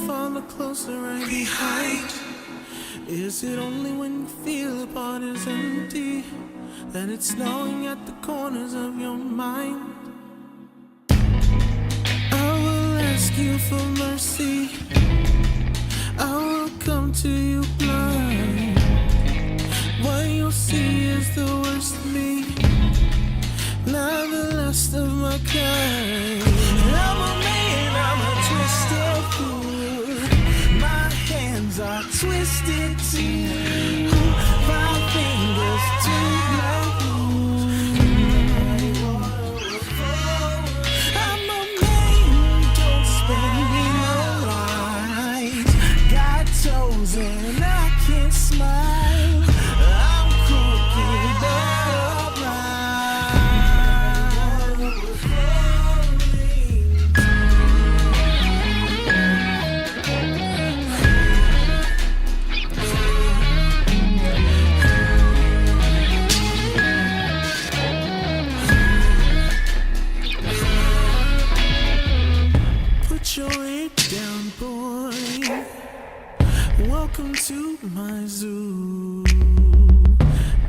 follow closer right behind? Is it only when you feel the part is empty that it's gnawing at the corners of your mind? I will ask you for mercy. I will come to you blind. What you'll see is the worst of me, not the last of my kind. I'm a man, I'm a twisted fool. My hands are twisted too. My fingers too black. I'm a man, don't spend me no lies. Got toes and I can't smile. I'm crooked upright. Put your head down, boy. Welcome to my zoo.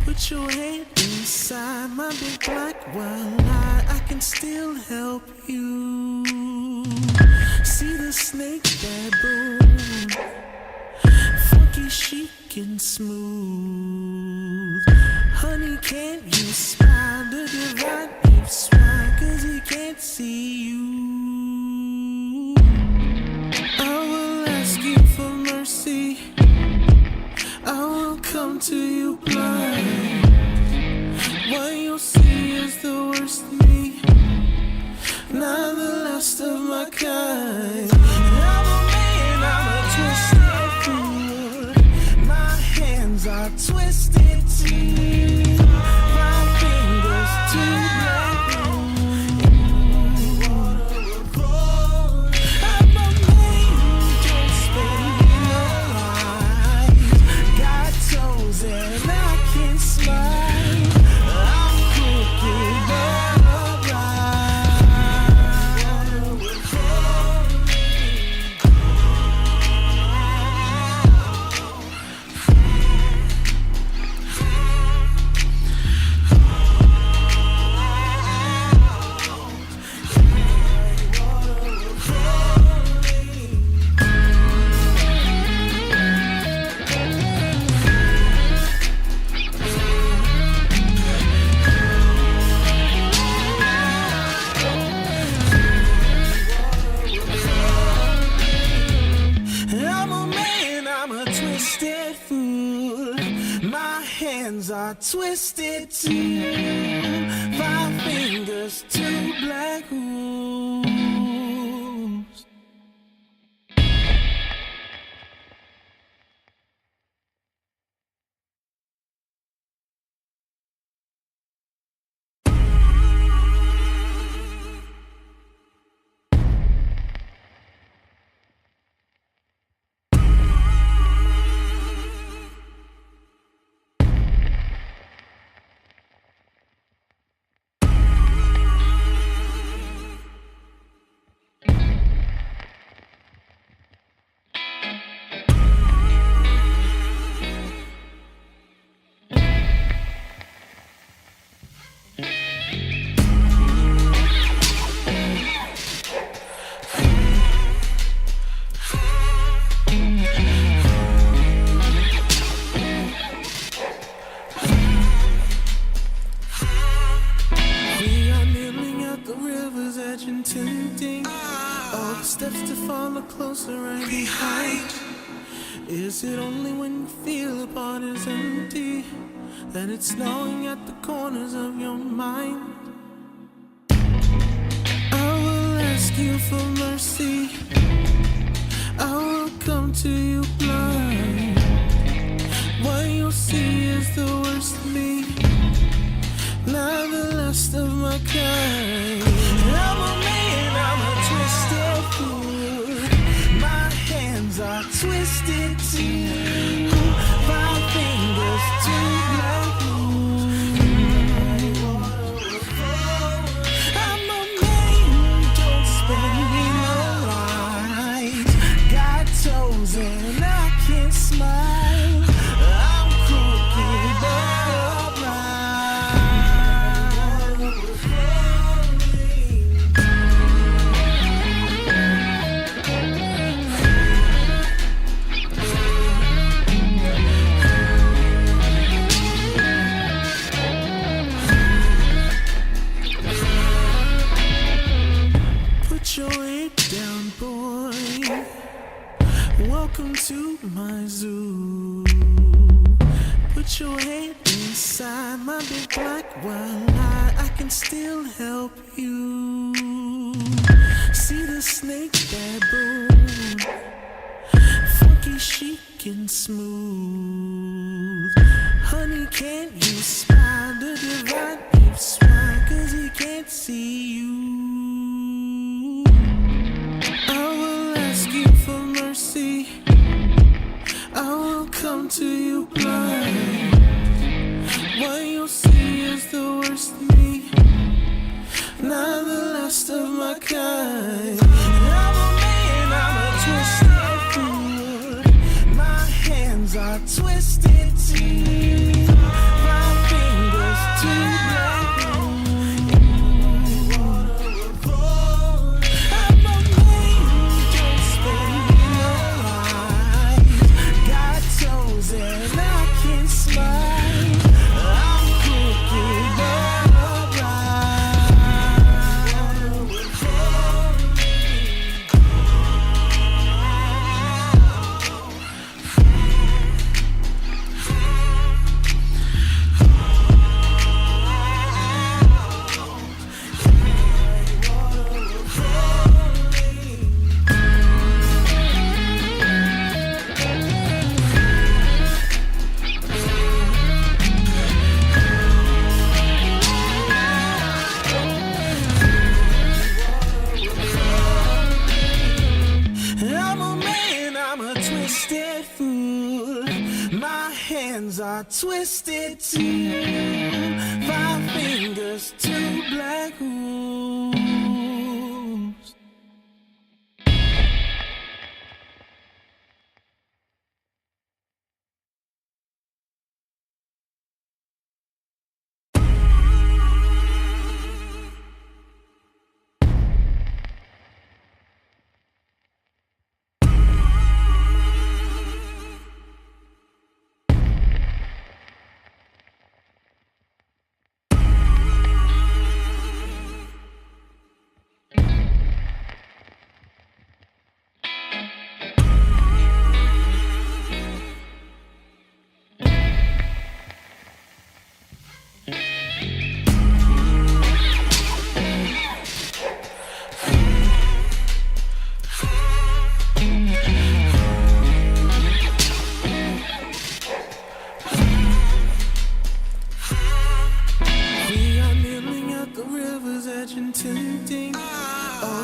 Put your head inside my big black wild eye. I can still help you. See the snake baboon, funky chic and smooth. Honey, can't you smile? The divine ape swine, 'cause he can't see you. I will ask you for mercy. I will come to you blind. What you'll see is the worst of me, not the last of my kind. I'm a man, I'm a twisted fool. My hands are twisted too. My fingers too black. I'm a man, don't spend me no lies. Got toes and I can't smile. I'm crooked upright. I'm a man, I'm a twisted fool. My hands are twisted too. My fingers two black holes. We are kneeling at the river's edge and tempting. All the steps to follow closer right behind. Is it only when you feel the part is empty that it's gnawing at the corners of your mind? I will ask you for mercy. I will come to you blind. What you'll see is the worst of me, not the last of my kind. I'm a man, I'm a twisted fool. My hands are twisted too. My fingers too black. I'm a man, don't spend me no lies. Got Welcome to my zoo. Put your head inside my big black wild eye. I can still help you see the snake baboon, funky, chic, and smooth. Honey, can't you spy the divine ape swine? 'Cause he can't see you. I will ask you for mercy. I will come to you blind. What you'll see is the worst of me, not the last of my kind. I'm a man, I'm a twisted fool. My hands are twisted too. My fingers too black. I'm a man, don't spend me no lies. Got toes and I can smile. I'm crooked but are twisted too. 5 fingers, 2 black holes.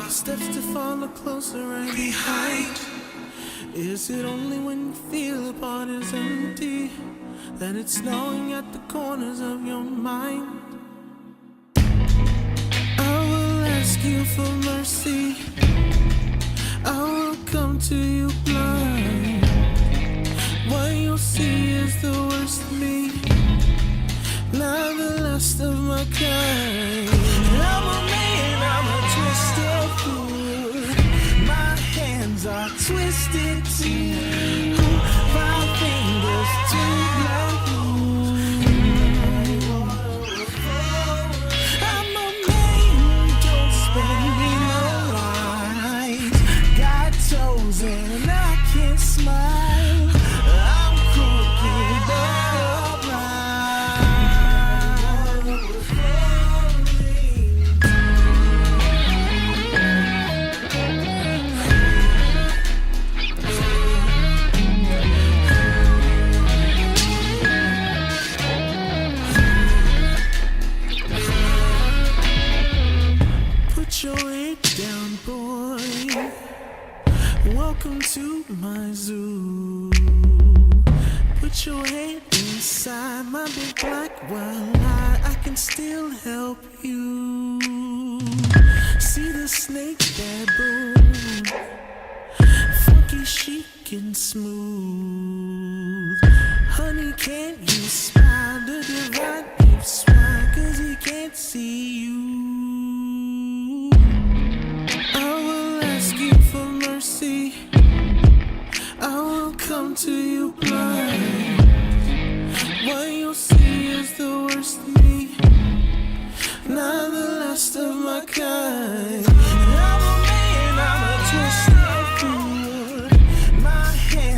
Steps to follow closer right behind. Is it only when you feel the part is empty that it's gnawing at the corners of your mind? I will ask you for mercy. I will come to you blind. What you'll see is the worst of me, not the last of my kind. I'm a man, I'm a twisted fool. My hands are twisted too. 5 fingers, 2 black holes. I'm a man, don't spend me no lies. Got toes and I can't smile. I'm crooked but welcome to my zoo. Put your head inside my big black wild eye. I can still help you see the snake baboon, funky, chic, and smooth. Honey, can't you spy the divine ape swine? 'Cause he can't see you. I will ask you for mercy. I will come to you blind. What you'll see is the worst of me, not the last of my kind. I'm a man, I'm a twisted fool. My hands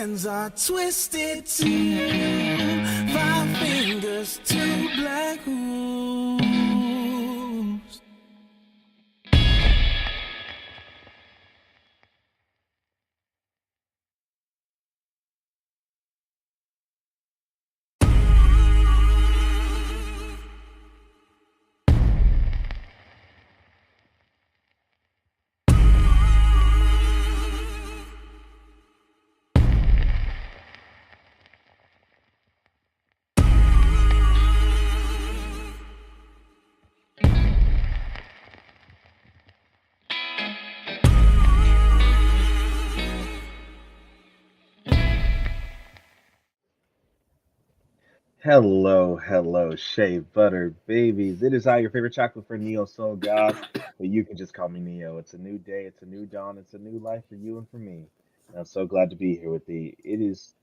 hands are twisted too. 5 fingers, 2 black holes. Hello, Shea Butter babies. It is I, your favorite chocolate friend, Neo Soul God, but you can just call me Neo. It's a new day, it's a new dawn, it's a new life for you and for me. And I'm so glad to be here with thee. It is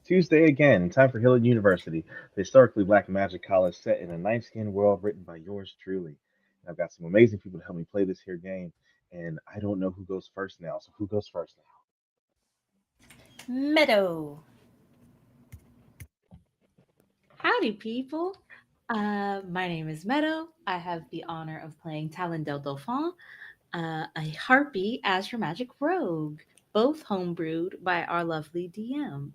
Tuesday again, and time for Hillard University, the historically black magic college set in a night-skinned world written by yours truly. And I've got some amazing people to help me play this here game, and I don't know who goes first now, so who goes first now? Meadow. Howdy, people. My name is Meadow. I have the honor of playing Talon Del Dauphin, a harpy as your magic rogue, both homebrewed by our lovely DM.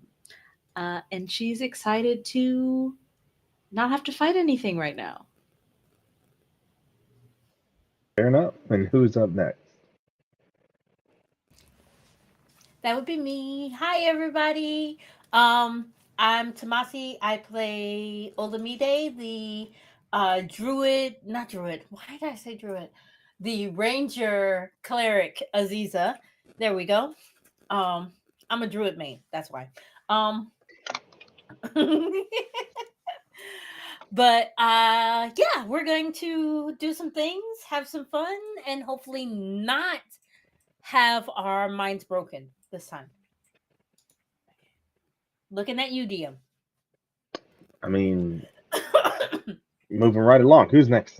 And she's excited to not have to fight anything right now. Fair enough. And who's up next? That would be me. Hi, everybody. I'm Tamasi. I play Olamide, the druid, not druid. Why did I say druid? The ranger cleric Aziza. There we go. I'm a druid main. That's why. But yeah, we're going to do some things, have some fun, and hopefully not have our minds broken this time. Looking at you, DM. I mean, moving right along. Who's next?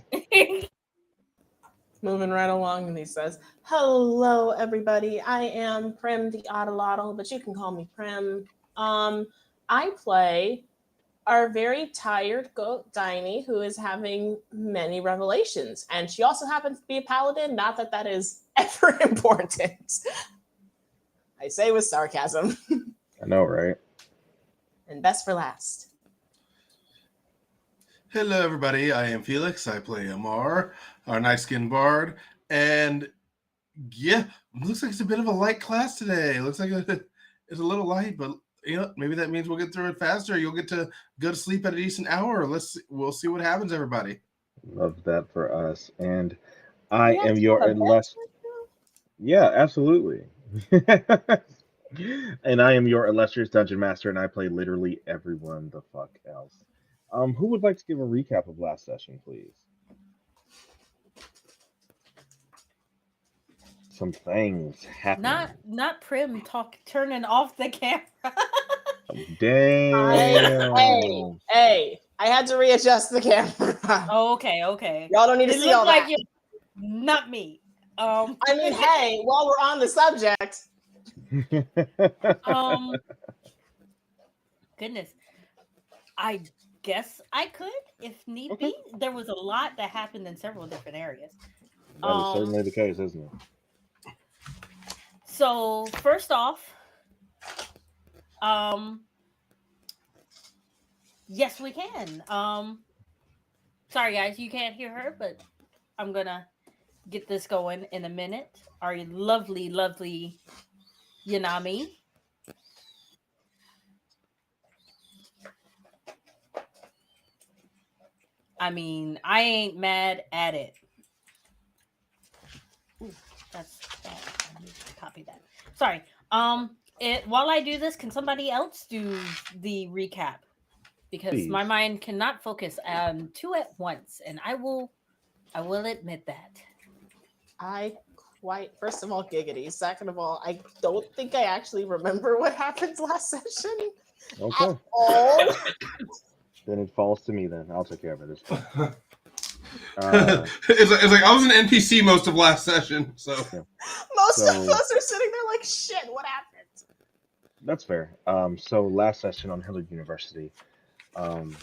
Moving right along, and he says, "Hello, everybody. I am Prim the Oddalotl, but you can call me Prim. I play our very tired goat Diney, who is having many revelations, and she also happens to be a paladin. Not that that is ever important. I say with sarcasm. I know, right? And best for last." Hello, everybody. I am Felix. I play Amar, our night-skinned bard. And yeah, looks like it's a bit of a light class today. Looks like it's a little light, but you know, maybe that means we'll get through it faster. You'll get to go to sleep at a decent hour. We'll see what happens, everybody. Love that for us. And I am your illustrious. Yeah, absolutely. And I am your illustrious dungeon master, and I play literally everyone the fuck else. Who would like to give a recap of last session, please? Some things happening. Not Prim turning off the camera. Damn. Hey, I had to readjust the camera. Oh, okay. Y'all don't need to see all that. You, not me. I mean, hey, while we're on the subject. Goodness. I guess I could if need be. There was a lot that happened in several different areas. That is certainly the case, isn't it? So first off, yes, we can. Sorry guys, you can't hear her, but I'm gonna get this going in a minute. Our lovely Yanami. I mean, I ain't mad at it. Ooh, that's bad. I need to copy that. Sorry. While I do this, can somebody else do the recap? Because Please. My mind cannot focus two at once, and I will admit that. First of all, giggity. Second of all, I don't think I actually remember what happened last session. Okay. At all. Then it falls to me. Then I'll take care of it. It's like I was an NPC most of last session, so Most of us are sitting there like, shit, what happened? That's fair. So last session on Hillard University, um,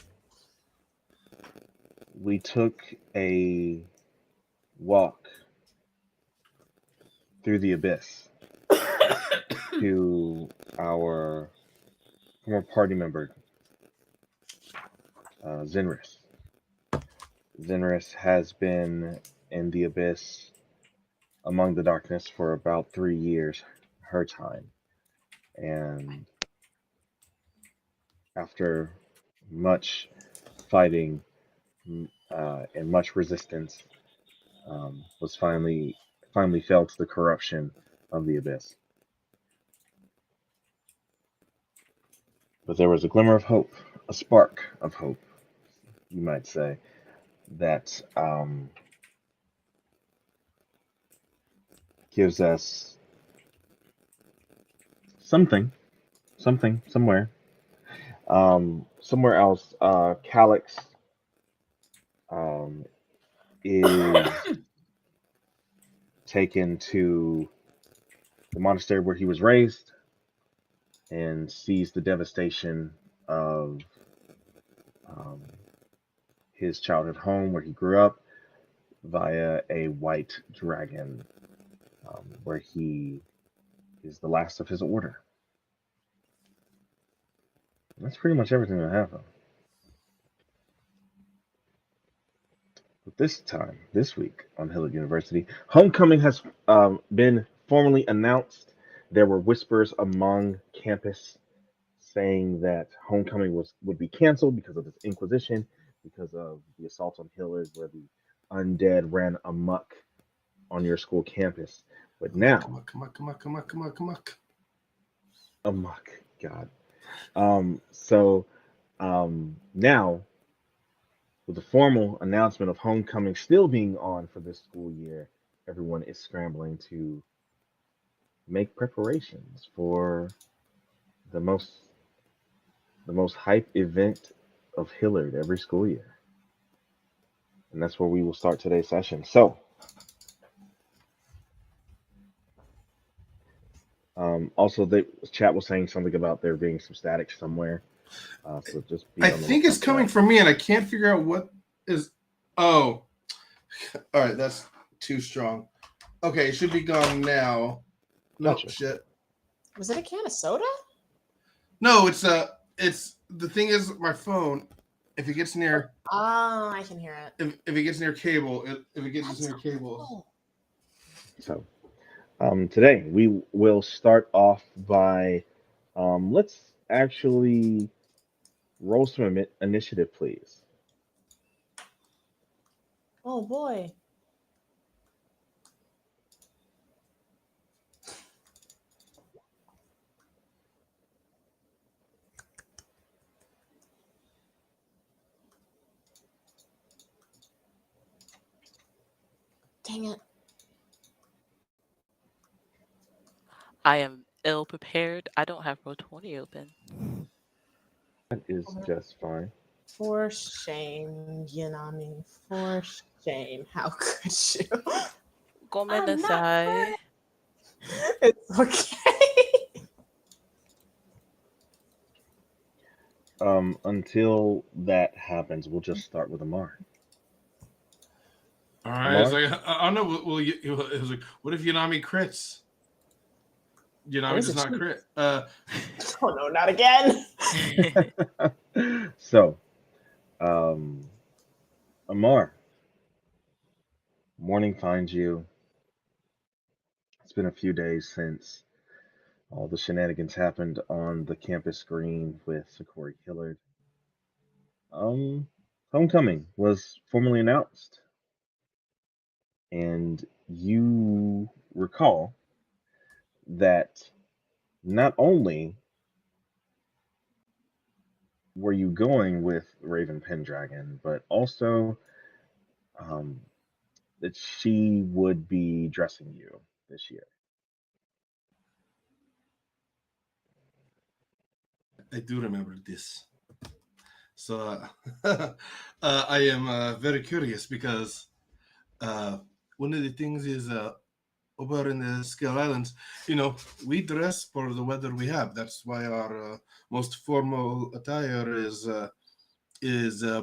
we took a walk through the abyss to our former party member, Zenris. Zenris has been in the abyss among the darkness for about 3 years, her time. And after much fighting and much resistance, was finally fell to the corruption of the abyss. But there was a glimmer of hope, a spark of hope, you might say, that gives us something, somewhere. Somewhere else, Calix is taken to the monastery where he was raised and sees the devastation of um, his childhood home where he grew up via a white dragon, where he is the last of his order. And that's pretty much everything I have. But this week on Hillard University, Homecoming has been formally announced. There were whispers among campus saying that Homecoming would be canceled because of this Inquisition, because of the assault on Hillard, where the undead ran amok on your school campus. But now, Come on. amok, God. So now, with the formal announcement of Homecoming still being on for this school year, everyone is scrambling to make preparations for the most hype event of Hillard every school year. And that's where we will start today's session. So, also, the chat was saying something about there being some static somewhere. So just be I on the think lookout it's for coming that. from me, and I can't figure out what is. Oh, all right, that's too strong. Okay, it should be gone now. Nope, Gotcha. shit. Was it a can of soda? No, it's the thing is my phone. If it gets near, Oh, I can hear it. if it gets near cable, if it gets That's near cables. cool. So, today we will start off by let's actually roll some initiative, please. Oh boy. Dang it. I am ill prepared. I don't have Roll20 open. That is just fine. For shame, Yanami. For shame. How could you? Come I'm not inside. It's okay. Until that happens, we'll just start with Amar. All right, it's Amar? like I don't know. Well, it was like, what if Yanami crits? Yanami There's does a not cheat. crit. Oh no, not again. So, Amar, morning finds you. It's been a few days since all the shenanigans happened on the campus green with Sakori Hillard. Homecoming was formally announced, and you recall that not only were you going with Raven Pendragon, but also um, that she would be dressing you this year. I do remember this. So I am very curious because one of the things is over in the Scale Islands, we dress for the weather we have. That's why our most formal attire is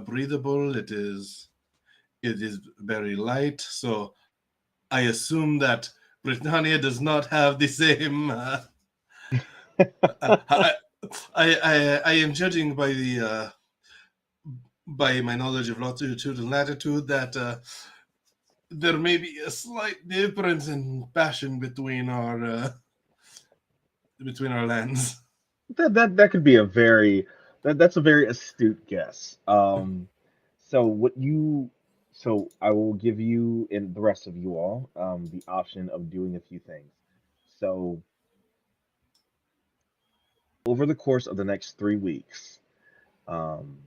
breathable. It is very light. So I assume that Britannia does not have the same. I am judging by my knowledge of longitude and latitude that there may be a slight difference in fashion between our lands. That could be that's a very astute guess. So I will give you and the rest of you all the option of doing a few things. So over the course of the next 3 weeks, um,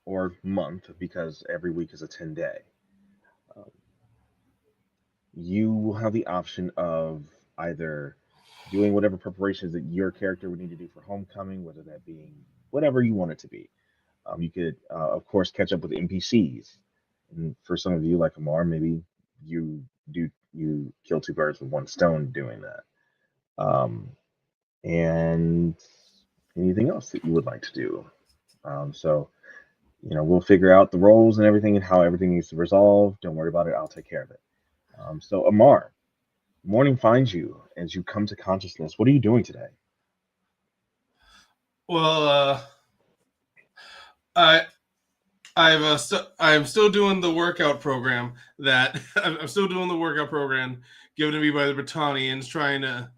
or month, because every week is a 10-day, um, you will have the option of either doing whatever preparations that your character would need to do for homecoming, whether that being whatever you want it to be. You could, of course, catch up with NPCs. And for some of you, like Amar, maybe you kill two birds with one stone doing that. And anything else that you would like to do. So, we'll figure out the roles and everything and how everything needs to resolve. Don't worry about it. I'll take care of it. So, Amar, morning finds you as you come to consciousness. What are you doing today? Well, I'm still doing the workout program that I'm still doing the workout program given to me by the Britannians, trying to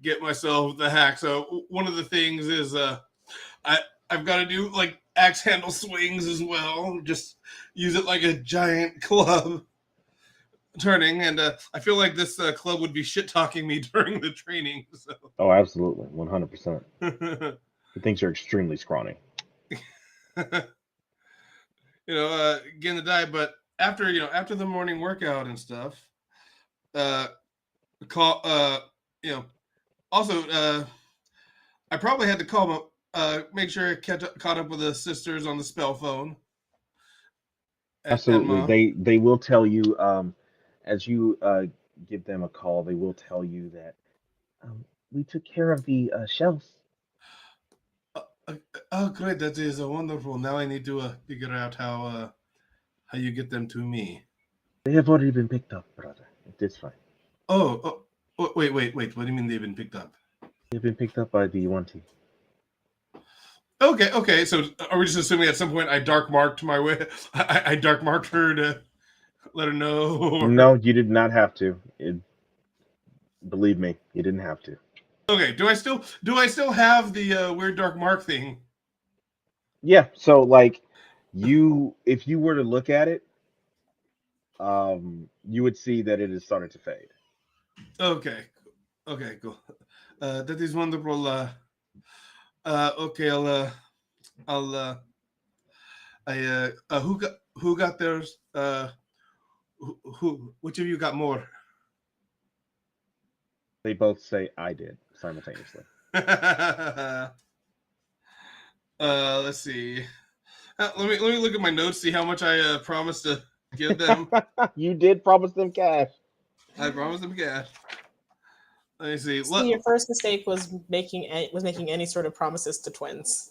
get myself the hack. So one of the things is I've got to do like axe handle swings as well. Just use it like a giant club turning, and I feel like this club would be shit talking me during the training. So. Oh, absolutely, 100%. He thinks you're extremely scrawny. Getting the diet, but after the morning workout and stuff, also I probably had to call make sure I caught up with the sisters on the spell phone. Absolutely, they will tell you as you give them a call. They will tell you that we took care of the shelves. Oh, great! That is wonderful. Now I need to figure out how you get them to me. They have already been picked up, brother. It is fine. Oh, wait. What do you mean they've been picked up? They've been picked up by the Yuan-Ti. Okay. So are we just assuming at some point I dark marked my way? I dark marked her to let her know? Or... No, you did not have to. Believe me, you didn't have to. Okay. Do I still have the weird dark mark thing? Yeah. So like, if you were to look at it, you would see that it has started to fade. Okay, cool. That is wonderful. Okay, who got theirs? Which of you got more? They both say I did simultaneously. Let's see. Let me look at my notes, see how much I promised to give them. You did promise them cash. I promised them cash. Let me see. So your first mistake was making any sort of promises to twins.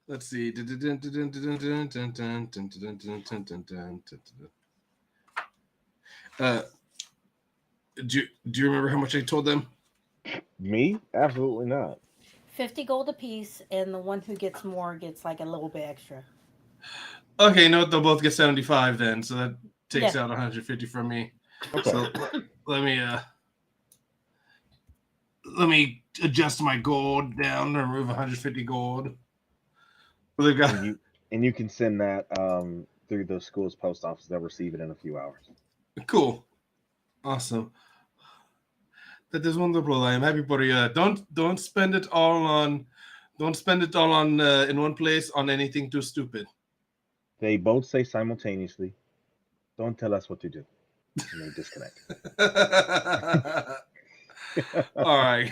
Let's see. Do you remember how much I told them? Me? Absolutely not. 50 gold apiece, and the one who gets more gets like a little bit extra. Okay, no, they'll both get 75 then, so that takes out 150 from me. Okay. So let me adjust my gold down, remove 150 gold. So they've got and you can send that through the school's post office. They'll receive it in a few hours. Cool, awesome. That is wonderful. I am happy for you. Don't spend it all on in one place on anything too stupid. They both say simultaneously, "Don't tell us what to do." And they disconnect. All right.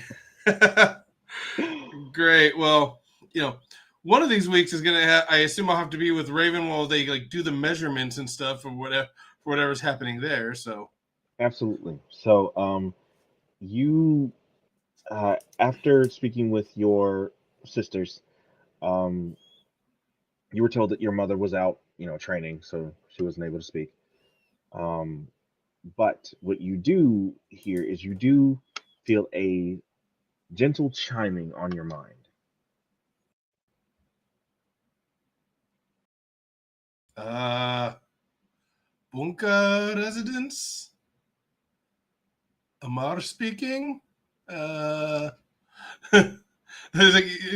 Great. Well, one of these weeks is gonna have. I assume I'll have to be with Raven while they like do the measurements and stuff for whatever's happening there. So Absolutely. So, you after speaking with your sisters, um, you were told that your mother was out, training, so she wasn't able to speak. Um, but what you do hear is you do feel a gentle chiming on your mind. Bunka residence. Amar speaking. You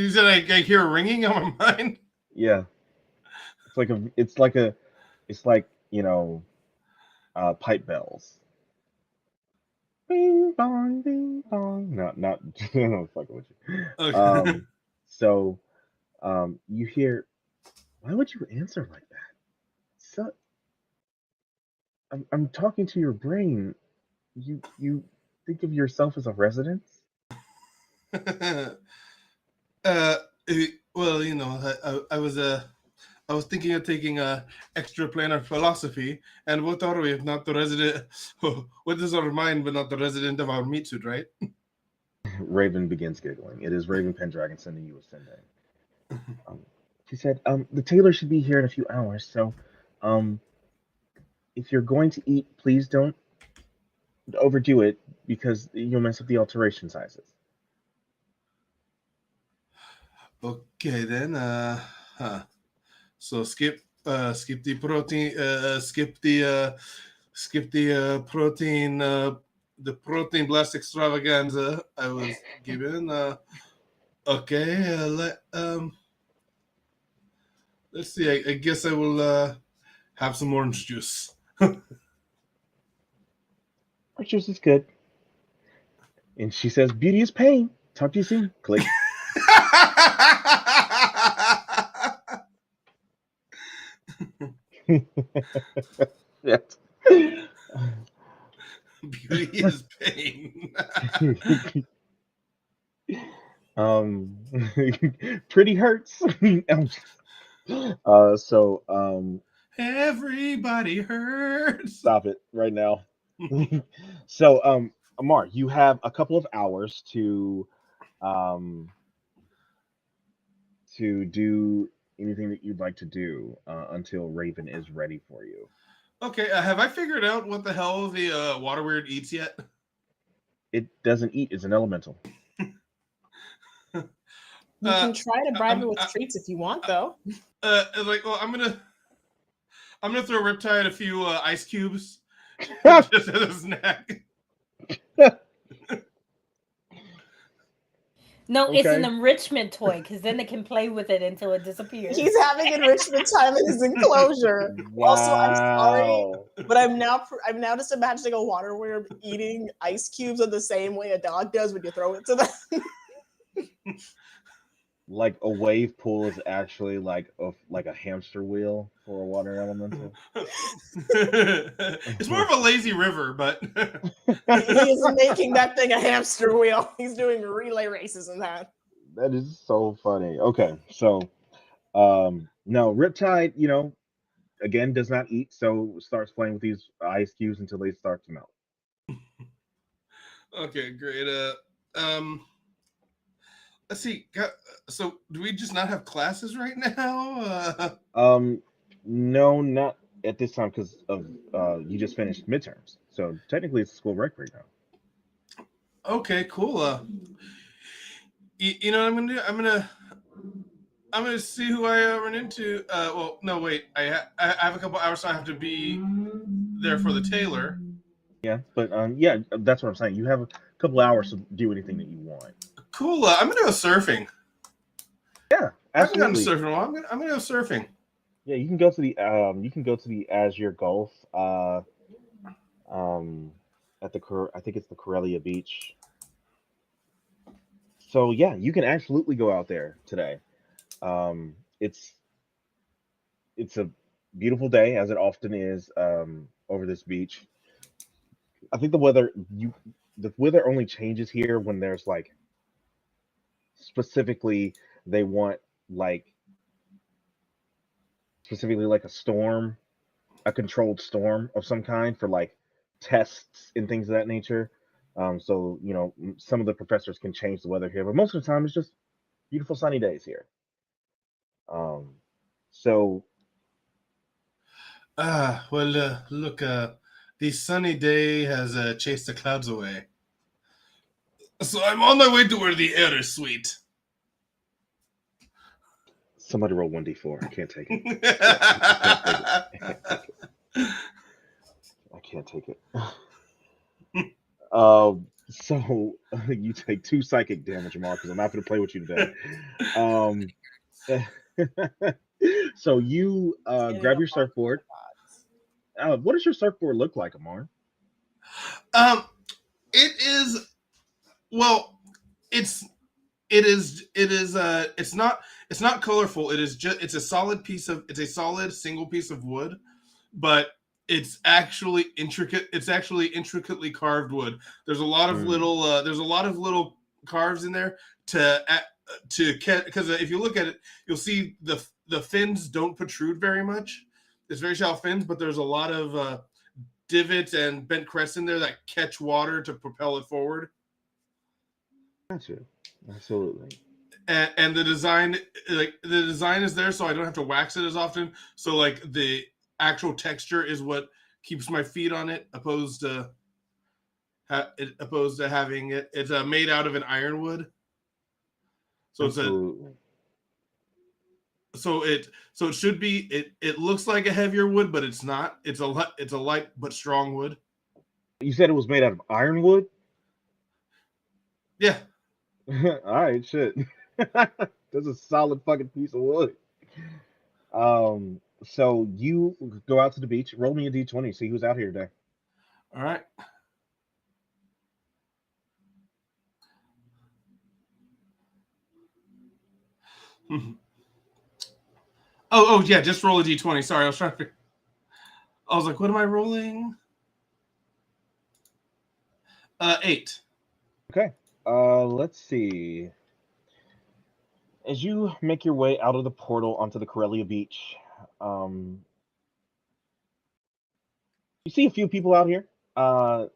said I hear a ringing on my mind. Yeah, it's like pipe bells. Bing bong, bing bong. Not I'm fucking with you. Okay. So you hear, why would you answer like that? So I'm talking to your brain. You think of yourself as a residence? uh, well, I was thinking of taking extra planar philosophy, and what are we if not the resident? What is our mind but not the resident of our meat suit, right? Raven begins giggling. It is Raven Pendragon sending you a sending. She said, the tailor should be here in a few hours, so if you're going to eat, please don't overdo it because you'll mess up the alteration sizes. Okay, then. So skip the protein. Skip the protein. The protein blast extravaganza I was given. Okay. Let's see. I guess I will have some orange juice. Orange juice is good. And she says, beauty is pain. Talk to you soon. Click. Yes. Beauty is pain. Pretty hurts. Everybody hurts. Stop it right now. So, Amar, you have a couple of hours to do anything that you'd like to do until Raven is ready for you. Okay, have I figured out what the hell the water weird eats yet? It doesn't eat; it's an elemental. You can try to bribe it with treats if you want, though. Well, I'm gonna throw Riptide a few ice cubes just as a snack. No, Okay. it's an enrichment toy because then they can play with it until it disappears. He's having enrichment time in his enclosure. Wow. Also, I'm sorry, but I'm now just imagining a water worm eating ice cubes in the same way a dog does when you throw it to them. Like a wave pool is actually like a hamster wheel for a water elemental. It's more of a lazy river, but He is making that thing a hamster wheel. He's doing relay races in that. That is so funny. Okay, so no, Riptide, again does not eat, so starts playing with these ice cubes until they start to melt. Okay, great. Let's see. So, do we just not have classes right now? No, not at this time because of you just finished midterms, so technically it's school break right now. Okay, cool. You know what I'm gonna do? I'm gonna see who I run into. Well, no, wait. I have a couple hours, so I have to be there for the tailor. Yeah, but yeah, that's what I'm saying. You have a couple hours to do anything that you want. Cool. I'm gonna go surfing. Yeah, I haven't gone absolutely. surfing in a while. I'm gonna go surfing. Yeah, you can go to the Azure Gulf at I think it's the Corellia Beach. So yeah, you can absolutely go out there today. It's a beautiful day, as it often is over this beach. I think the weather only changes here when there's like specifically they want like specifically like a storm, a controlled storm of some kind for like tests and things of that nature. So some of the professors can change the weather here, but most of the time it's just beautiful sunny days here. So Look, the sunny day has chased the clouds away. So I'm on my way to where the air is sweet. somebody roll 1d4. I can't take it. I can't take it. So you take 2 psychic damage, Amar, because I'm not going to play with you today. So you grab your surfboard. What does your surfboard look like, Amar? It is. Well, it's not colorful. It's a solid single piece of wood, but it's actually intricate. It's actually intricately carved wood. There's a lot of little carves in there to catch, because if you look at it, you'll see the fins don't protrude very much. It's very shallow fins, but there's a lot of divots and bent crests in there that catch water to propel it forward. Gotcha. Absolutely. And the design is there, so I don't have to wax it as often. So like the actual texture is what keeps my feet on it, opposed to having it. It's made out of an ironwood. So Absolutely. So it should be. It looks like a heavier wood, but it's not. It's a light but strong wood. You said it was made out of ironwood? Yeah. All right, shit. That's a solid fucking piece of wood. So you go out to the beach. Roll me a d20. See who's out here today. All right. Oh yeah, just roll a d20. Sorry, I was trying to figure. I was like, what am I rolling? 8. Okay. Let's see. As you make your way out of the portal onto the Corellia Beach, you see a few people out here. You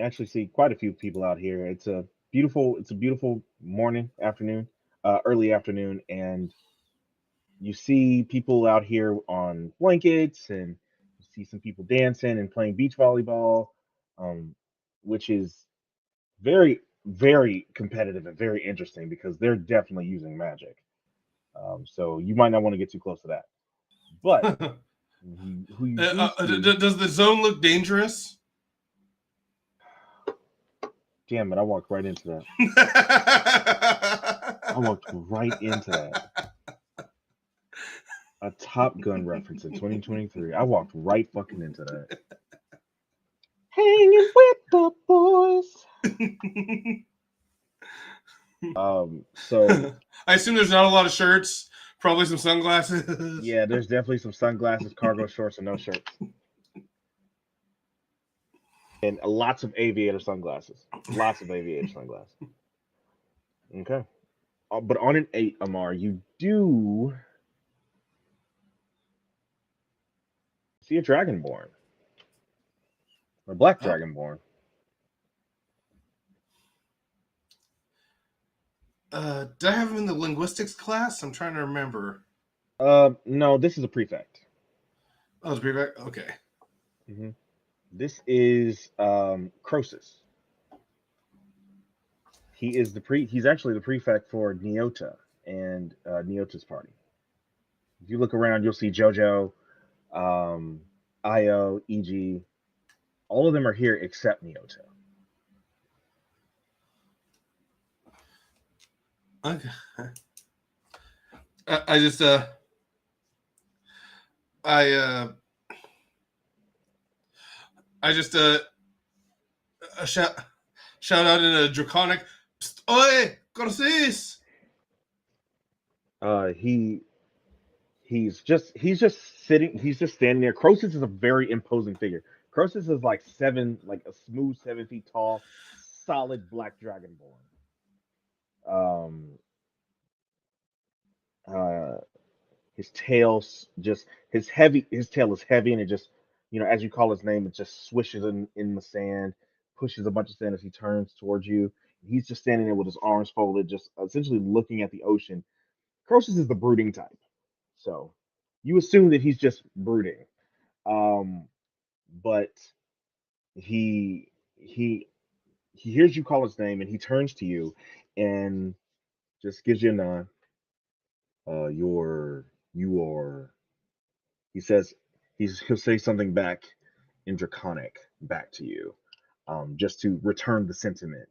actually see quite a few people out here. It's a beautiful morning, afternoon, early afternoon, and you see people out here on blankets, and you see some people dancing and playing beach volleyball, which is very, very competitive and very interesting because they're definitely using magic. So you might not want to get too close to that. But who you do does the zone look dangerous? Damn it, I walked right into that. I walked right into that. A Top Gun reference in 2023. I walked right fucking into that. Hanging with the boys. So I assume there's not a lot of shirts, probably some sunglasses. Yeah, there's definitely some sunglasses, cargo shorts, and no shirts. And lots of aviator sunglasses. Okay. But on an 8, Amar, you do see a Dragonborn. Or Black Dragonborn. Did I have him in the linguistics class? I'm trying to remember. No, this is a prefect. Oh, it's a prefect? Okay. Mm-hmm. This is Croesus. He's actually the prefect for Neota and Neota's party. If you look around, you'll see Jojo, Io, EG. All of them are here except Neota. Okay. I just shout out in a draconic, "Oi, Croesus!" He's just sitting. He's just standing there. Croesus is a very imposing figure. Croesus is like a smooth 7 feet tall, solid black dragonborn. his his tail is heavy, and it just, as you call his name, it just swishes in the sand, pushes a bunch of sand as he turns towards you. He's just standing there with his arms folded, just essentially looking at the ocean. Croesus is the brooding type, so you assume that he's just brooding. Um, but he he he hears you call his name, and he turns to you and just gives you a nod. You are. He says he'll say something back in Draconic back to you, just to return the sentiment,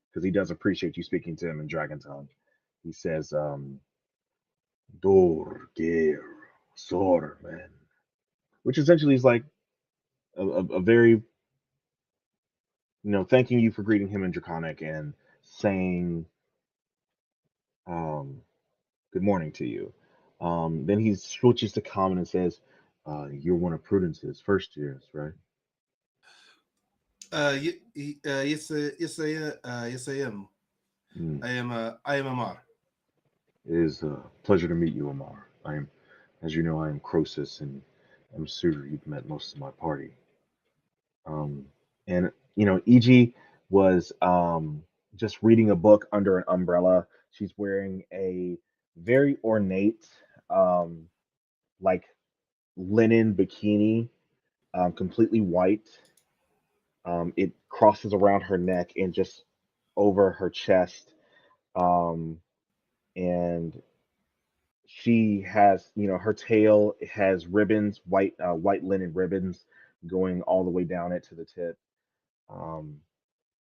because he does appreciate you speaking to him in Dragon Tongue. He says, "Dor ger sor man," which essentially is like a very, thanking you for greeting him in Draconic and saying, um, "Good morning" to you. Then he switches to common and says, "You're one of Prudence's first years, right?" Yes, yes, yes, I am. Mm. I am Amar. It is a pleasure to meet you, Amar. As you know, I am Croesus, and I'm sure you've met most of my party. And EG was just reading a book under an umbrella. She's wearing a very ornate, um, like linen bikini, completely white. It crosses around her neck and just over her chest. Um, and she has, her tail has ribbons, white linen ribbons going all the way down it to the tip. Um,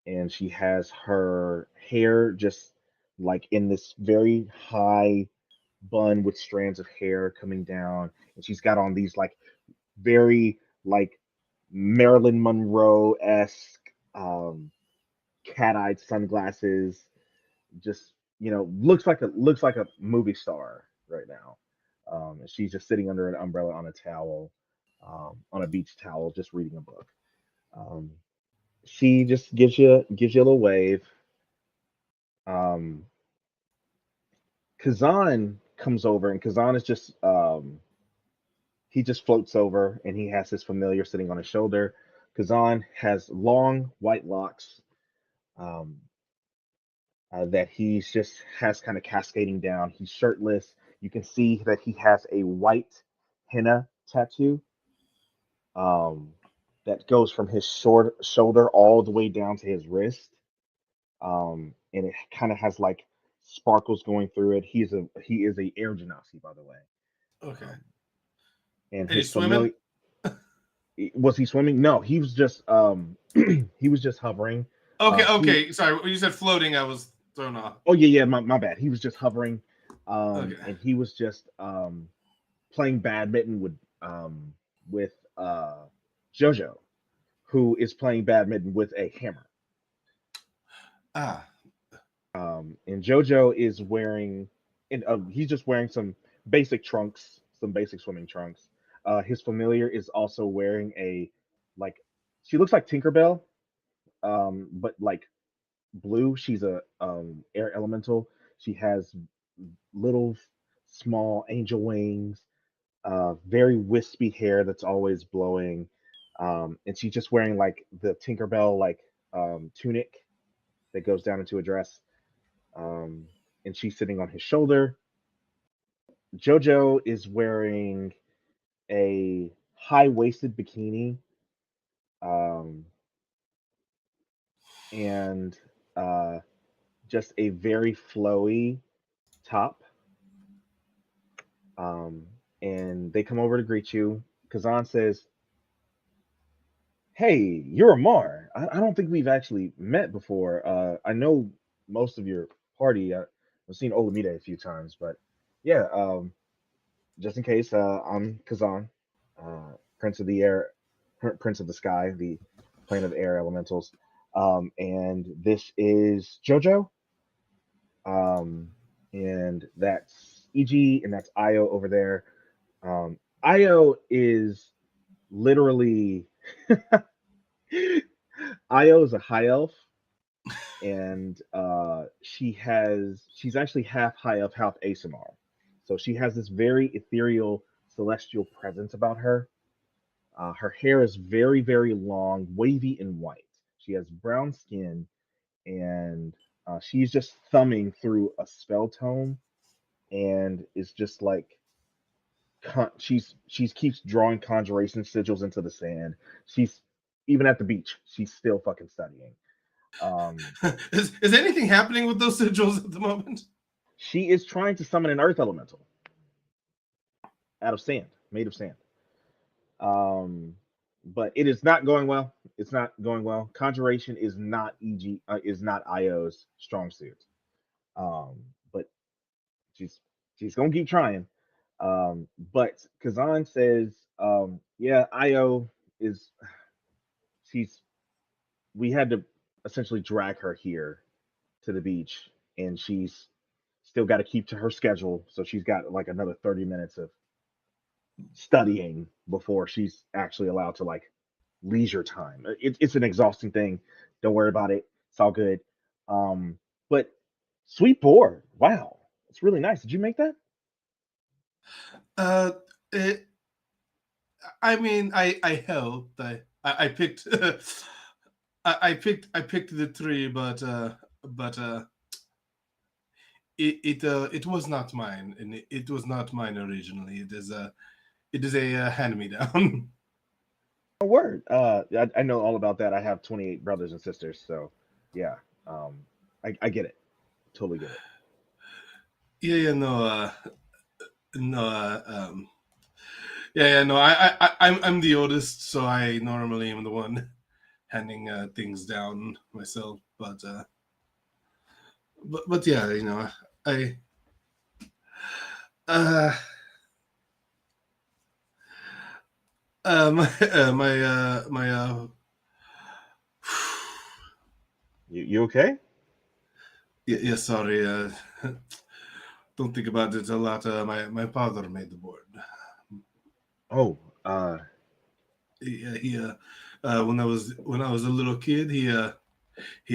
and she has her hair just like in this very high bun with strands of hair coming down, and she's got on these like very like Marilyn Monroe esque cat-eyed sunglasses. Just, looks like a movie star right now. And she's just sitting under an umbrella on a towel, on a beach towel, just reading a book. Um, she just gives you a little wave. Um, Kazan comes over, and Kazan is just he just floats over, and he has his familiar sitting on his shoulder. Kazan has long white locks, um, that he's just has kind of cascading down. He's shirtless. You can see that he has a white henna tattoo, um, that goes from his short shoulder all the way down to his wrist, and it kind of has like sparkles going through it. He is a air genasi, by the way. Okay. Um, and And his he's swimming. familiar, was he swimming? No, he was just he was just hovering. Okay, He okay. Sorry, when you said floating, I was thrown off. Oh yeah, my bad. He was just hovering, Okay. and he was just playing badminton with Jojo, who is playing badminton with a hammer. Ah, And Jojo is wearing, and he's just wearing some basic trunks, some basic swimming trunks. His familiar is also wearing like, she looks like Tinkerbell, but like blue. She's a air elemental. She has little small angel wings, very wispy hair that's always blowing, and she's just wearing like the Tinkerbell like tunic that goes down into a dress, um, and she's sitting on his shoulder. Jojo is wearing a high waisted bikini, um, and uh, just a very flowy top. Um, and they come over to greet you. Kazan says, "Hey, you're Amar. I don't think we've actually met before. I know most of your party. I've seen Olamide a few times, but yeah, just in case, I'm Kazan, Prince of the Air, Prince of the Sky, the Plane of Air Elementals. And this is JoJo. Um, and that's EG, and that's Io over there. Io is literally Io is a high elf, and she's actually half high elf, half ASMR. So she has this very ethereal, celestial presence about her. Her hair is very, very long, wavy, and white. She has brown skin, and she's just thumbing through a spell tome, and is just like she's keeps drawing conjuration sigils into the sand. She's even at the beach. She's still fucking studying. Is anything happening with those sigils at the moment? She is trying to summon an earth elemental out of sand, made of sand. But it is not going well. It's not going well. Conjuration is not is not Io's strong suit. But she's gonna keep trying. But Kazan says, yeah, Io is she's we had to essentially drag her here to the beach, and she's still got to keep to her schedule. So she's got like another 30 minutes of studying before she's actually allowed to like leisure time. It's an exhausting thing. Don't worry about it. It's all good. But sweet board. Wow, it's really nice. Did you make that? It, I mean, I helped. I picked. I picked the tree, but it was not mine, and it was not mine originally. It is a hand me down. A word. I know all about that. I have 28 brothers and sisters, so yeah. I get it. Totally get it. Yeah, no, no, yeah, no. I'm the oldest, so I normally am the one handing things down myself. But yeah, I uh my You okay? yeah, sorry, don't think about it a lot. My father made the board. Oh, When I was a little kid, he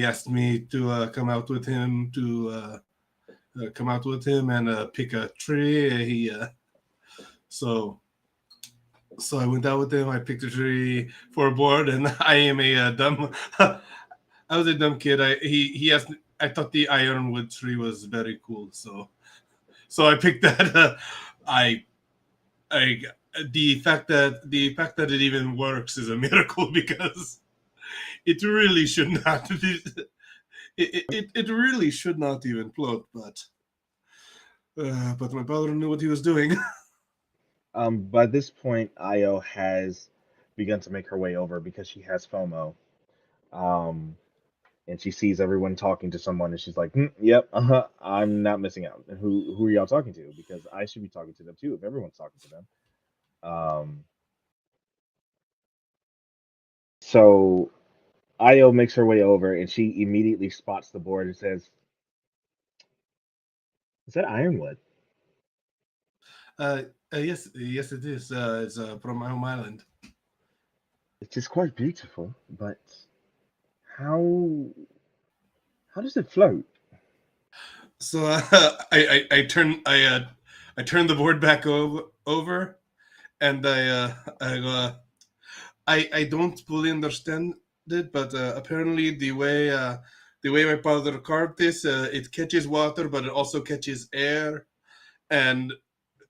asked me to come out with him and pick a tree. So I went out with him. I picked a tree for a board, and I am a dumb. I was a dumb kid. He asked. I thought the ironwood tree was very cool, so I picked that. I I the fact that it even works is a miracle because it really should not be. It really should not even float, but my brother knew what he was doing. by this point, Io has begun to make her way over because she has FOMO. Um, and she sees everyone talking to someone, and she's like, "Yep, I'm not missing out. And who are y'all talking to? Because I should be talking to them too if everyone's talking to them." So Io makes her way over, and she immediately spots the board and says, "Is that ironwood?" Yes, it is. It's from my home island. It is quite beautiful, but how how does it float? So I turn the board back over, and I go. I don't fully understand it, but apparently the way my father carved this, it catches water, but it also catches air, and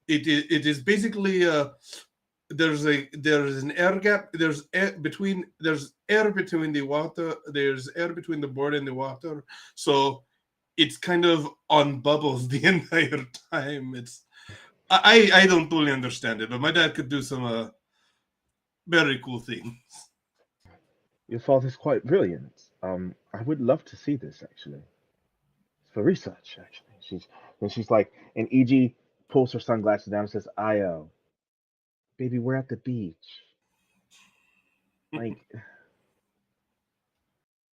it is basically there's an air gap. There's air between the water. There's air between the board and the water, so it's kind of on bubbles the entire time. I don't fully understand it, but my dad could do some very cool things. Your father's quite brilliant. I would love to see this actually. For research, actually. She's like, and EG pulls her sunglasses down and says, "Io, baby, we're at the beach. Like,"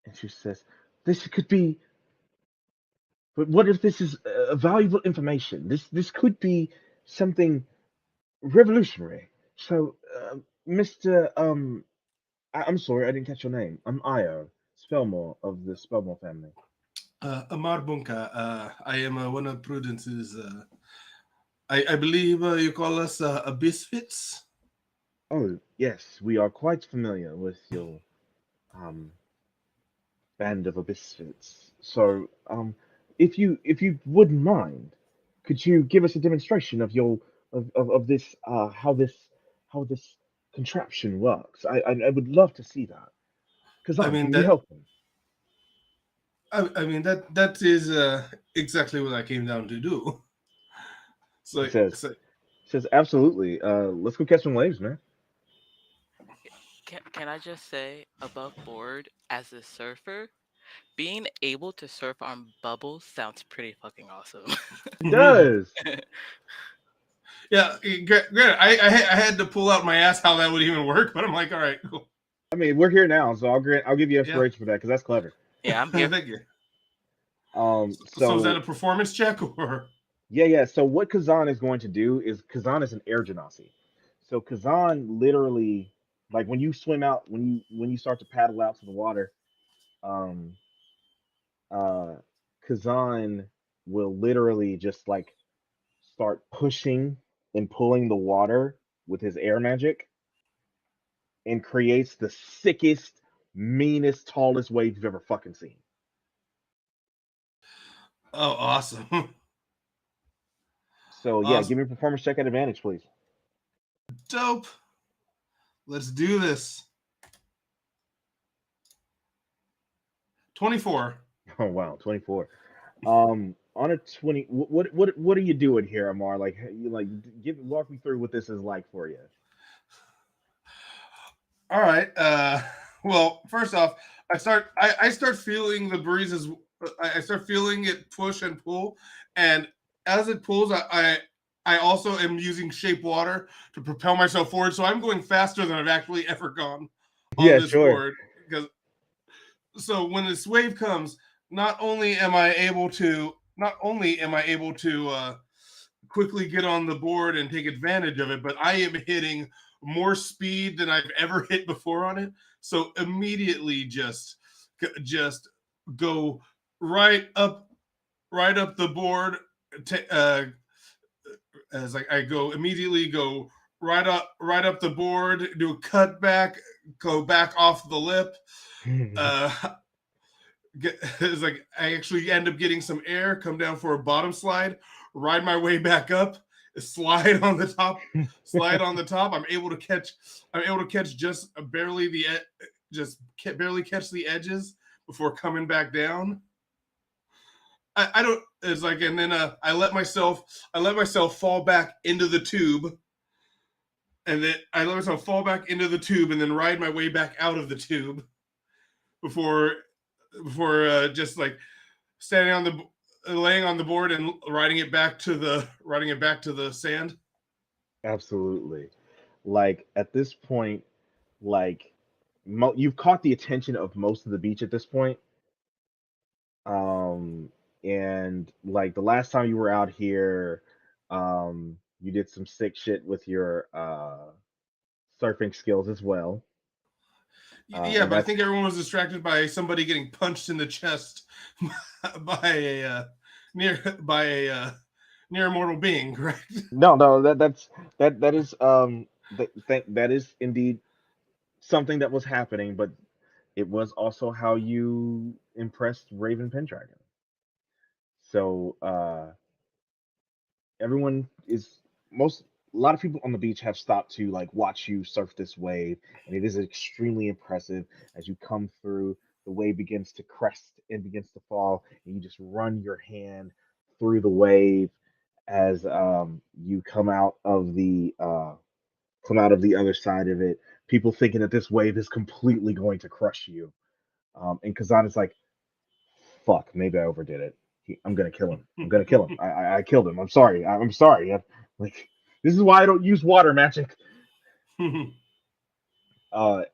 and she says, "This could be. But what if this is valuable information? This could be something revolutionary." So, Mister, I'm sorry, I didn't catch your name. I'm Io Spellmore of the Spellmore family. Amar Bunka, I am one of Prudence's I believe you call us Abyssfits. Oh, yes, we are quite familiar with your um band of abyssvids. So, if you wouldn't mind, could you give us a demonstration of your of this how this contraption works? I would love to see that. I Kazan, mean can you that. help me? I mean that is exactly what I came down to do. He So, says, so absolutely. Let's go catch some waves, man. Can I just say, above board, as a surfer, being able to surf on bubbles sounds pretty fucking awesome. It does. yeah, granted, I had to pull out my ass how that would even work, but I'm like, all right, cool. I mean, we're here now, so I'll give you Yeah, inspiration for that because that's clever. Yeah, I'm here. thank you. So is that So a performance check or? yeah. So what Kazan is going to do is Kazan is an air genasi. So Kazan literally, like when you swim out, when you start to paddle out to the water, um, uh, Kazan will literally just like start pushing and pulling the water with his air magic and creates the sickest, meanest, tallest wave you've ever fucking seen. Oh, awesome, So yeah, awesome, give me a performance check at advantage, please. dope. Let's do this. 24. Oh wow, 24. On a 20, what are you doing here, Amar? Like you like walk me through what this is like for you. All right. Well, first off, I start feeling the breezes. I start feeling it push and pull, and as it pulls, I also am using shape water to propel myself forward. So I'm going faster than I've actually ever gone on Yeah, this sure. board. Because so when this wave comes, not only am I able to quickly get on the board and take advantage of it, but I am hitting more speed than I've ever hit before on it. So immediately just go right up the board. As I go immediately go right up the board, do a cut back, go back off the lip. It's like I actually end up getting some air, come down for a bottom slide, ride my way back up, slide on the top, slide on the top. I'm able to catch just barely catch the edges before coming back down. I don't. It's like, and then I let myself fall back into the tube, and then I let myself fall back into the tube, and then ride my way back out of the tube before just like standing on the laying on the board and riding it back to the sand. Absolutely. Like at this point, like you've caught the attention of most of the beach at this point. Um, and like the last time you were out here, you did some sick shit with your surfing skills as well. Yeah, And but I that's think everyone was distracted by somebody getting punched in the chest by a near immortal being, correct? no, that is that is indeed something that was happening, but it was also how you impressed Raven Pendragon. So everyone is most a lot of people on the beach have stopped to like watch you surf this wave, and it is extremely impressive as you come through. The wave begins to crest and begins to fall, and you just run your hand through the wave as you come out of the other side of it. People thinking that this wave is completely going to crush you, and Kazan is like, "Fuck, maybe I overdid it. I'm gonna kill him. I'm gonna kill him. I killed him. I'm sorry. I'm sorry. Like this is why I don't use water magic."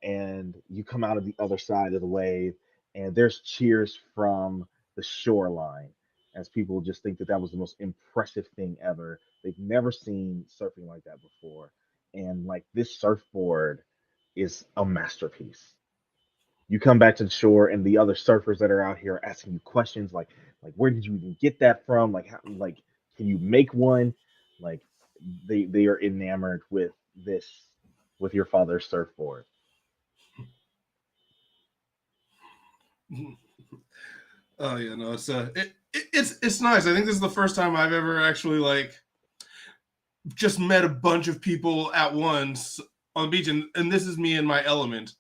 And you come out of the other side of the wave, and there's cheers from the shoreline as people just think that that was the most impressive thing ever. They've never seen surfing like that before, and like this surfboard is a masterpiece. You come back to the shore, and the other surfers that are out here are asking you questions like where did you even get that from? Like how, like can you make one? Like they are enamored with your father's surfboard. Oh yeah, no, it's nice. I think this is the first time I've ever actually like just met a bunch of people at once on the beach, and this is me in my element.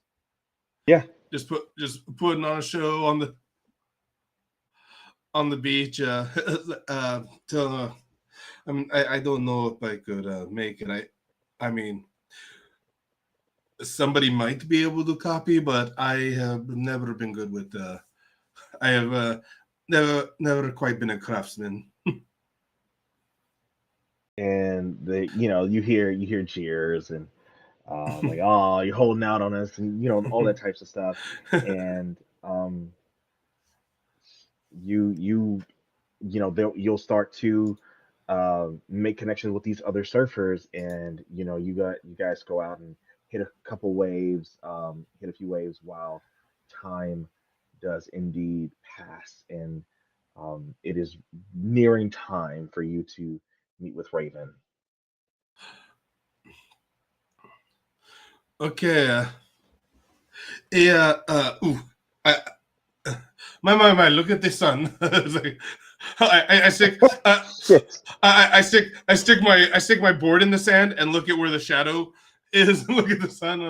Yeah. Just putting on a show on the beach. I mean, I don't know if I could make it. I mean, somebody might be able to copy, but I have never been good with. I have never quite been a craftsman. And you hear cheers and like, oh, you're holding out on us, and all that types of stuff. And you'll start to make connections with these other surfers, and you guys go out and hit a couple waves, hit a few waves while time does indeed pass, and it is nearing time for you to meet with Raven. Okay. Yeah. Ooh. I, my! Look at the sun. It's like, I stick. Shit. I stick my board in the sand and look at where the shadow is. Look at the sun.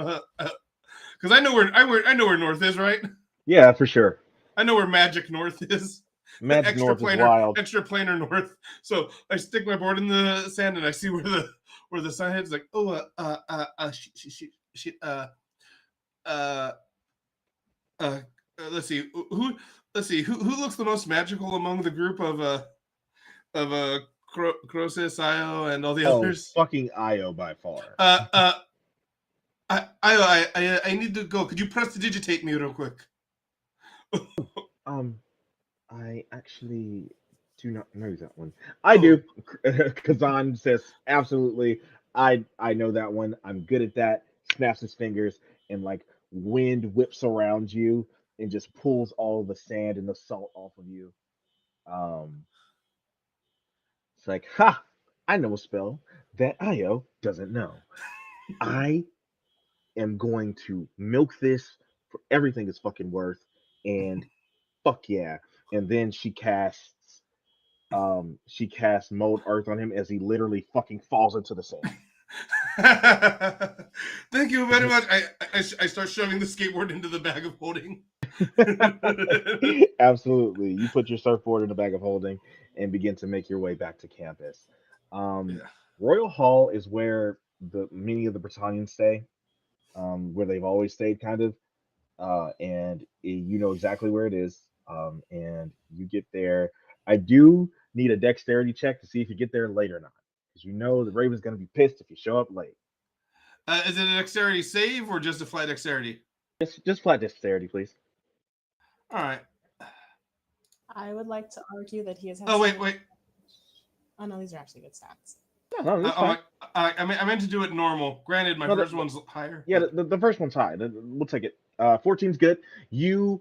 Because I know where north is, right? Yeah, for sure. I know where magic north is. Magic North is wild. Extra planar north. So I stick my board in the sand and I see where the sun hits. Like, oh, let's see who looks the most magical among the group of Croesus, Io, and all the others. Fucking Io by far. I need to go. Could you press to digitate me real quick? I actually do not know that one. I do. Kazan says absolutely. I know that one. I'm good at that. Snaps his fingers, and like wind whips around you and just pulls all the sand and the salt off of you. It's like, ha! I know a spell that Io doesn't know. I am going to milk this for everything it's fucking worth, and fuck yeah. And then she casts Mold Earth on him as he literally fucking falls into the sand. Thank you very much. I start shoving the skateboard into the bag of holding. Absolutely. You put your surfboard in the bag of holding and begin to make your way back to campus. Royal Hall is where many of the Britannians stay, where they've always stayed, kind of. And you know exactly where it is. And you get there. I do need a dexterity check to see if you get there late or not, because you know the Raven's going to be pissed if you show up late. Is it a dexterity save or just a flat dexterity? Just flat dexterity, please. All right. I would like to argue that he has. Oh wait. Oh no, these are actually good stats. No, that's fine. I meant to do it normal. Granted, my first one's higher. Yeah, the first one's high. We'll take it. 14's good. You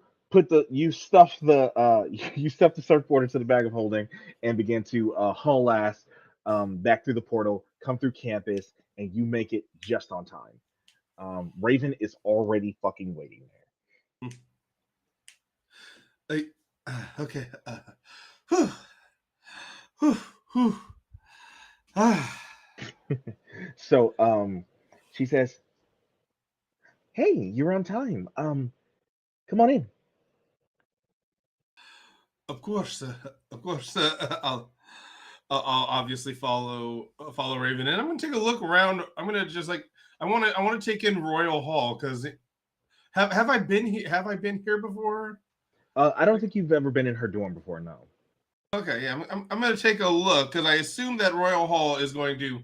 stuff the surfboard into the bag of holding and begin to haul ass back through the portal, come through campus, and you make it just on time. Raven is already fucking waiting there. Okay. So she says, "Hey, you're on time. Come on in." Of course. I'll obviously follow Raven, and I'm gonna take a look around. I'm gonna just I want to take in Royal Hall, because have I been here? Have I been here before? I don't think you've ever been in her dorm before. No. Okay, yeah, I'm gonna take a look, because I assume that Royal Hall is going to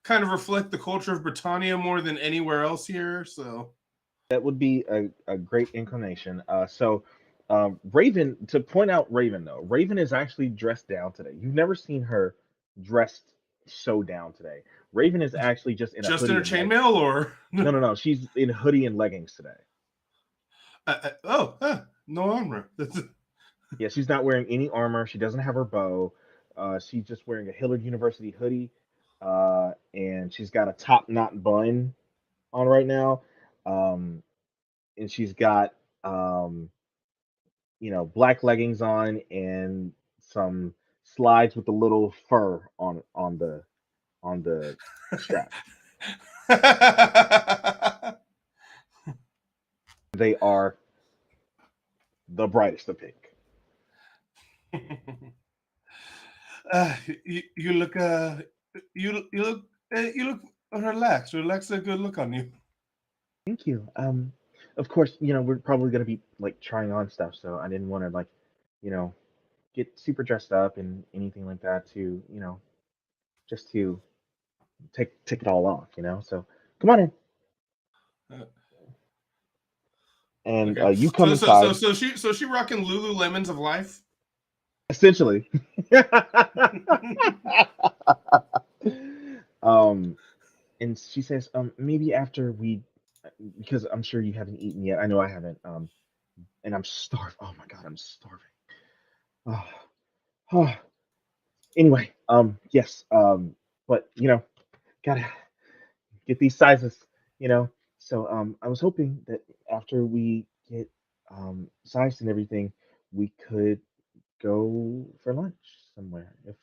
kind of reflect the culture of Britannia more than anywhere else here. So that would be a great inclination. Raven, to point out Raven, though, Raven is actually dressed down today. You've never seen her dressed so down today. Raven is actually just in her chainmail, or no. She's in hoodie and leggings today. No armor. Yeah, she's not wearing any armor. She doesn't have her bow. She's just wearing a Hillard University hoodie, and she's got a top knot bun on right now, um, and she's got um, black leggings on and some slides with a little fur on the strap. They are the brightest of pink. You look you look relaxed. Relaxed, a good look on you. Thank you. Of course, we're probably gonna be like trying on stuff, so I didn't want to like, you know, get super dressed up and anything like that to, just to take it all off. So come on in, Uh, and okay. you come inside. So she rocking Lululemons of life. Essentially. um, and she says, maybe after we, because I'm sure you haven't eaten yet. I know I haven't. And I'm starved. Oh my god, I'm starving. Oh, oh. Anyway, yes, but gotta get these sizes, you know. So I was hoping that after we get sized and everything, we could go for lunch somewhere, if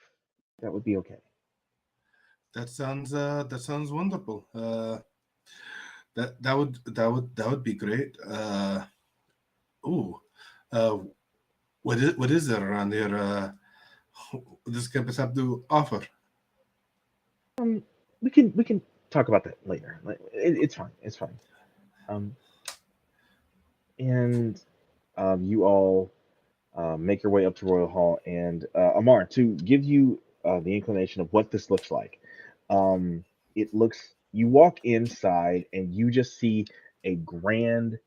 that would be okay. That sounds wonderful. That would be great. Ooh, uh, what is there around here? This campus have to offer? We can talk about that later. Like, it's fine. It's fine. Um, and you all make your way up to Royal Hall, and Amar, to give you the inclination of what this looks like. It looks. You walk inside, and you just see a grand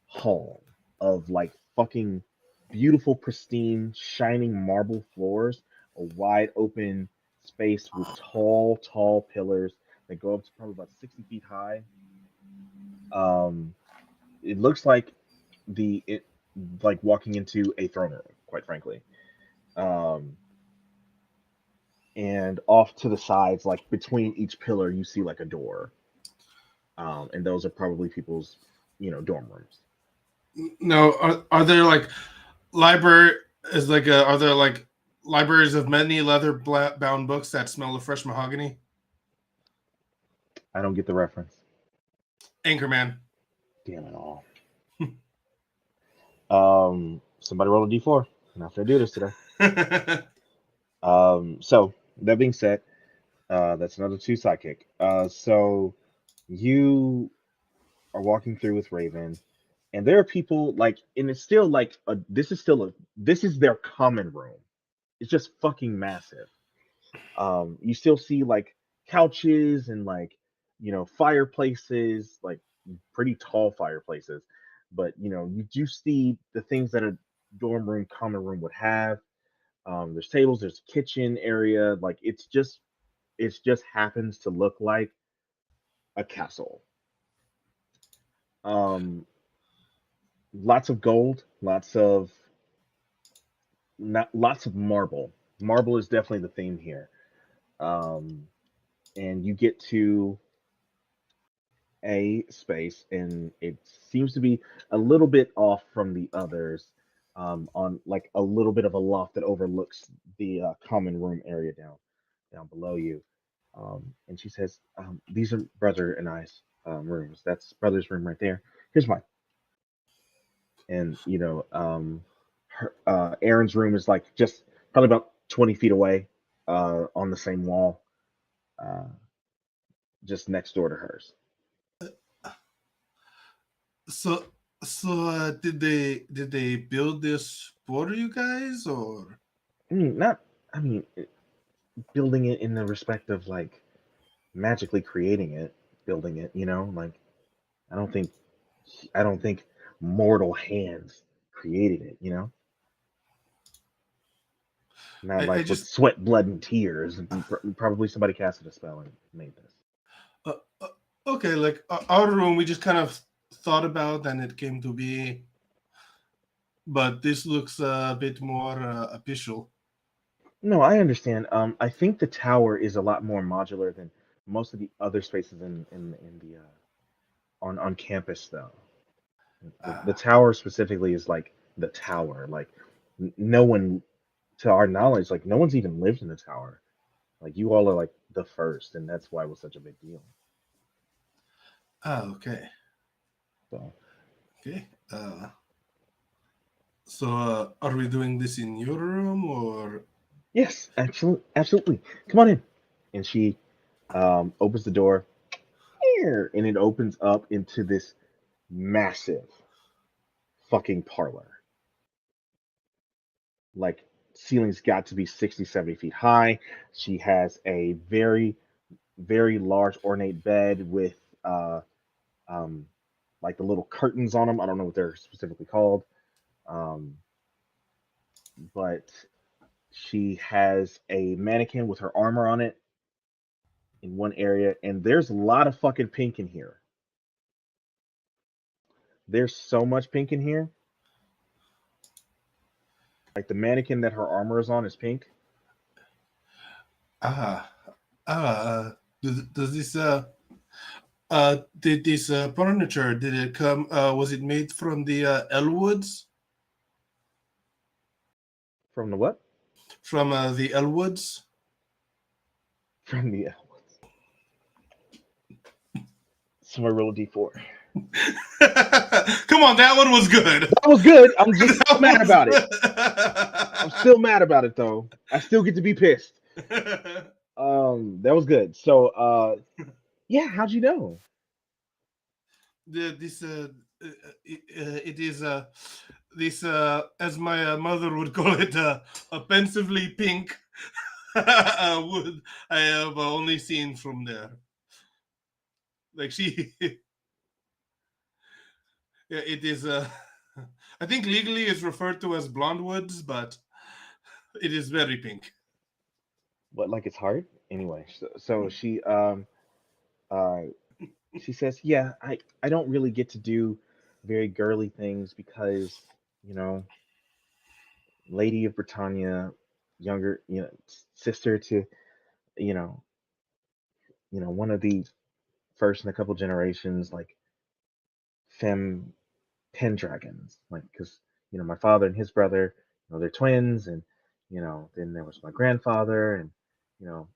hall of like fucking beautiful, pristine, shining marble floors, a wide open space with tall, tall pillars that go up to probably about 60 feet high. Um, it looks like walking into a throne room, quite frankly. Um, and off to the sides, like between each pillar, you see like a door. And those are probably people's, dorm rooms. No, are there like library is like are there like libraries of many leather bound books that smell of fresh mahogany? I don't get the reference. Anchorman. Damn it all. Somebody roll a d4. I'm not gonna do this today. So that being said, that's another two sidekick. So you are walking through with Raven, and there are people like, and it's still like this is their common room. It's just fucking massive. You still see like couches and like fireplaces, like pretty tall fireplaces, but you do see the things that a dorm room, common room would have. There's tables, there's a kitchen area, like it just happens to look like a castle. Um, Lots of gold, lots of marble. Marble is definitely the theme here. Um, and you get to a space, and it seems to be a little bit off from the others, on like a little bit of a loft that overlooks the common room area down below you. And she says, "These are brother and I's rooms. That's brother's room right there. Here's mine." And Aaron's room is like just probably about 20 feet away, on the same wall, uh, just next door to hers. So did they build this for you guys or? Not, I mean, building it in the respect of like magically creating it, building it. Like I don't think, I don't think mortal hands created it. Not I like with just sweat, blood, and tears. Probably somebody casted a spell and made this. okay, like our room we just kind of thought about and it came to be, but this looks a bit more official. No, I understand. I think the tower is a lot more modular than most of the other spaces in the on campus, though. The Ah, tower specifically is like the tower. Like no one, to our knowledge, like no one's even lived in the tower. Like you all are like the first, and that's why it was such a big deal. okay. So Okay. So, are we doing this in your room or? yes, absolutely, absolutely. Come on in. And she opens the door, and it opens up into this massive fucking parlor. Like ceiling's got to be 60, 70 feet high. She has a very, very large ornate bed with um, like the little curtains on them. I don't know what they're specifically called. Um, but she has a mannequin with her armor on it in one area, and there's a lot of fucking pink in here. There's so much pink in here. Like the mannequin that her armor is on is pink. Ah, does this did this furniture did it come? Was it made from the Elwoods? From the what? From the Elwoods? From the somewhere roll a d4. Come on, that one was good. That was good. I'm just That still mad was about it. I'm still mad about it though. I still get to be pissed. good. That was good. So yeah, how'd you know? This it is this as my mother would call it offensively pink wood I have only seen from there. Like she, yeah, it is. I think legally it's referred to as blonde woods, but it is very pink. What, like it's hard? Anyway, so uh she says, "Yeah, I don't really get to do very girly things because, you know, Lady of Britannia, younger, sister to, you know, one of the first in a couple generations, like femme Pendragons, like because my father and his brother, they're twins, and then there was my grandfather, and you know,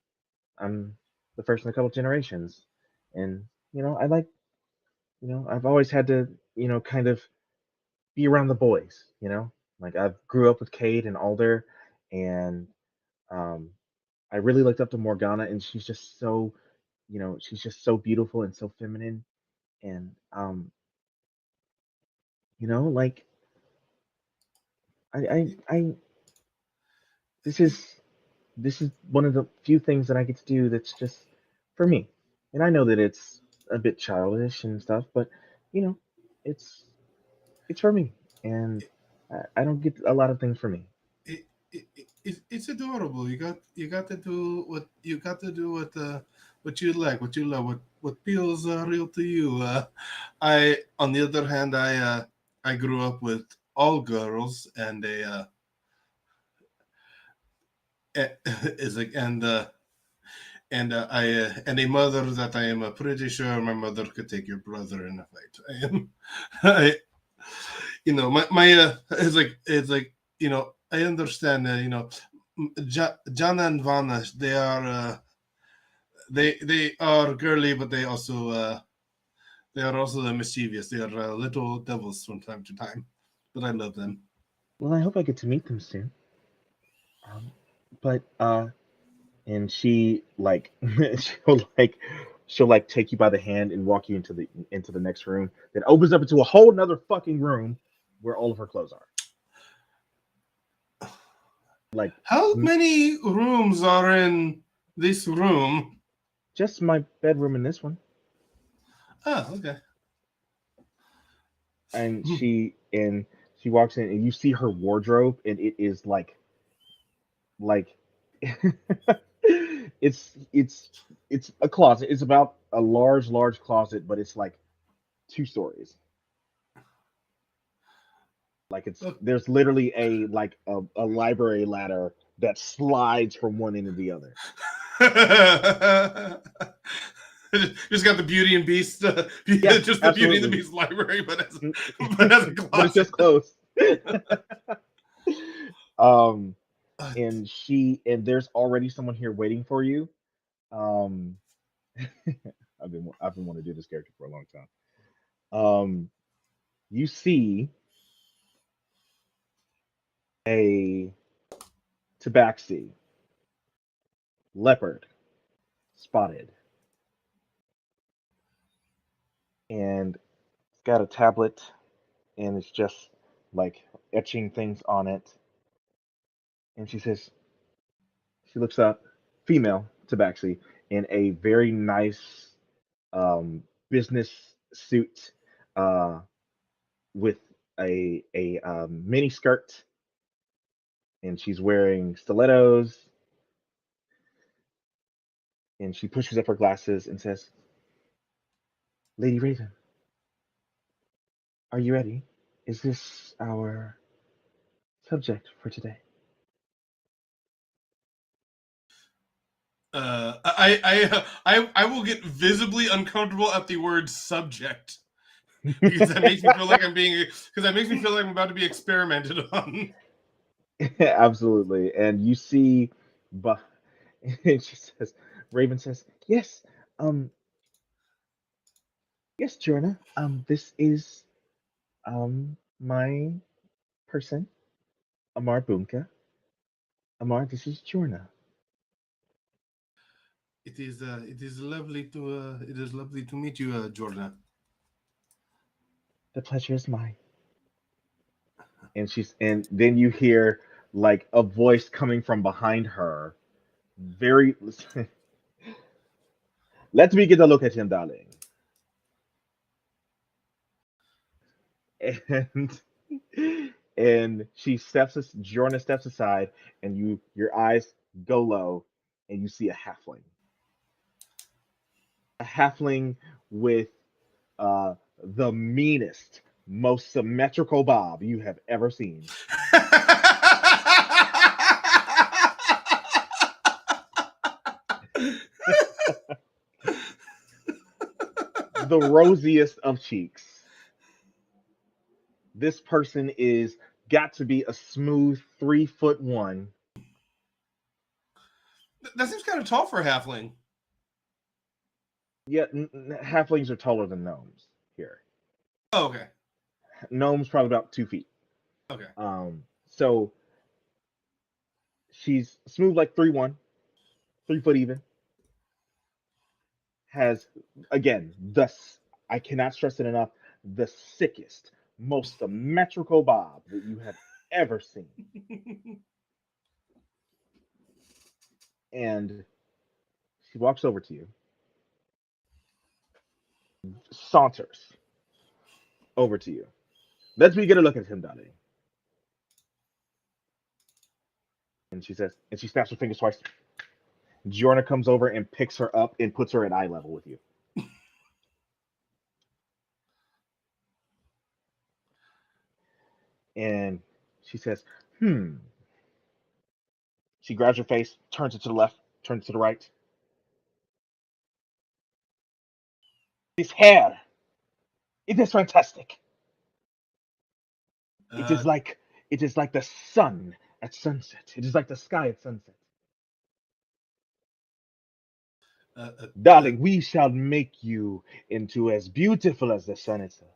I'm the first in a couple generations, and I like, I've always had to, kind of be around the boys, like I grew up with Cade and Alder, and um, I really looked up to Morgana, and she's just so beautiful and so feminine, and like I this is this is one of the few things that I get to do that's just for me. And I know that it's a bit childish and stuff, but you know, it's it's for me, and I don't get a lot of things for me. It's adorable. You got to do what you got to do what you like, what you love, what feels real to you. I, on the other hand, I grew up with all girls, and is like and a mother that I am pretty sure my mother could take your brother in a fight. I am, I my I understand Jana and Vanna, they are girly, but they are also mischievous. They are little devils from time to time, but I love them. Well, I hope I get to meet them soon. Um, but and she like she'll like take you by the hand and walk you into the next room that opens up into a whole nother fucking room where all of her clothes are. Like How many rooms are in this room? just my bedroom in this one. Oh, okay. And she walks in and you see her wardrobe, and it is like it's it's a closet. It's about a large closet, but it's like 2 stories. Like it's Look. there's literally a library ladder that slides from one end to the other. Just got the Beauty and Beast, Yeah, just the Beauty and the absolutely. Beast library, but as a But it's just closet. close. um, and there's already someone here waiting for you. Um, I've been wanting to do this character for a long time. You see a tabaxi, leopard, spotted, and it's got a tablet, and it's just like etching things on it. And she says, she looks up, female tabaxi, in a very nice business suit, uh, with a mini skirt, and she's wearing stilettos, and she pushes up her glasses and says, "Lady Raven, are you ready? Is this our subject for today?" I will get visibly uncomfortable at the word subject because that makes me feel like I'm about to be experimented on. Absolutely. And you see, but and she says, Raven says, "Yes, um, yes, Jorna. This is my person, Amar Bunka. Amar, this is Jorna. It is lovely to meet you, Jordan. The pleasure is mine." And then you hear like a voice coming from behind her. Very let me get a look at him, darling. And and Jorna steps aside, and your eyes go low, and you see a halfling with the meanest, most symmetrical bob you have ever seen. The rosiest of cheeks. This person is got to be a smooth 3'1". That seems kind of tall for a halfling. Yeah, halflings are taller than gnomes here. Oh, okay. Gnomes probably about 2 feet. Okay. So she's smooth like 3'1", 3 foot even. Has again I cannot stress it enough, the sickest, most symmetrical bob that you have ever seen. And she walks over to you, saunters over to you. Let me get a look at him, darling. And she snaps her fingers twice. Jorna comes over and picks her up and puts her at eye level with you. And she says, She grabs her face, turns it to the left, turns it to the right. His hair, it is fantastic. It is like the sun at sunset. It is like the sky at sunset. Darling, we shall make you into as beautiful as the sun itself.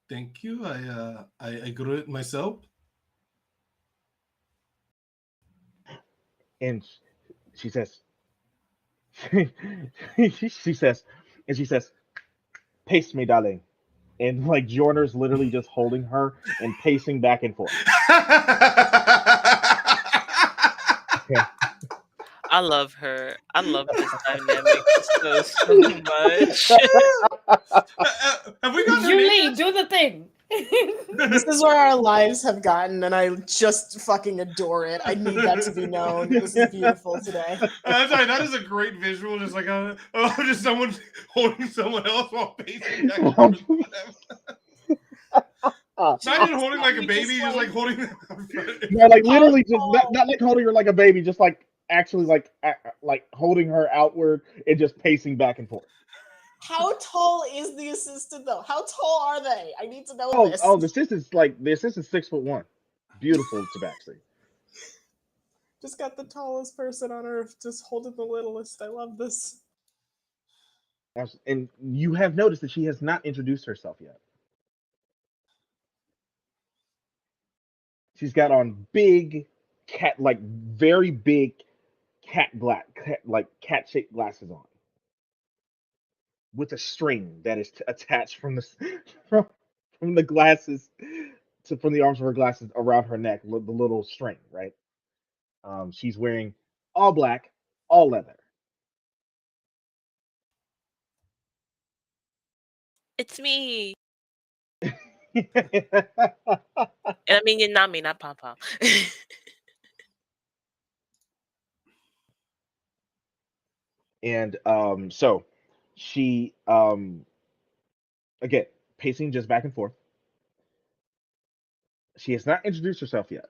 Thank you. I grew it myself. And she says, she says, "Pace me, darling." And like Jorner's literally just holding her and pacing back and forth. I love her. I love this dynamic so much. Have we got Julie, do the thing. This is where our lives have gotten, and I just fucking adore it. I need that to be known. This is beautiful today. Sorry, that is a great visual. Just like just someone holding someone else while pacing back and forth. Not even holding like a baby, just like holding them. No, like literally just tall- not like holding her like a baby, just like actually like holding her outward and just pacing back and forth. How tall is the assistant though? How tall are they? I need to know this. The assistant's 6'1". Beautiful tabaxi. Just got the tallest person on earth, just holding the littlest. I love this. And you have noticed that she has not introduced herself yet. She's got on big cat, like very big like cat shaped glasses on, with a string that is attached from the from the glasses from the arms of her glasses around her neck, the little string, right? She's wearing all black, all leather. It's me. And I mean Yanami, not Pom Pom. And so she again pacing just back and forth. She has not introduced herself yet.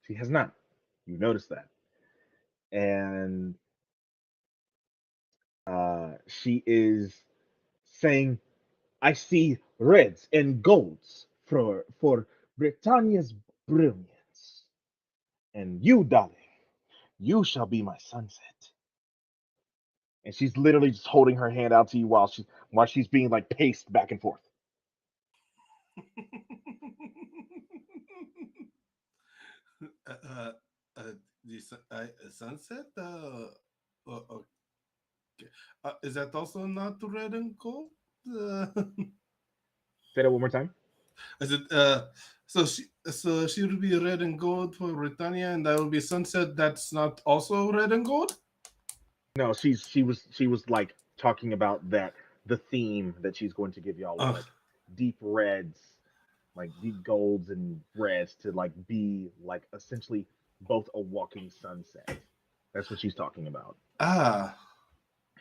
She has not. You noticed that. And she is saying, I see reds and golds for Britannia's brilliance. And you, darling, you shall be my sunset. And she's literally just holding her hand out to you while she's being like paced back and forth. Sunset? Okay. Is that also not red and gold? Say that one more time. I said, so she will be red and gold for Britannia, and that will be sunset. That's not also red and gold. No, she was like talking about that the theme that she's going to give y'all was like deep reds, like deep golds and reds to like be like essentially both a walking sunset. That's what she's talking about.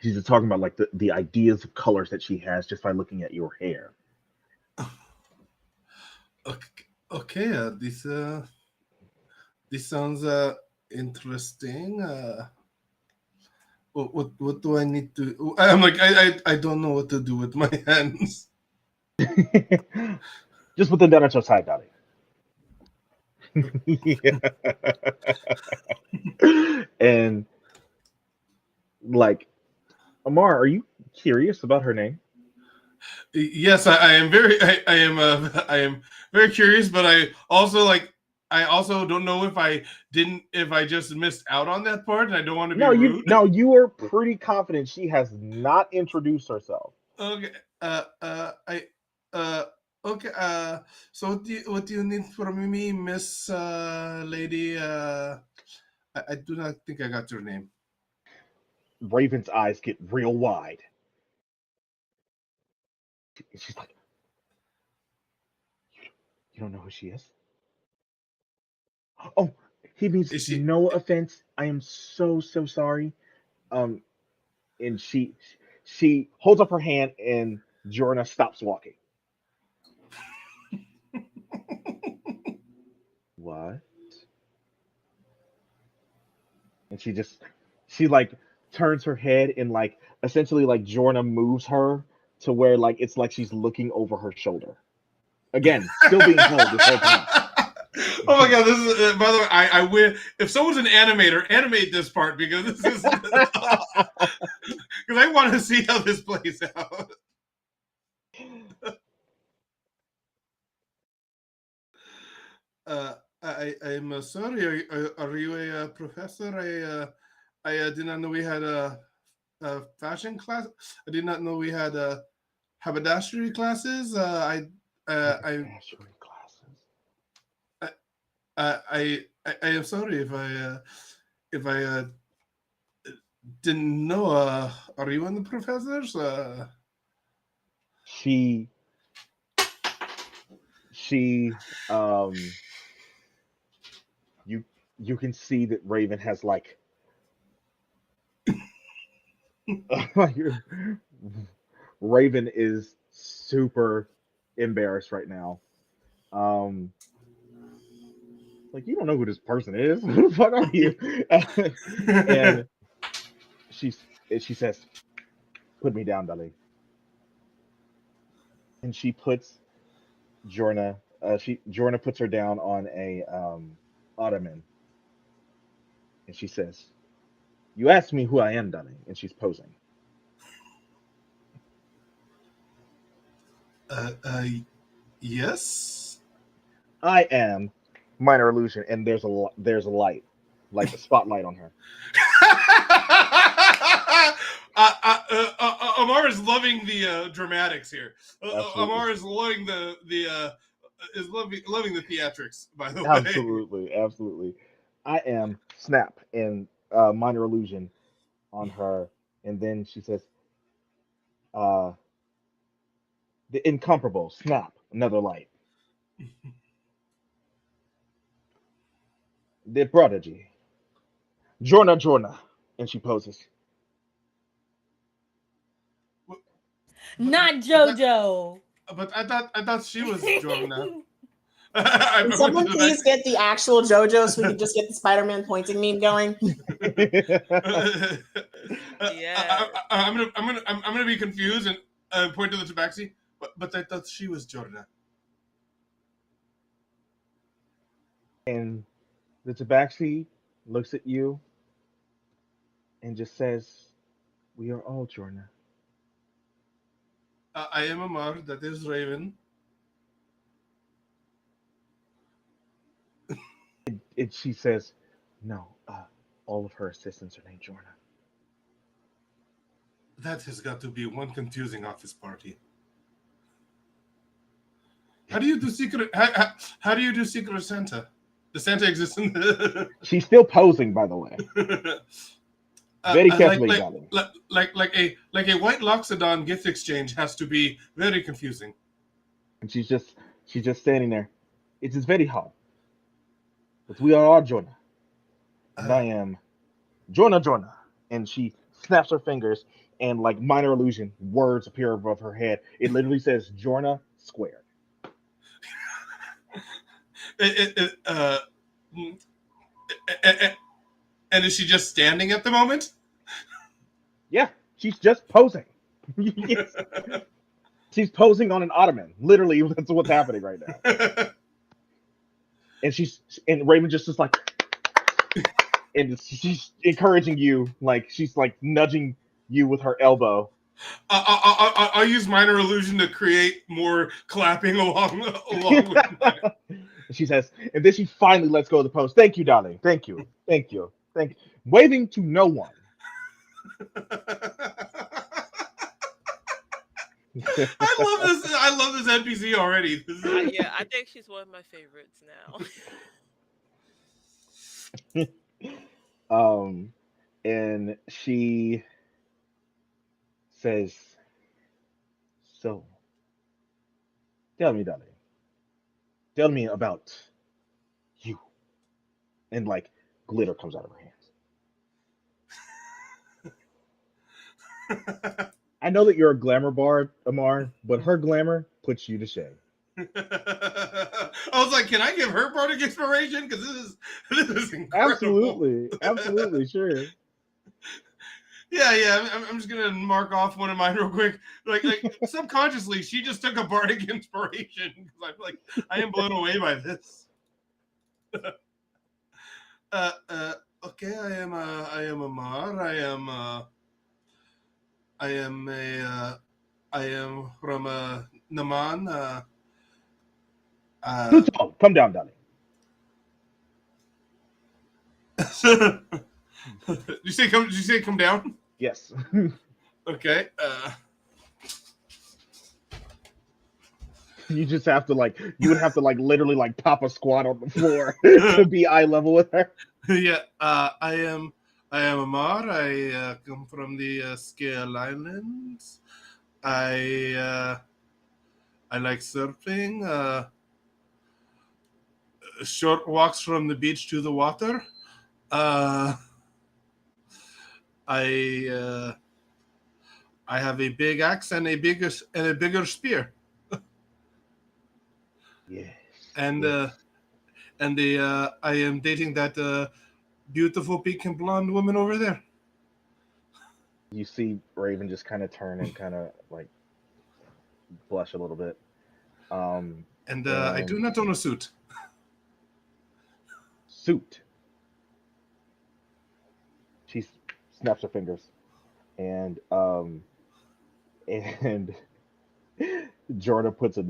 She's just talking about like the ideas of colors that she has just by looking at your hair. Okay, this sounds interesting. What do I need to? I'm like I don't know what to do with my hands. Just put them down at your side, darling. And like, Amar, are you curious about her name? Yes, I am very I am very curious, but I also don't know if I just missed out on that part, and I don't want to be rude. You are pretty confident she has not introduced herself. Okay. Okay. So what do you need from me, Miss Lady? I do not think I got your name. Raven's eyes get real wide. She's like, you don't know who she is? Oh, he means no offense. I am so sorry. And she holds up her hand, and Jorna stops walking. What? And she like turns her head, and like essentially like Jorna moves her to where like it's like she's looking over her shoulder. Again, still being told this whole time. Oh my god, this is by the way, I win. If someone's an animator, animate this part because this is because I want to see how this plays out. I'm sorry. Are you a professor? I did not know we had a fashion class. I did not know we had haberdashery classes. Haberdashery classes. I am sorry if I didn't know. Are you one of the professors? She you can see that Raven has like Raven is super embarrassed right now. Um, like you don't know who this person is. Who the fuck are you? and she's she says, "Put me down, Dali." And she puts Jorna. Jorna puts her down on a ottoman, and she says, "You asked me who I am, Dali," and she's posing. Uh, uh, yes. I am minor illusion, and there's a light, like a spotlight on her. Amar is loving the dramatics here. Absolutely. Amar is loving loving the theatrics. By the way, Absolutely, absolutely. I am snap and minor illusion on her, and then she says, uh, "The incomparable snap, another light. The prodigy, Jorna Jorna," and she poses. Not JoJo. But I thought she was Jorna. Can someone please get the actual JoJo so we can just get the Spider-Man pointing meme going? Yeah. I'm gonna be confused and point to the tabaxi. But I thought she was Jorna. And the tabaxi looks at you and just says, "We are all Jorna." I am Amar. That is Raven. And she says, "No, all of her assistants are named Jorna." That has got to be one confusing office party. How do you do secret? How do you do Secret Santa? Does Santa exist in the... She's still posing, by the way. Very carefully, darling. like a white Loxodon gift exchange has to be very confusing. And she's just standing there. It is very hard. But we are all Jorna. And I am Jorna Jorna. And she snaps her fingers, and like minor illusion, words appear above her head. It literally says Jorna squared. And is she just standing at the moment? Yeah, she's just posing. Yes. She's posing on an ottoman. Literally, that's what's happening right now. And Raven just is like, and she's encouraging you, like she's like nudging you with her elbow. I'll use minor illusion to create more clapping along with mine. She says, and then she finally lets go of the post. "Thank you, darling. Thank you. Thank you. Thank you." Waving to no one. I love this NPC already. Yeah, I think she's one of my favorites now. And she says, "So, tell me, darling. Tell me about you." And like glitter comes out of her hands. I know that you're a glamour bard, Amar, but her glamour puts you to shame. I was like, can I give her bardic inspiration? Because this is incredible. Absolutely, sure. Yeah. I'm just gonna mark off one of mine real quick. Like subconsciously, she just took a bardic inspiration because I'm like, I am blown away by this. Okay, I am Amar. I am from Naman. Pluto, come down, darling. Did you say come down? Yes. Okay. You just have to you would have to literally pop a squat on the floor to be eye level with her. Yeah. I am Amar. I come from the Scale Islands. I like surfing. Short walks from the beach to the water. I have a big axe and a bigger spear. Yes. and Yes. I am dating that beautiful pink and blonde woman over there. You see Raven just kind of turn and kind of like blush a little bit. Um, And I do and not own a suit. suit. She snaps her fingers, and and Jordan puts a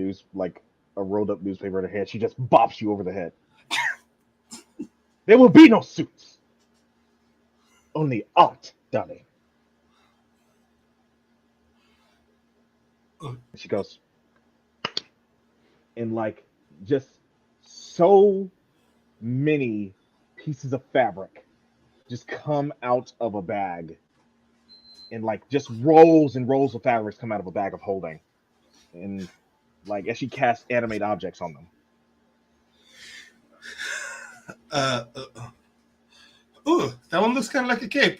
rolled up newspaper in her hand. She just bops you over the head. There will be no suits, only art, darling. Uh, And she goes, and like just so many pieces of fabric just come out of a bag, and like just rolls and rolls of fabrics come out of a bag of holding, and like as she casts animate objects on them. uh, uh, Ooh, that one looks kind of like a cape.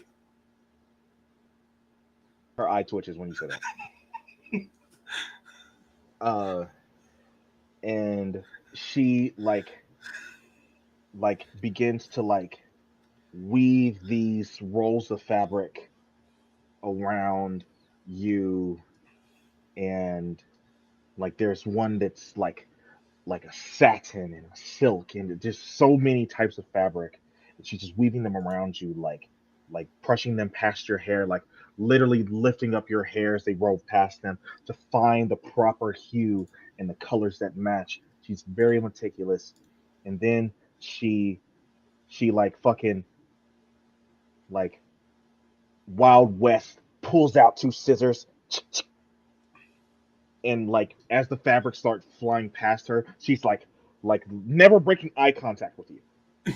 Her eye twitches when you say that. Uh, and she like begins to like weave these rolls of fabric around you, and like there's one that's like a satin and a silk and just so many types of fabric, and she's just weaving them around you, like brushing them past your hair, like literally lifting up your hair as they roll past them to find the proper hue and the colors that match. She's very meticulous. And then she like fucking like Wild West pulls out two scissors, and like as the fabrics start flying past her, she's like never breaking eye contact with you,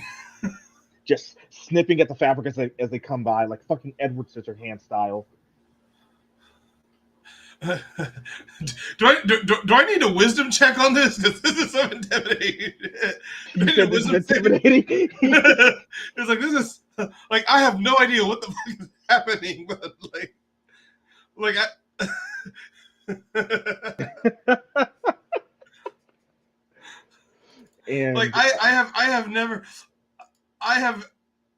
just snipping at the fabric as they come by, like fucking Edward Scissorhands style. Do I need a wisdom check on this? Because this is so intimidating. Do I You need a said this is wisdom check? intimidating. It's like this is like I have no idea what the fuck is happening, but like I. Like And I have never I have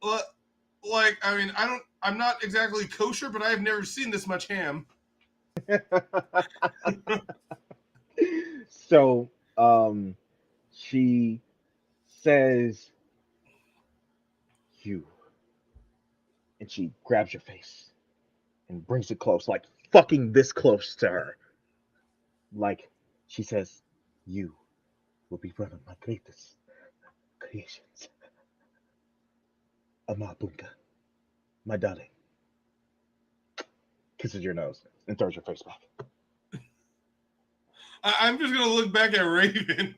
like I mean I'm not exactly kosher, but I have never seen this much ham. so she says, you, and she grabs your face and brings it close, like fucking this close to her. Like she says, you will be one of my greatest creations. Amabunga, my darling. Kisses your nose and throws your face back. I'm just gonna look back at Raven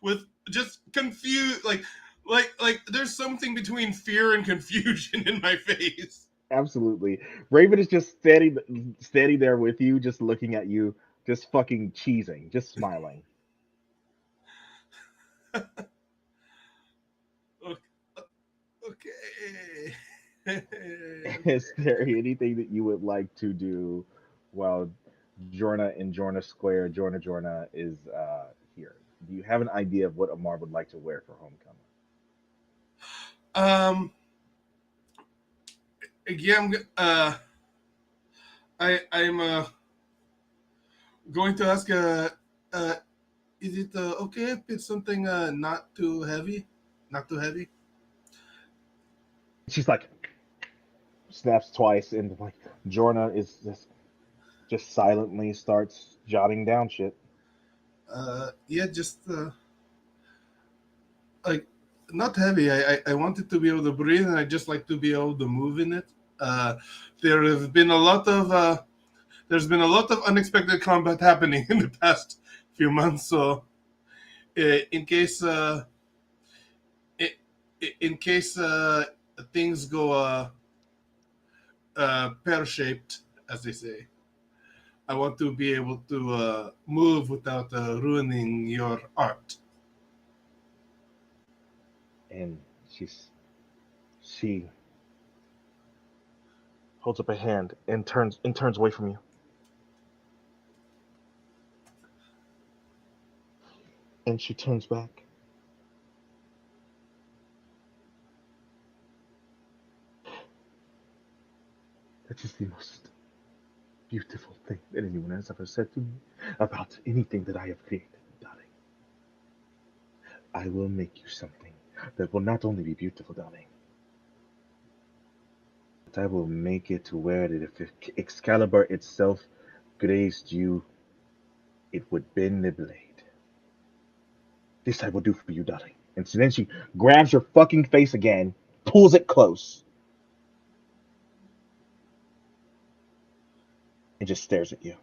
with just confused, like there's something between fear and confusion in my face. Absolutely. Raven is just steady there with you, just looking at you, just fucking cheesing, just smiling. Okay. Is there anything that you would like to do while Jorna in Jorna Square, Jorna is here? Do you have an idea of what Amar would like to wear for homecoming? um. Yeah. I'm going to ask. Uh. Is it okay if it's something not too heavy? Not too heavy. She's like snaps twice, and like Jorna is just silently starts jotting down shit. Yeah. Just like not heavy. I want it to be able to breathe, and I just like to be able to move in it. Uh, there have been a lot of there's been a lot of unexpected combat happening in the past few months. So, in case i- in case things go pear shaped, as they say, I want to be able to move without ruining your art. And she holds up a hand and turns away from you. And she turns back That is the most beautiful thing that anyone has ever said to me about anything that I have created, darling. I will make you something that will not only be beautiful, darling, but I will make it to where that if Excalibur itself grazed you, it would bend the blade. This I will do for you, darling. And so then she grabs your fucking face again, pulls it close, and just stares at you.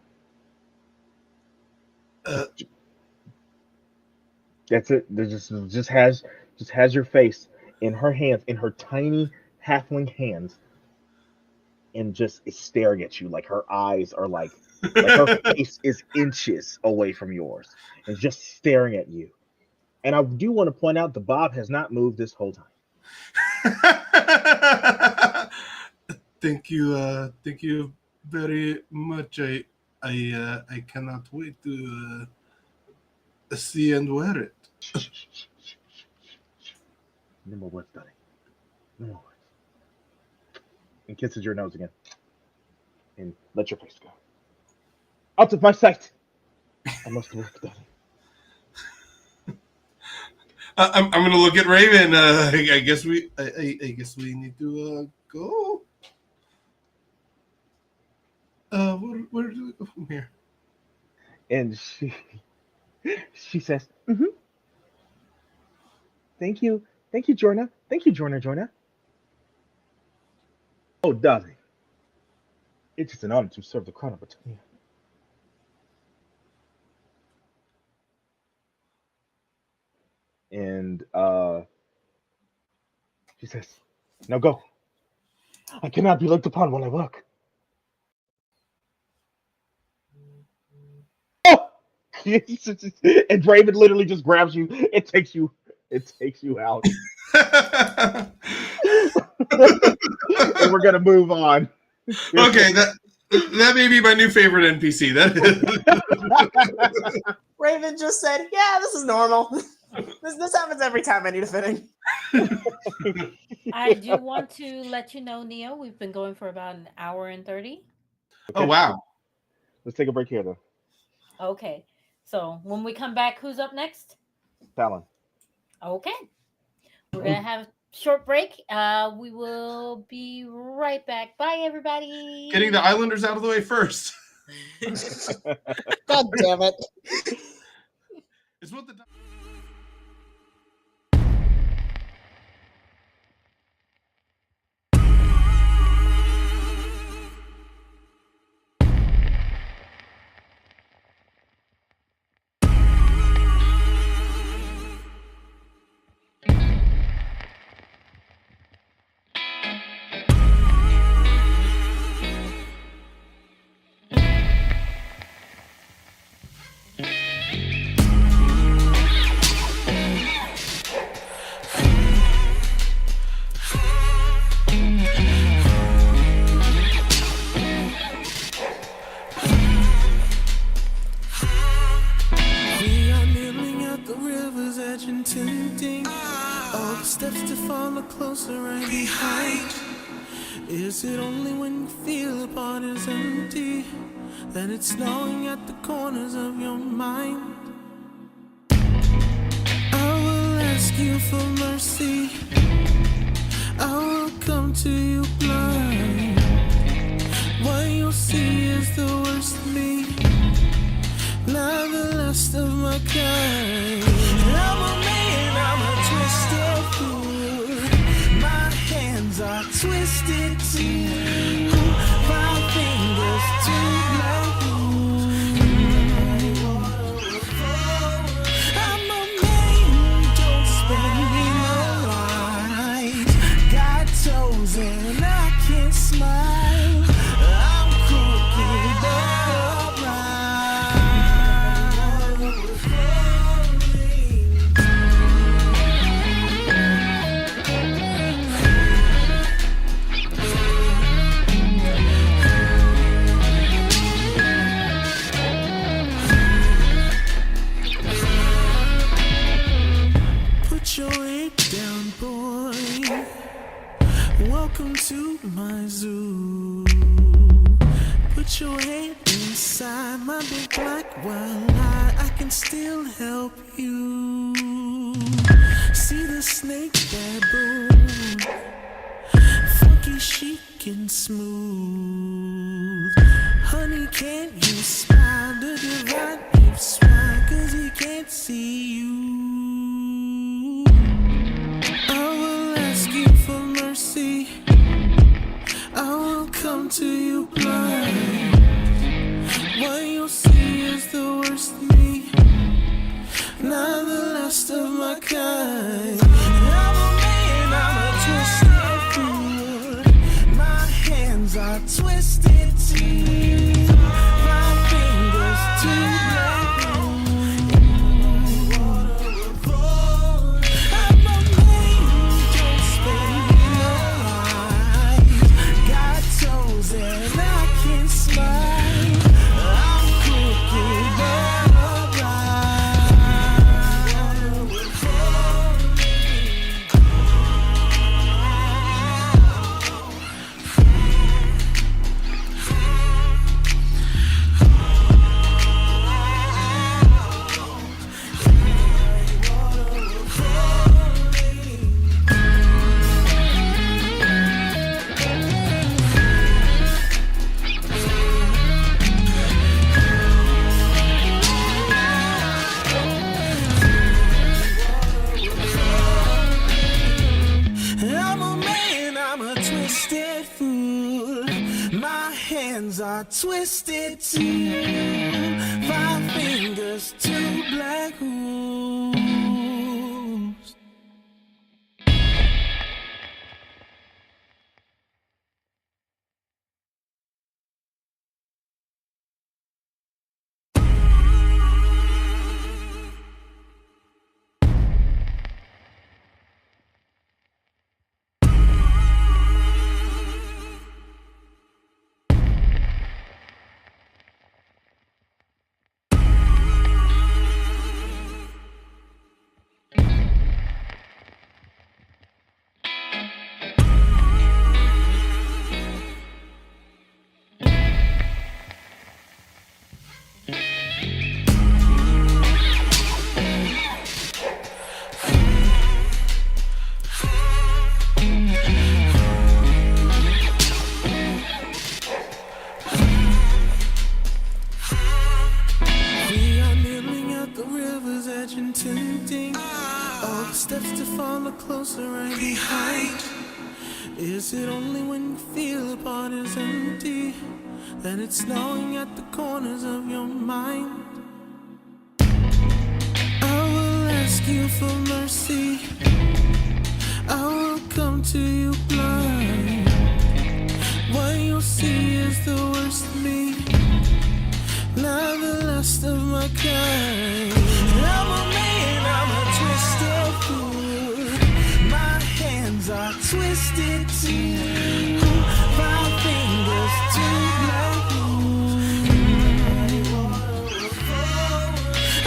Uh, That's it. There just has your face in her hands, in her tiny halfling hands, and just is staring at you like her eyes are like her face is inches away from yours and just staring at you. And I do want to point out the Bob has not moved this whole time. Thank you very much. I cannot wait to see and wear it. No more words, darling. No more words. And kisses your nose again. And let your face go. Out of my sight! I must work, darling. I'm gonna look at Raven. I guess we need to go. Where do we go from here? And she says, Thank you, Jorna. Thank you, Jorna. Oh, darling, it is an honor to serve the crown of Britannia. And she says, now go. I cannot be looked upon while I work. Oh! And Raven literally just grabs you. It takes you out. And we're gonna move on. Okay, that may be my new favorite NPC. Raven just said, "Yeah, this is normal. this happens every time I need a fitting." I do want to let you know, Neo, we've been going for about an hour and 30. Oh wow! Let's take a break here, though. Okay. So when we come back, who's up next? Fallon. Okay. We're going to have a short break. We will be right back. Bye, everybody. Getting the Islanders out of the way first. God damn it. It's what the. We are kneeling at the river's edge and tempting. All the steps to follow closer right behind. Is it only when you feel the part is empty that it's gnawing at the corners of your mind? I will ask you for mercy. I will come to you blind. What you'll see is the worst of me, not the last of my kind. I'm a man, I'm a twisted fool. My hands are twisted too. My fingers too black. I'm a man, don't spend me no light. Got toes and I can't smile. I'm crooked but upright. Put your hand inside my big black wild eye. I can still help you see the snake baboon, funky chic and smooth. Honey, can't you smile? The divine ape swine, 'cause he can't see you. I will ask you for mercy. I will come to you blind. What you'll see is the worst of me, not the last of my kind. I'm a man, I'm a twisted fool. My hands are twisted too. My fingers too black. I'm a man, don't spend me no lies. Got toes and I can smile. I'm crooked but I'm a man, I'm a twisted fool. My hands are twisted too. 5 fingers, 2 black holes. We are kneeling at the river's edge and tempting. All the steps to follow closer right behind. Is it only when you feel the part is empty that it's gnawing at the corners of your mind? I will ask you for mercy. I will come to you blind. What you'll see is the worst of me, not the last of my kind. I'm a man, I'm a twisted fool. My hands are twisted too. 5 fingers, 2 black holes.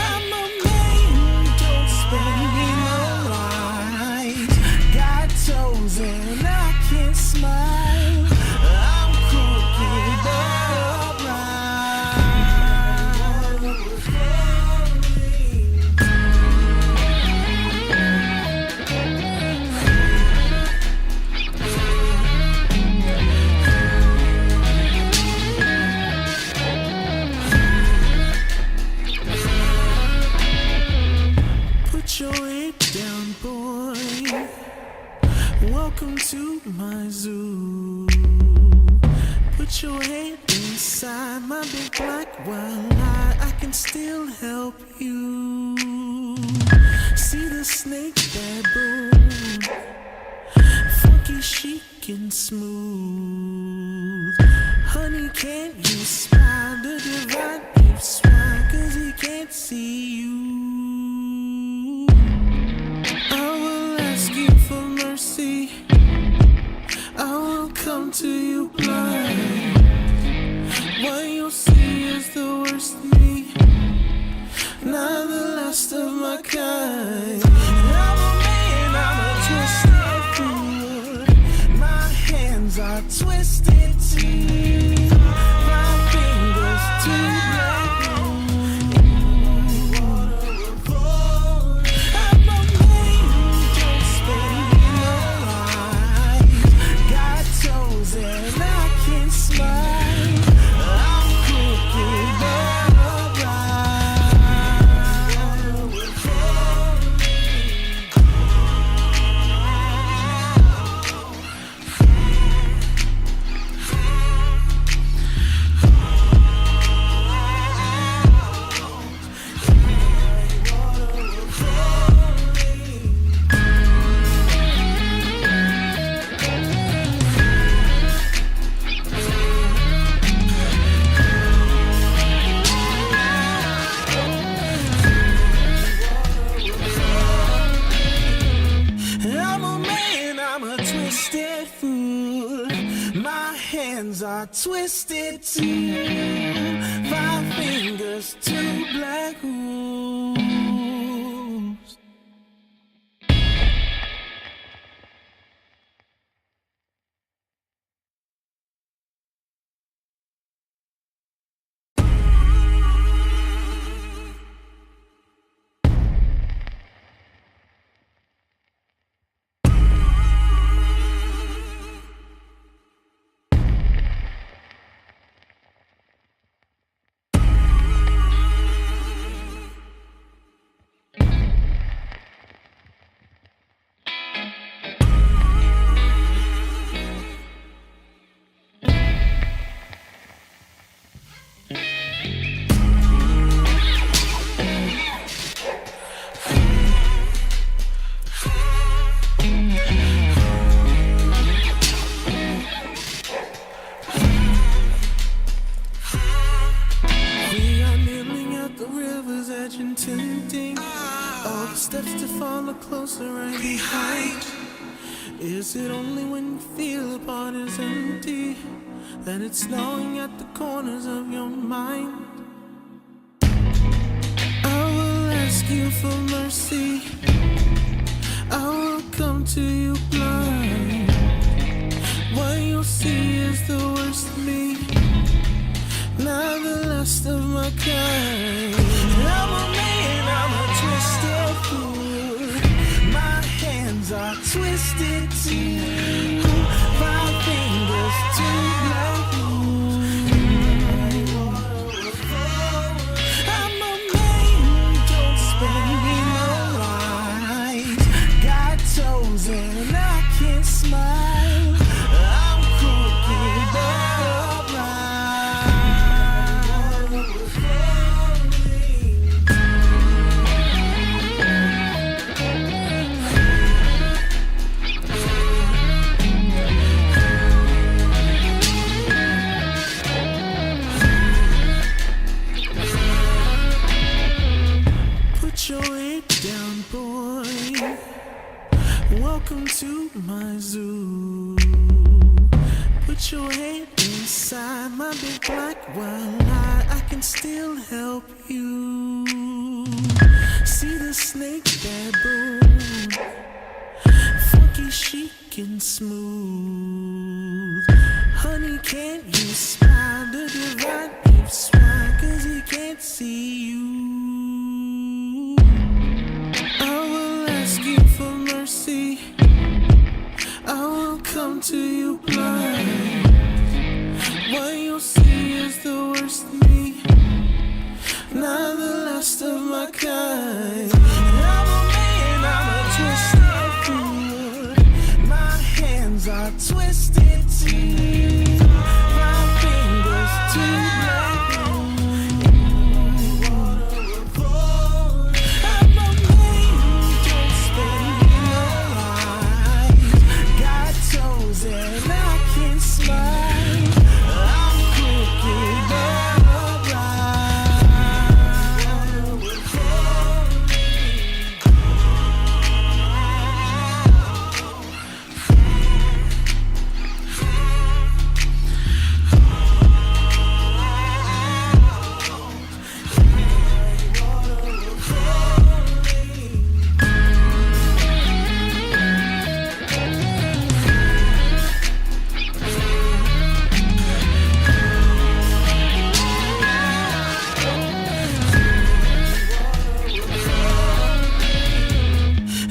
I'm a man, don't spend me no lies. Got toes and I can't smile. I'm crooked but put your head down, boy. Welcome to my zoo. Put your head inside my big black wild eye. I can still help you see the snake baboon, funky chic and smooth. Honey, can't you smile? The divine ape swine, 'cause he can't see you. I will ask you for mercy. I will come to you blind. What you'll see is the worst of me, not the last of my kind. I'm a man, I'm a twisted fool. My hands are twisted too. My are twisted too. 5 fingers, 2 black holes. We are kneeling at the river's edge and tempting. All the steps to follow closer right behind. Is it only when you feel the part is empty that it's gnawing at the corners of your mind? I will ask you for mercy. I will come to you blind. What you'll see is the worst of me, not the last of my kind. I'm a man, I'm a twisted fool. My hands are twisted too. 5 fingers, 2 black holes. I'm a man, don't spend me no lies. Got toes and I can't smile. I'm crooked but upright. Put your head down, boy. Welcome to my zoo. Put your head inside my big black wild eye. I can still help you. See the snake baboon, funky chic and smooth. Honey, can't you smile? The divine keep swine, 'cause he can't see you. I will ask you for mercy. I will come to you blind. What you'll see is the worst of me, not the last of my kind. I'm a man, I'm a twisted fool. My hands are twisted too. 5 fingers, 2 black holes. I'm a man, don't spend me no lies. Got toes and I can't smile. I'm crooked but upright.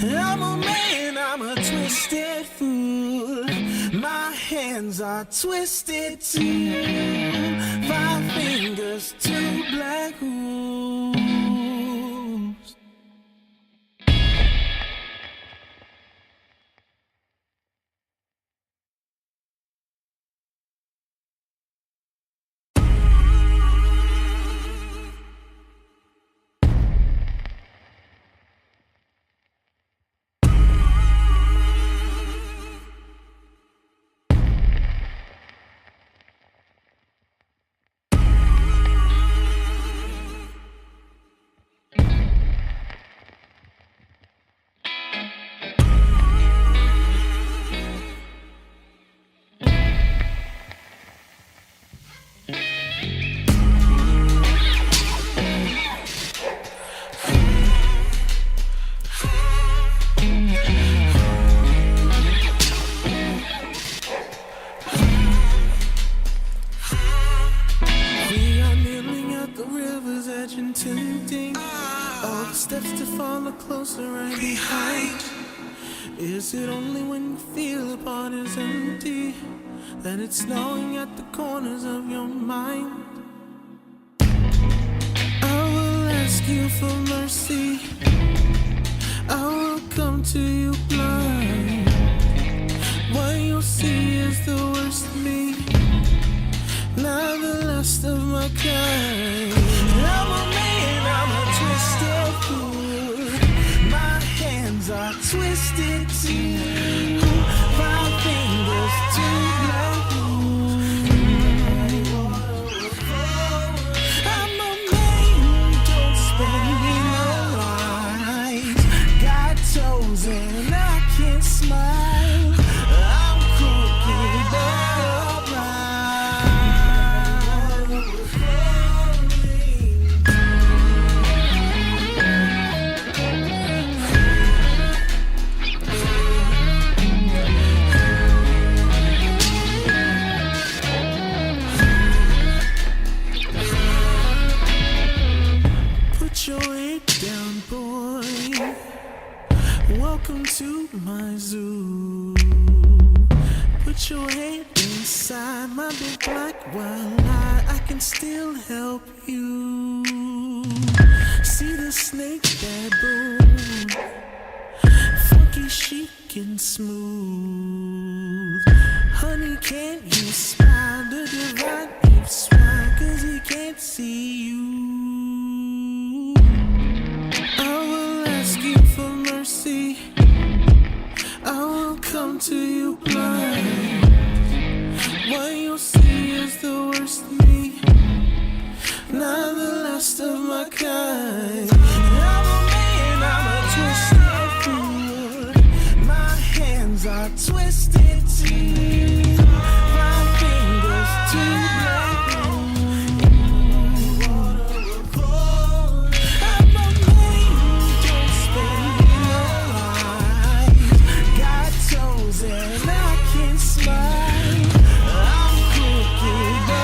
I'm a man, I'm a twisted fool. My hands are twisted too. 5 fingers, 2 black holes. the river's edge and tempting. All the steps to follow closer right behind. Is it only when you feel the part is empty that it's gnawing at the corners of your mind? I will ask you for mercy. I will come to you blind. What you'll see is the worst of me, not the last of my kind. I'm a man, I'm a twisted fool. My hands are twisted too. 5 fingers to black I'm a man, don't spend me no lies. Got toes and I can't smile. I'm crooked but Put your head down, boy. Welcome to my zoo. Put your head inside my big black wild eye. I can still help you. See the snake baboon, funky chic and smooth. Honey, can't you smile? The divine keeps swine, 'cause he can't see you. I will ask you for mercy. I will come to you blind. What you'll see is the worst of me, not the last of my kind. I'm a man, I'm a twisted fool. My hands are twisted too. 5 fingers to black. I'm a man, don't spend me no lies. Got toes and I can't smile. I'm crooked but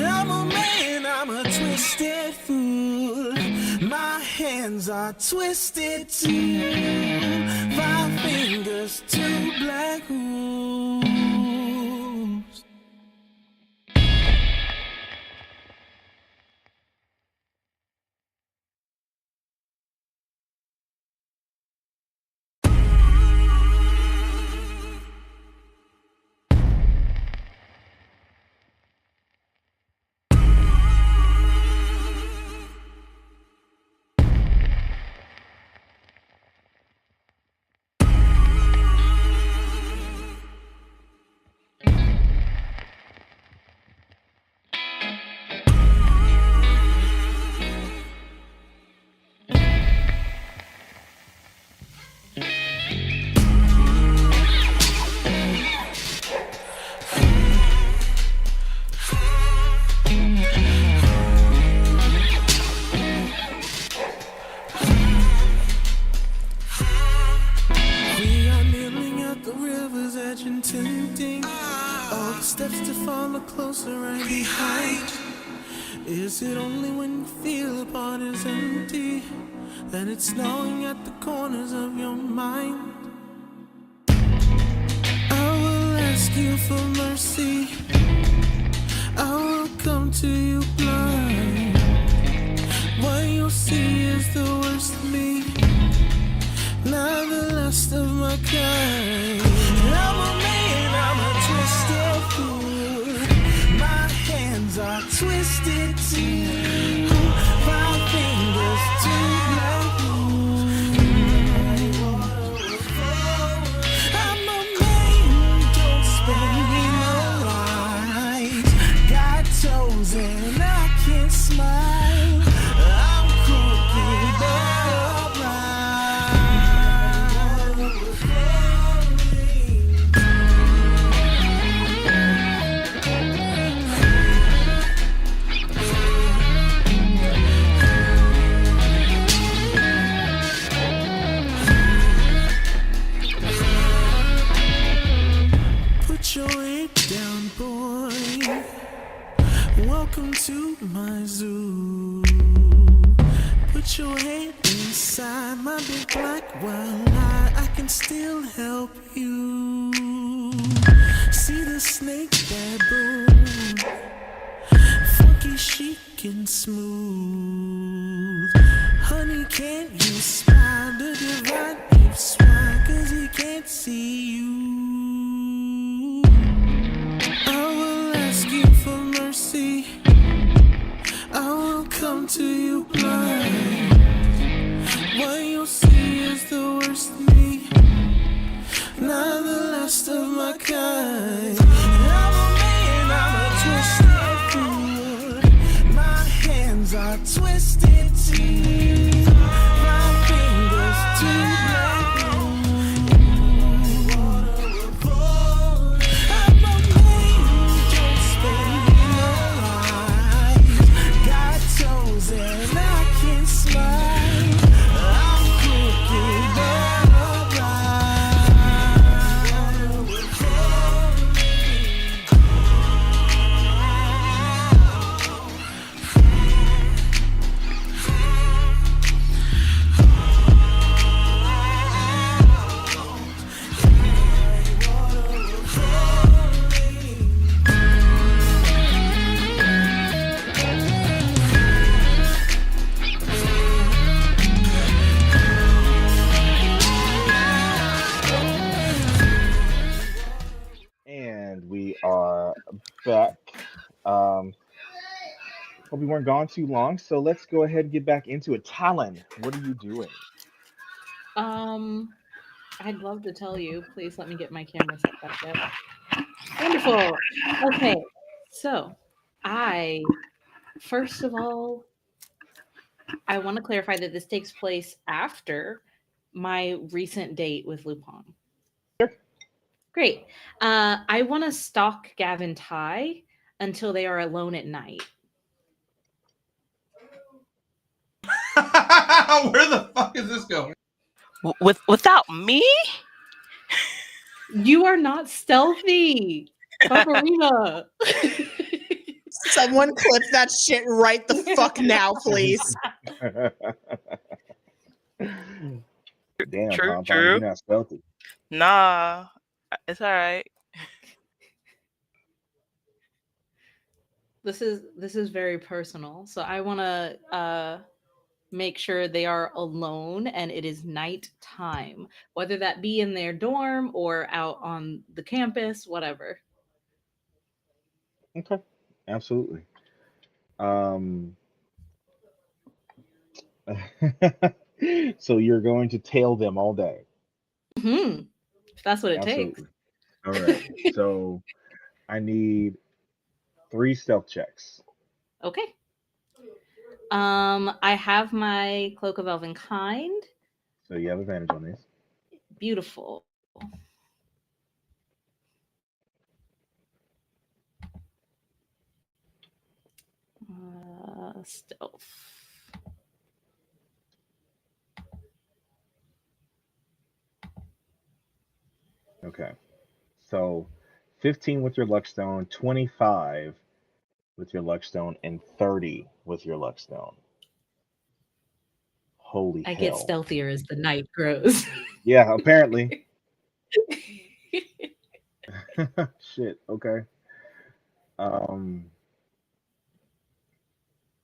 I'm a man, I'm a twisted fool. My hands are twisted too. 5 fingers, 2 black holes. We are kneeling at the river's edge and tempting. All the steps to follow closer right behind. Is it only when you feel the part is empty that it's gnawing at the corners of your mind? I will ask you for mercy. I will come to you blind. What you'll see is the worst of me, not the last of my kind. I'm a man, I'm a twisted fool. My hands are twisted too. 5 fingers to black. I'm a man, don't Welcome to my zoo. Put your head inside my big black wild eye. I can still help you. See the snake baboon, funky chic and smooth. Honey, can't you smile? The divine deep swine, 'cause he can't see you. I will ask you for mercy. I will come to you blind. What you'll see is the worst of me, not the last of my kind. I'm a man, I'm a twisted fool. My hands are twisted too. My fingers too black. I'm a man who don't spend no life. Got toes and I can slide. I'm crooked and And we are back. Hope we weren't gone too long, so let's go ahead and get back into it. Talon, what are you doing? I'd love to tell you. Please let me get my camera set back up. Wonderful. Okay, so first of all, I want to clarify that this takes place after my recent date with Lupin. Sure. Great. I want to stalk Gavin Ty until they are alone at night. Where the fuck is this going? Without me? You are not stealthy, Barbarina. Someone clip that shit right the fuck now, please. Damn, True, Pom Pom, true. you're not stealthy. Nah, it's all right. This is very personal, so I want to make sure they are alone and it is night time, whether that be in their dorm or out on the campus, whatever. Okay, absolutely. So you're going to tail them all day. If that's what it Absolutely. All right. So I need 3 stealth checks. takes. Okay. I have my Cloak of Elvenkind. So you have advantage on these. Beautiful. Stealth. Okay. So 15 with your Luckstone, 25 with your Luckstone, and 30 with your Luckstone. Holy I hell. get stealthier as the night grows. Yeah, apparently. Shit, okay.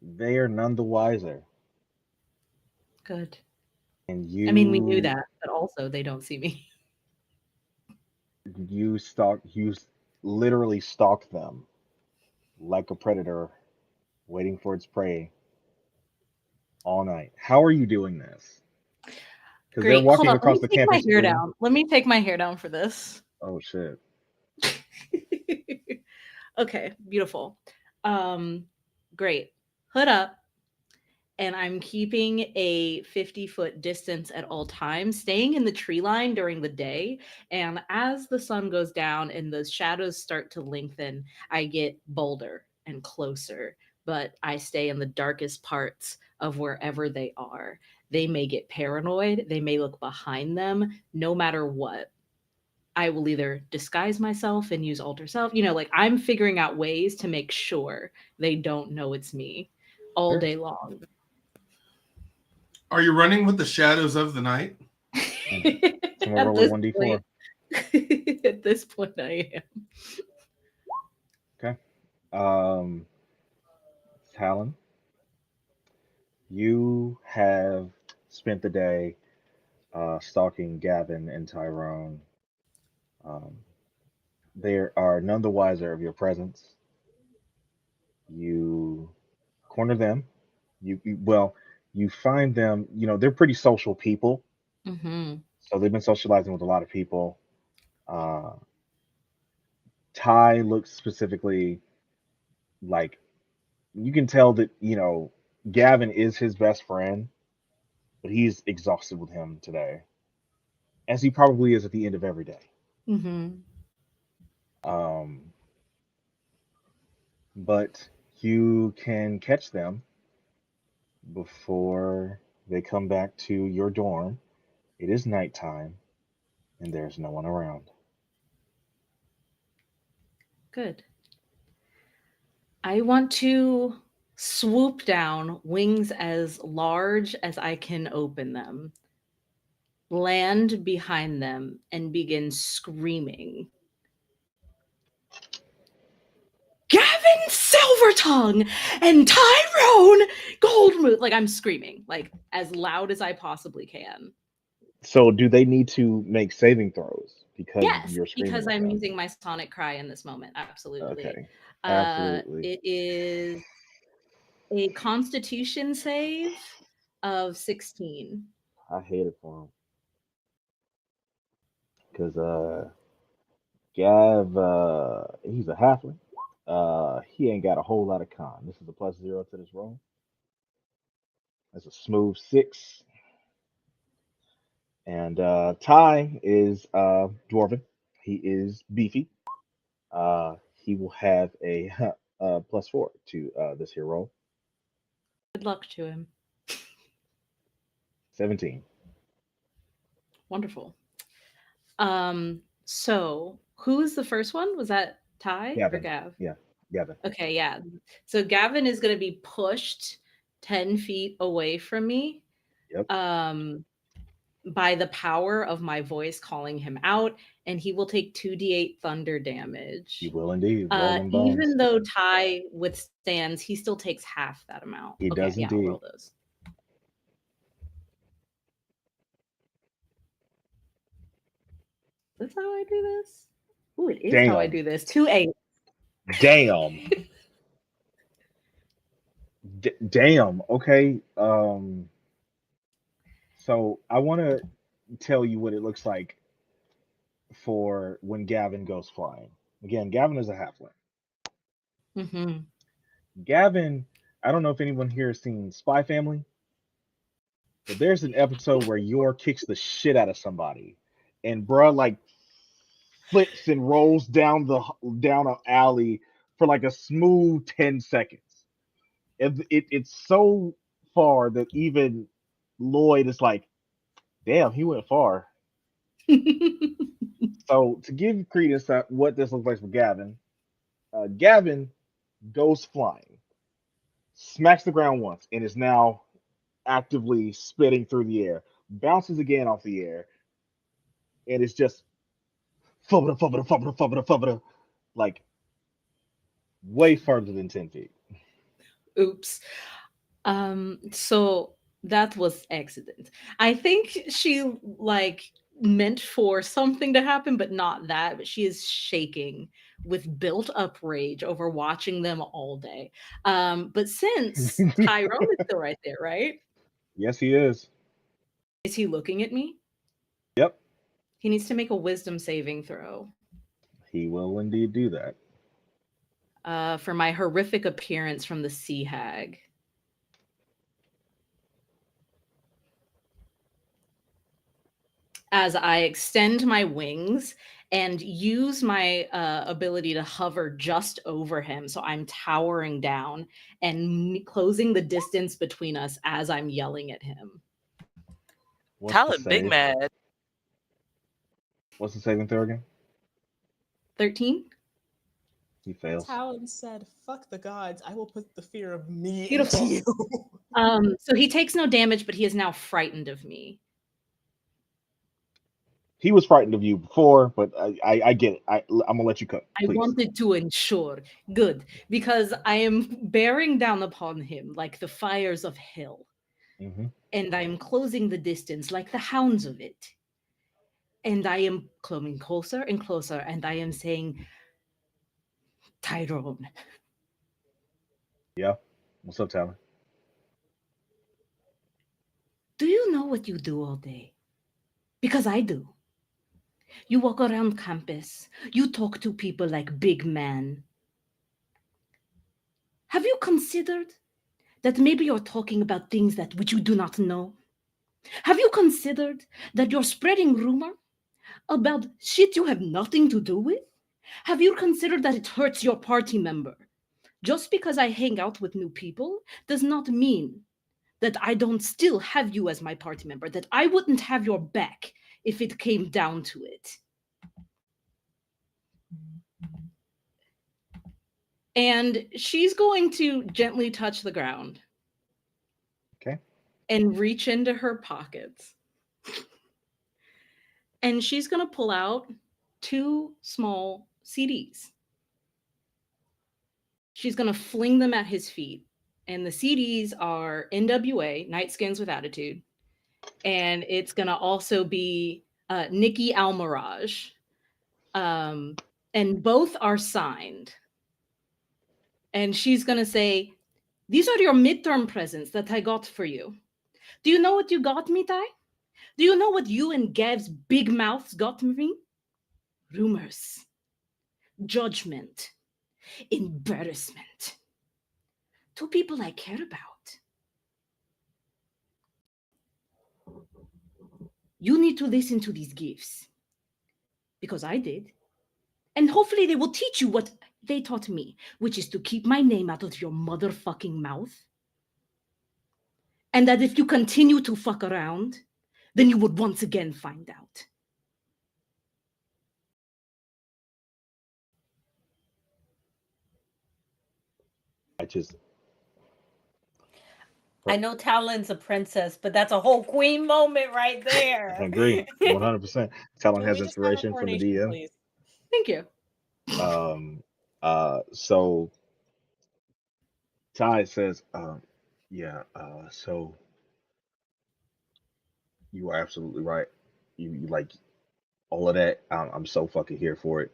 They are none the wiser. Good. And you I mean, we knew that, but also they don't see me. you literally stalk them like a predator waiting for its prey all night. How are you doing this? Because they're Great. walking Hold on. across Let the me take campus. my hair down. Let me take my hair down for this. Oh shit. Okay, beautiful. Great. Hood up. And I'm keeping a 50-foot distance at all times, staying in the tree line during the day. And as the sun goes down and the shadows start to lengthen, I get bolder and closer. But I stay in the darkest parts of wherever they are. They may get paranoid. They may look behind them. No matter what, I will either disguise myself and use alter self. You know, like I'm figuring out ways to make sure they don't know it's me all Sure. day long. Are you running with the shadows of the night? Someone At roll a this 1d4. point, at this point, I am. Okay. Talon, you have spent the day stalking Gavin and Tyrone. Um, they are none the wiser of your presence. You corner them. Well, you find them. You know they're pretty social people, Mm-hmm. so they've been socializing with a lot of people. Uh, Ty looks specifically like you can tell that Gavin is his best friend, but he's exhausted with him today, as he probably is at the end of every day. Mm-hmm. Um, but you can catch them before they come back to your dorm. It is nighttime, and there's no one around. Good. I want to swoop down, wings as large as I can open them, land behind them, and begin screaming. Gavin Silvertongue and Tyrone Goldmoot. Like I'm screaming, like as loud as I possibly can. So, do they need to make saving throws because Yes, you're screaming because at I'm them? using my sonic cry in this moment. Absolutely. Okay, absolutely. It is a Constitution save of 16. I hate it for him because Gav, he's a halfling. He ain't got a whole lot of con. This is a +0 to this roll. That's a smooth 6. And Ty is dwarven. He is beefy. He will have a +4 to this here roll. Good luck to him. 17. Wonderful. So who was the first one? Was that Ty or Gavin. Gav? Yeah, Gavin. Okay, yeah. So Gavin is going to be pushed 10 feet away from me. Yep. By the power of my voice calling him out, and he will take 2d8 thunder damage. He will indeed. Roll them bones. Even though Ty withstands, he still takes half that amount. He Okay, does yeah, I'll indeed. roll those. Is this how I do this? Ooh, it is how I Damn. do this. 2 8. Damn. Damn. Okay. So I want to tell you what it looks like for when Gavin goes flying. Again, Gavin is a halfling. Mm-hmm. Gavin, I don't know if anyone here has seen Spy Family, but there's an episode where Yor kicks the shit out of somebody, and bruh like flips and rolls down an alley for like a smooth 10 seconds. It's so far that even Lloyd is like, damn, he went far. So to give credence to what this looks like for Gavin, Gavin goes flying, smacks the ground once, and is now actively spitting through the air, bounces again off the air, and it's just fubba, like way further than 10 feet. Oops. So that was accident. I think she like meant for something to happen, but not that. But she is shaking with built up rage over watching them all day. But since Tyrone is still right there, right? Yes, he is. Is he looking at me? Yep. He needs to make a wisdom saving throw. He will indeed do that. For my horrific appearance from the Sea Hag. As I extend my wings and use my ability to hover just over him. So I'm towering down and closing the distance between us as I'm yelling at him. What's the Talon big save? mad. What's the saving throw again? 13. He fails. Talon said, "Fuck the gods. I will put the fear of me Beautiful. into you." So he takes no damage, but he is now frightened of me. He was frightened of you before, but I get it. I'm gonna let you cook. I Please. wanted to ensure. Good. Because I am bearing down upon him like the fires of hell. Mm-hmm. And I am closing the distance like the hounds of it. And I am coming closer and closer, and I am saying, Tyrone. Yeah. What's up, Talon? Do you know what you do all day? Because I do. You walk around campus. You talk to people like big man. Have you considered that maybe you're talking about things that which you do not know? Have you considered that you're spreading rumor about shit you have nothing to do with? Have you considered that it hurts your party member? Just because I hang out with new people does not mean that I don't still have you as my party member, that I wouldn't have your back if it came down to it. And she's going to gently touch the ground. Okay. And reach into her pockets. And she's going to pull out 2 small CDs. She's going to fling them at his feet. And the CDs are NWA, Night Skins with Attitude. And it's going to also be Nikki Almirage. And both are signed. And she's going to say, these are your midterm presents that I got for you. Do you know what you got me, Ty? Do you know what you and Gav's big mouths got me? Rumors. Judgment. Embarrassment. 2 people I care about. You need to listen to these gifts. Because I did. And hopefully they will teach you what they taught me, which is to keep my name out of your motherfucking mouth. And that if you continue to fuck around, then you would once again find out. I know Talon's a princess, but that's a whole queen moment right I there. agree. 100%. Talon Can has we just have a inspiration from the coronation, DM. please? Thank you. So Ty says, yeah, so you are absolutely right. You like all of that. I'm so fucking here for it.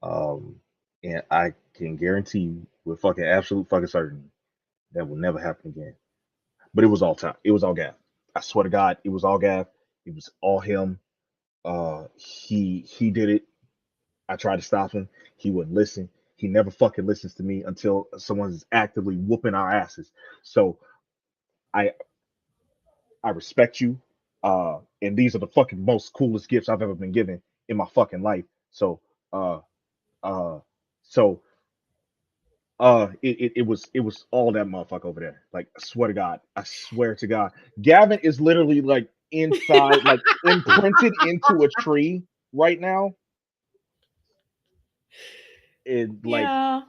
And I can guarantee you with fucking absolute fucking certainty that will never happen again. But it was all time. It was all Gav. I swear to God, it was all Gav. It was all him. He did it. I tried to stop him. He wouldn't listen. He never fucking listens to me until someone's actively whooping our asses. So I respect you. And these are the fucking most coolest gifts I've ever been given in my fucking life. So uh uh so it was all that motherfucker over there. Like I swear to God. Gavin is literally like inside, like imprinted into a tree right now. And like Yeah.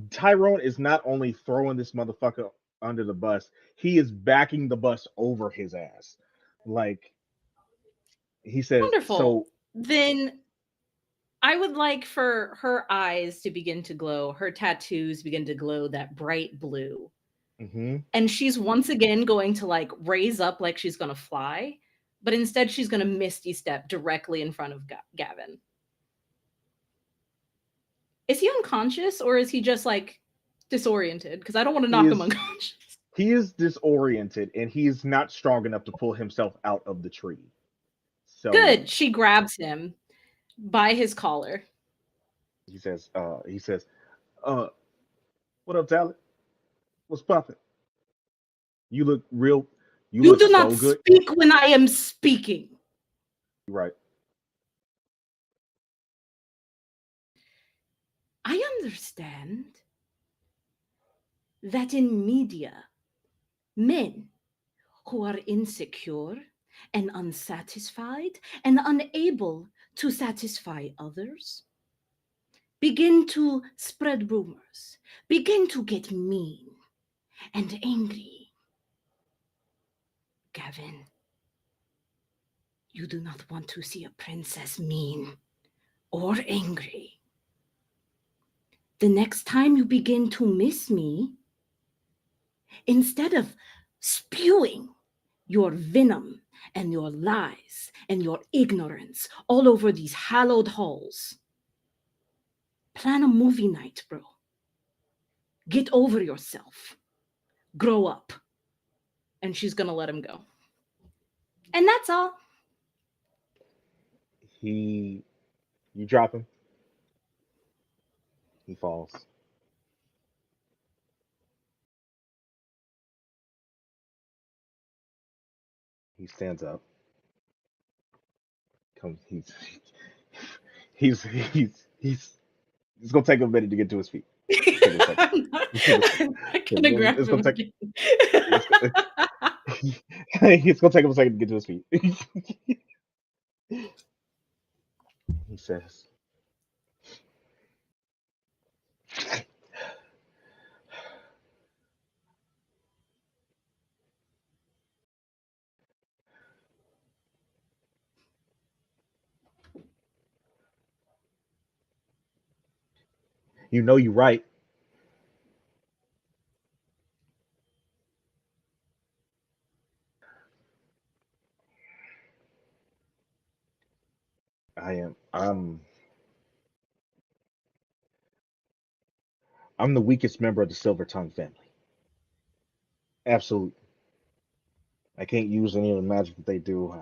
Tyrone is not only throwing this motherfucker under the bus, he is backing the bus over his ass. Like he says, Wonderful. so Then I would like for her eyes to begin to glow, her tattoos begin to glow that bright blue. mhm. And she's once again going to like raise up like she's going to fly, but instead she's going to misty step directly in front of Gavin. Is he unconscious or is he just like disoriented? Because I don't want to knock him unconscious. He is disoriented and he is not strong enough to pull himself out of the tree. So Good. She grabs him by his collar. he says, what up, Talent? What's poppin'? You look real. You look do so not good. speak when I am speaking. Right. I understand that in media, men who are insecure and unsatisfied and unable to satisfy others? Begin to spread rumors, begin to get mean and angry. Gavin, you do not want to see a princess mean or angry. The next time you begin to miss me, instead of spewing your venom and your lies and your ignorance all over these hallowed halls, plan a movie night, bro. Get over yourself. Grow up. And she's gonna let him go. And that's all. You drop him. He falls. He stands up. Comes. He's it's gonna take him a minute to get to his feet. Take him a second. I'm not gonna grab It's him gonna take. again. It's gonna take him a second to get to his feet. He says, "You know you're right. I am. I'm the weakest member of the Silver Tongue family. Absolutely. I can't use any of the magic that they do.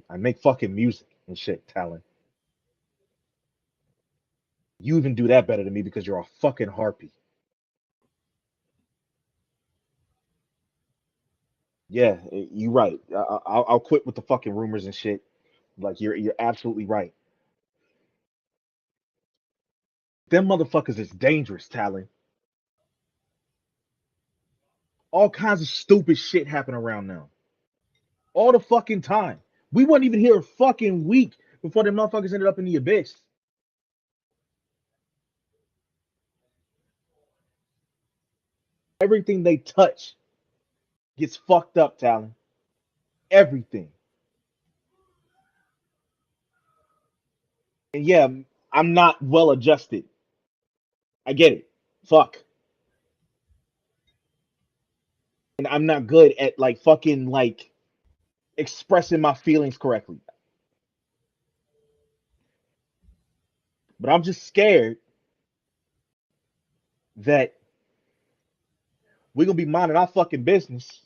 I make fucking music and shit, Talon. You even do that better than me because you're a fucking harpy. Yeah, you're right. I'll quit with the fucking rumors and shit. Like you're absolutely right. Them motherfuckers is dangerous, Talon. All kinds of stupid shit happen around now. All the fucking time. We wasn't even here a fucking week before them motherfuckers ended up in the abyss. Everything they touch gets fucked up, Talon. Everything. And yeah, I'm not well adjusted. I get it. Fuck. And I'm not good at like fucking like expressing my feelings correctly. But I'm just scared that we're gonna be minding our fucking business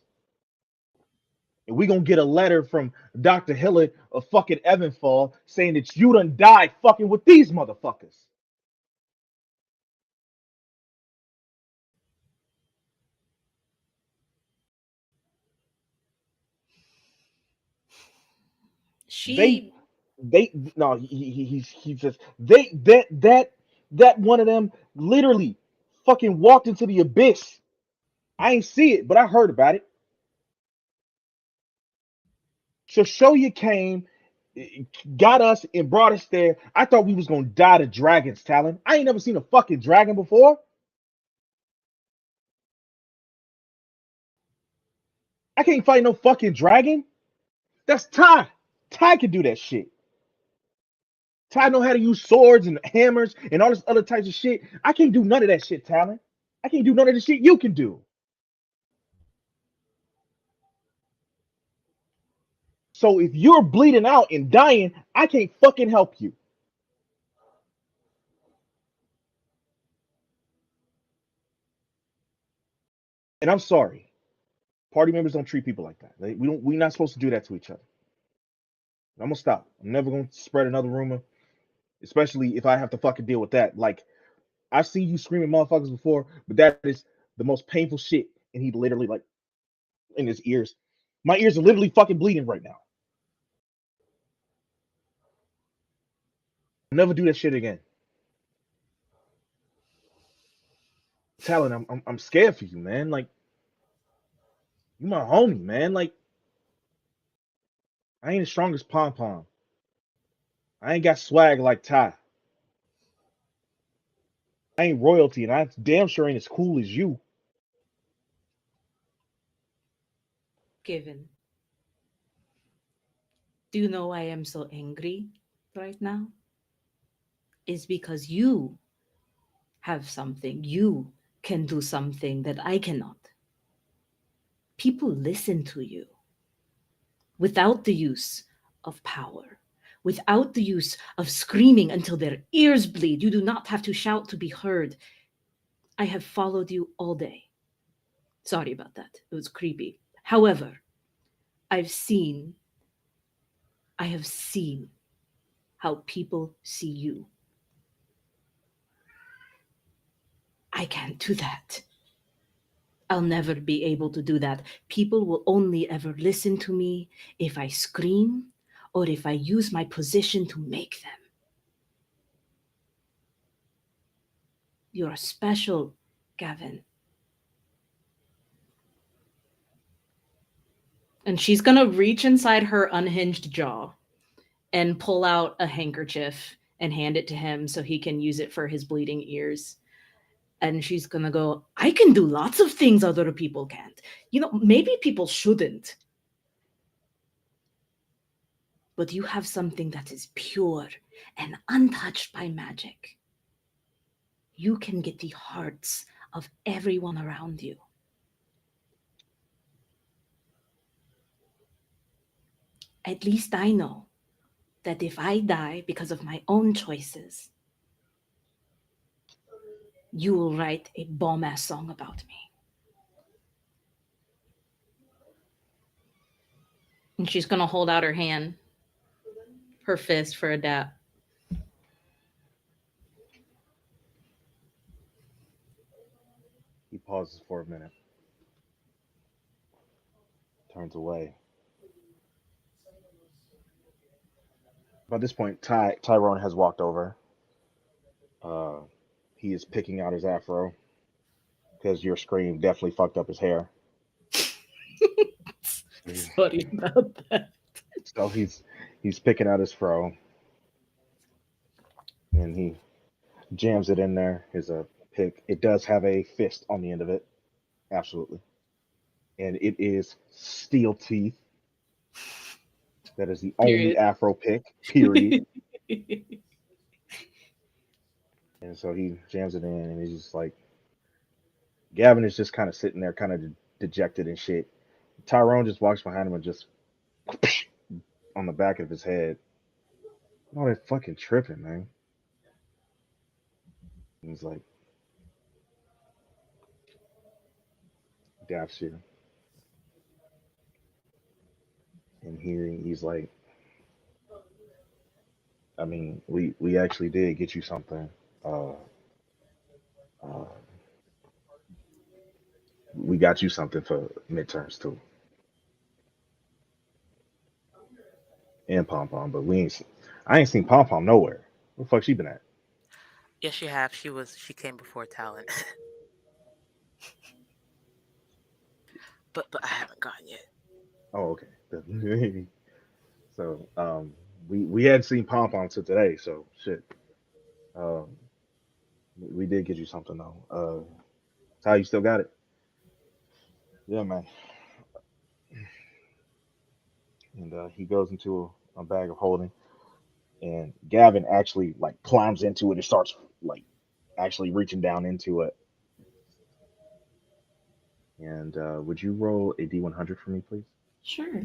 and we're gonna get a letter from Dr. Hiller of fucking Evanfall saying that you done died fucking with these motherfuckers. They She they no he just they that one of them literally fucking walked into the abyss. I ain't see it, but I heard about it. Shoshoya came, got us, and brought us there. I thought we was gonna die to dragons, Talon. I ain't never seen a fucking dragon before. I can't fight no fucking dragon. That's Ty. Ty can do that shit. Ty know how to use swords and hammers and all this other types of shit. I can't do none of that shit, Talon. I can't do none of the shit you can do. So if you're bleeding out and dying, I can't fucking help you. And I'm sorry. Party members don't treat people like that. We're not supposed to do that to each other. I'm gonna stop. I'm never gonna spread another rumor, especially if I have to fucking deal with that. Like I've seen you screaming motherfuckers before, but that is the most painful shit. And he literally like in his ears. My ears are literally fucking bleeding right now. I'll never do that shit again. Talon, I'm scared for you, man. Like you my homie, man. Like I ain't as strong as Pom Pom. I ain't got swag like Ty. I ain't royalty, and I damn sure ain't as cool as you. Given. Do you know why I am so angry right now? It's because you have something. You can do something that I cannot. People listen to you without the use of power, without the use of screaming until their ears bleed. You do not have to shout to be heard. I have followed you all day. Sorry about that. It was creepy. However, I have seen how people see you. I can't do that. I'll never be able to do that. People will only ever listen to me if I scream or if I use my position to make them. You're special, Gavin. And she's gonna reach inside her unhinged jaw and pull out a handkerchief and hand it to him so he can use it for his bleeding ears. And she's gonna go, I can do lots of things other people can't. You know, maybe people shouldn't. But you have something that is pure and untouched by magic. You can get the hearts of everyone around you. At least I know that if I die because of my own choices, you will write a bomb-ass song about me. And she's gonna hold out her hand, her fist for a dap. He pauses for a minute, turns away. By this point, Tyrone has walked over. He is picking out his afro because your scream definitely fucked up his hair. Sorry about that. So he's picking out his fro, and he jams it in there. His pick. It does have a fist on the end of it, absolutely, and it is steel teeth. That is the only Period. afro pick. Period. And so he jams it in, and he's just like, Gavin is just kind of sitting there, kind of dejected and shit. Tyrone just walks behind him and just on the back of his head. Oh, they're fucking tripping, man. And he's like, daps you. And he's like, I mean, we actually did get you something. Uh, uh, we got you something for midterms too, and Pom Pom, but I ain't seen Pom Pom nowhere. Where the fuck she been at? Yes, you have. She came before Talent. but I haven't gotten yet. Oh, okay. So we hadn't seen Pom Pom till today, so shit. Um, we did get you something though. Ty, you still got it? Yeah, man. And he goes into a bag of holding, and Gavin actually like climbs into it and starts like actually reaching down into it. And would you roll a D100 for me, please? Sure.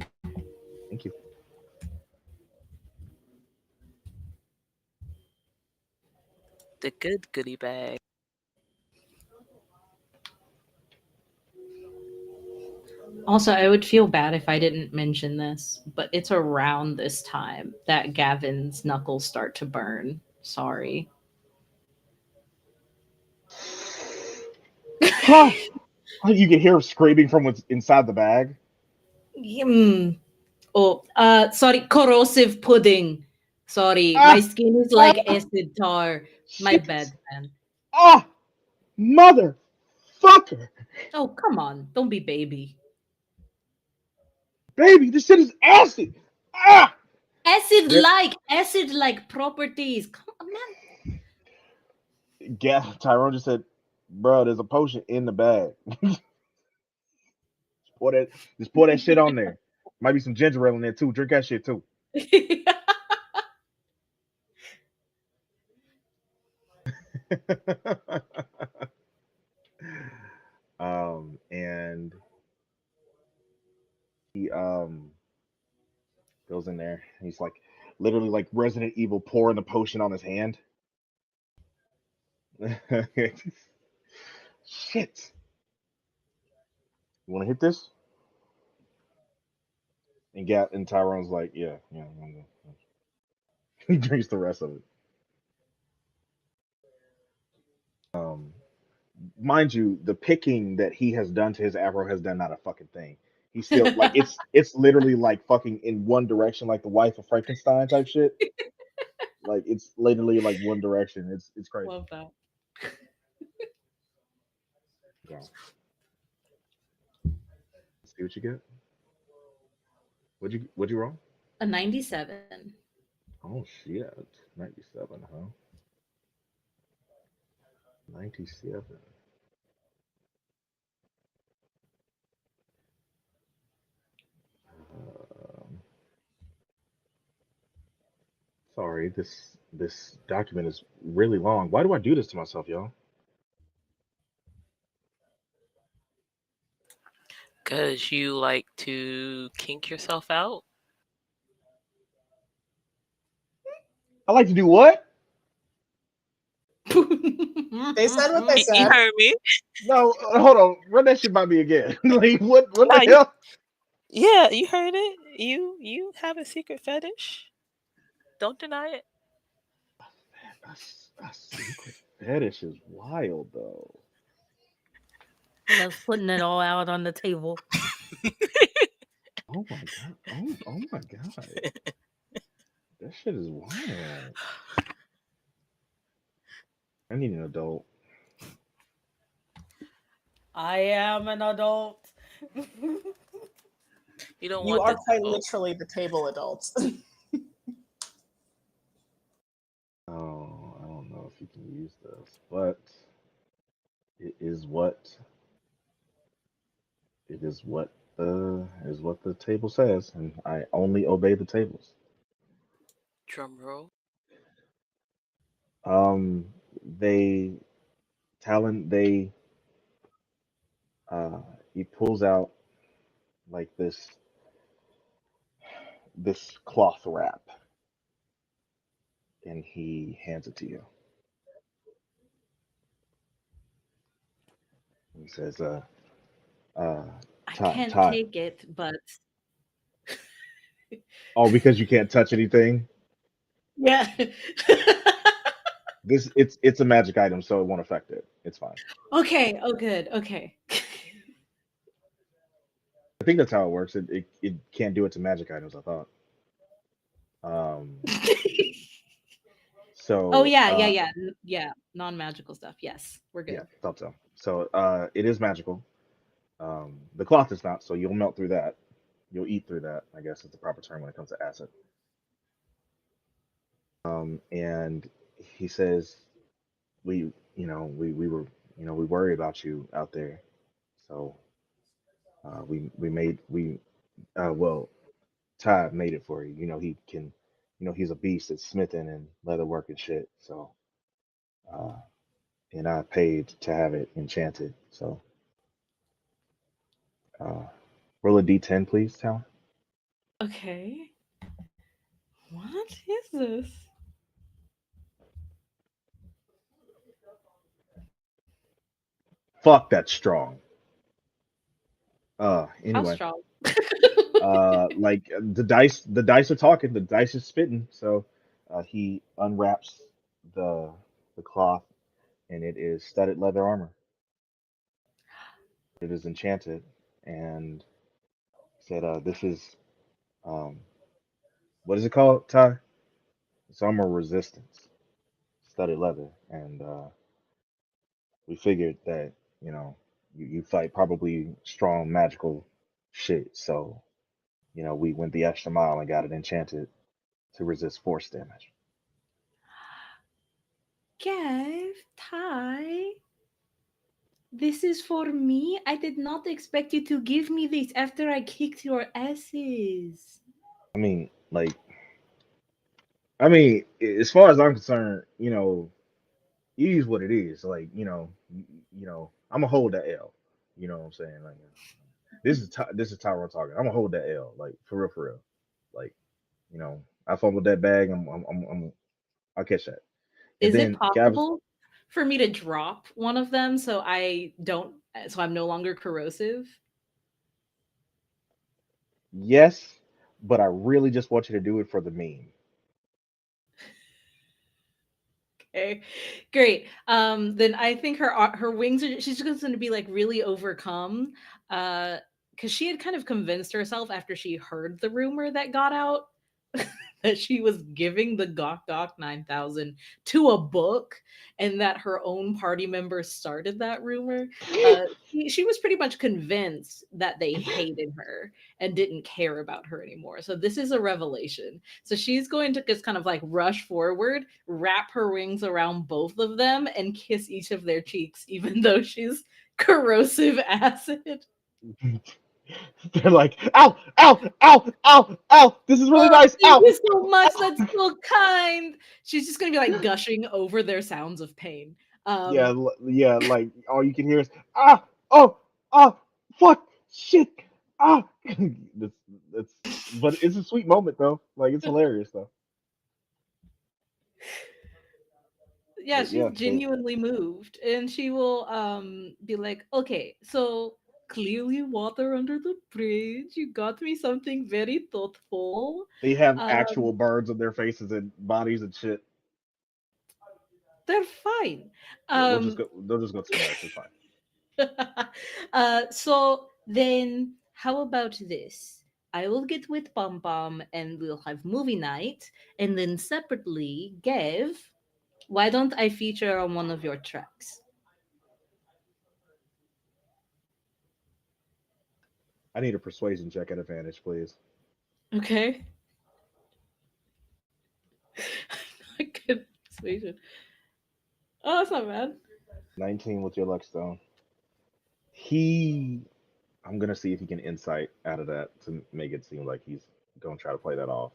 Thank you. The good goodie bag. Also, I would feel bad if I didn't mention this, but it's around this time that Gavin's knuckles start to burn. Sorry. Huh? You can hear him screaming from what's inside the bag. Oh, sorry, corrosive pudding. Sorry, Ah! my skin is like acid tar. My Shit. bad, man. Oh, motherfucker! Oh, come on. Don't be baby. Baby, this shit is acid. Ah! Acid-like properties. Come on, man. Tyrone just said, "Bro, there's a potion in the bag. pour that, just pour that shit on there. Might be some ginger ale in there too. Drink that shit too." And he goes in there. He's like literally like Resident Evil pouring the potion on his hand. Shit. You want to hit this? And Tyrone's like, yeah. He drinks the rest of it. Mind you, the picking that he has done to his afro has done not a fucking thing. He's still like it's literally like fucking in one direction, like the wife of Frankenstein type shit. Like it's literally like one direction. It's crazy. Love that. Go. Let's see what you get. What'd you roll? A 97. Oh shit. 97, huh? 97. Sorry, this document is really long. Why do I do this to myself, y'all? Because you like to kink yourself out. I like to do what? They said what they You said. heard me. No, hold on. Run that shit by me again. Like what Nah, the hell? Yeah, you heard it. You have a secret fetish. Don't deny it. A secret fetish is wild though. Loves putting it all out on the table. Oh my god. Oh my god. That shit is wild. I need an adult. I am an adult. You don't You want are this quite to- literally the table adults. Oh, I don't know if you can use this, but it is what the table says, and I only obey the tables. drum roll. Um, they Talon they he pulls out like this cloth wrap, and he hands it to you. He says, I Ty, can't Ty. take it, but Oh, because you can't touch anything. yeah. It's a magic item, so it won't affect it. It's fine. Okay. Oh, good. Okay. I think that's how it works. It can't do it to magic items. I thought. So. Oh yeah. Non-magical stuff. Yes, we're good. Yeah, thought so. So it is magical. The cloth is not, so you'll melt through that. You'll eat through that, I guess is the proper term when it comes to acid. And he says, we were, we worry about you out there. So well, Ty made it for you. He can, he's a beast at smithing and leatherwork and shit. So, uh, and I paid to have it enchanted. So, roll a d10, please, Tal. Okay. What is this? Fuck, that's strong. How Anyway, strong? like the dice are talking, the dice are spitting. So, he unwraps the cloth, and it is studded leather armor. It is enchanted, and said, "This is, um, what is it called, Ty? It's armor resistance, studded leather." And we figured that you fight probably strong magical shit, so we went the extra mile and got it enchanted to resist force damage. Kev, Ty, this is for me. I did not expect you to give me this after I kicked your asses. I mean, like, as far as I'm concerned, it is what it is. Like, I'm gonna hold that L. You know what I'm saying? Like, this is Tyrone talking. I'm gonna hold that L. Like, for real, for real. Like, I fumbled that bag. I'll catch that. And Is it then Gab's possible for me to drop one of them so I'm no longer corrosive? yes, but I really just want you to do it for the meme. Okay, great. Then I think her wings are. She's just going to be like really overcome, because she had kind of convinced herself after she heard the rumor that got out that she was giving the Gok Gok 9000 to a book, and that her own party members started that rumor. She was pretty much convinced that they hated her and didn't care about her anymore. So this is a revelation. So she's going to just kind of like rush forward, wrap her wings around both of them, and kiss each of their cheeks, even though she's corrosive acid. They're like, ow, ow, ow, ow, ow. This is really Oh, nice. thank Ow. you so much. That's so kind. She's just gonna be like gushing over their sounds of pain. Yeah, Um, yeah. Like all you can hear is ah, oh, ah, fuck, shit, ah. that's that's. But it's a sweet moment though. Like it's hilarious though. yeah, But she's yeah, so genuinely moved, and she will be like, okay, so clearly water under the bridge. You got me something very thoughtful. they have Um, actual birds on their faces and bodies and shit. they're fine. Yeah, they'll just Um, go. They'll just go to the nurse. It's fine. so then, how about this? I will get with Pom Pom and we'll have movie night. And then separately, Gev, why don't I feature on one of your tracks? I need a persuasion check at advantage, please. Okay. I could persuasion. Oh, that's not bad. 19 with your luck stone. I'm gonna see if he can insight out of that to make it seem like he's gonna try to play that off.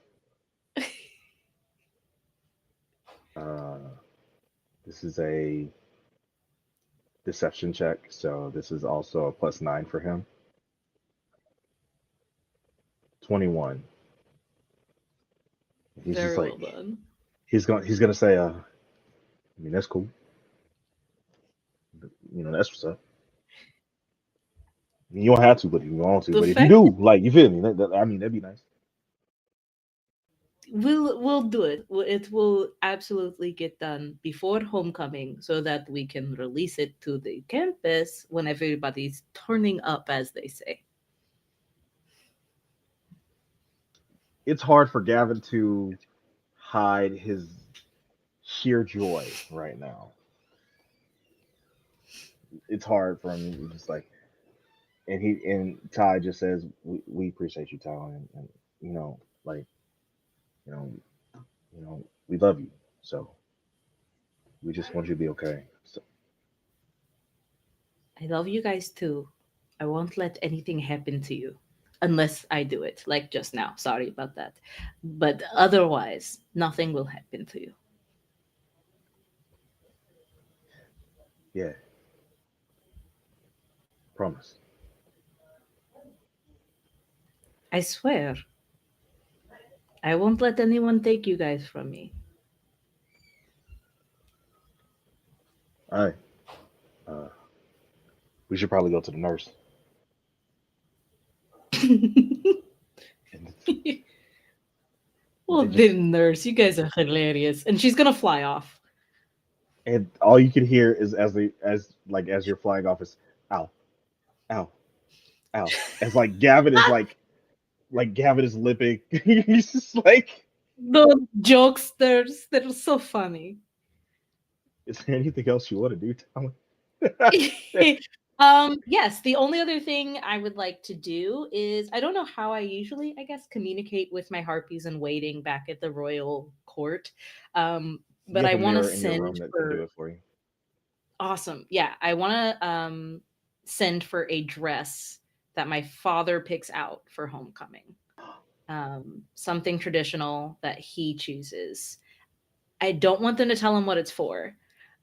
Uh, this is a deception check, so this is also a +9 for him. 21. He's just Very well like done. he's gonna say, I mean that's cool. That's what's up. You don't have to, but if you want to. The But if you fact do, like you feel me, I mean that'd be nice. we'll do it. It will absolutely get done before homecoming so that we can release it to the campus when everybody's turning up, as they say. It's hard for Gavin to hide his sheer joy right now. It's hard for him. He's just like, and Ty just says, "We appreciate you, Ty, and like, you know, we love you. So we just want you to be okay." So I love you guys too. I won't let anything happen to you unless I do it, like just now. Sorry about that. But otherwise, nothing will happen to you. yeah, promise. I swear. I won't let anyone take you guys from me. All right. Uh, we should probably go to the nurse. And Well, they just then, nurse, you guys are hilarious. And she's gonna fly off. and all you can hear is as you're flying off is ow, ow, ow. As like Gavin is like Gavin is lipping. He's just like, The jokes, they're so funny. is there anything else you want to do, Tyler? Yes, the only other thing I would like to do is I don't know how I usually, I guess, communicate with my harpies in waiting back at the royal court. You But have I a want to mirror in your room send that can do for it for you. awesome. Yeah, I want to send for a dress that my father picks out for homecoming. Something traditional that he chooses. I don't want them to tell him what it's for.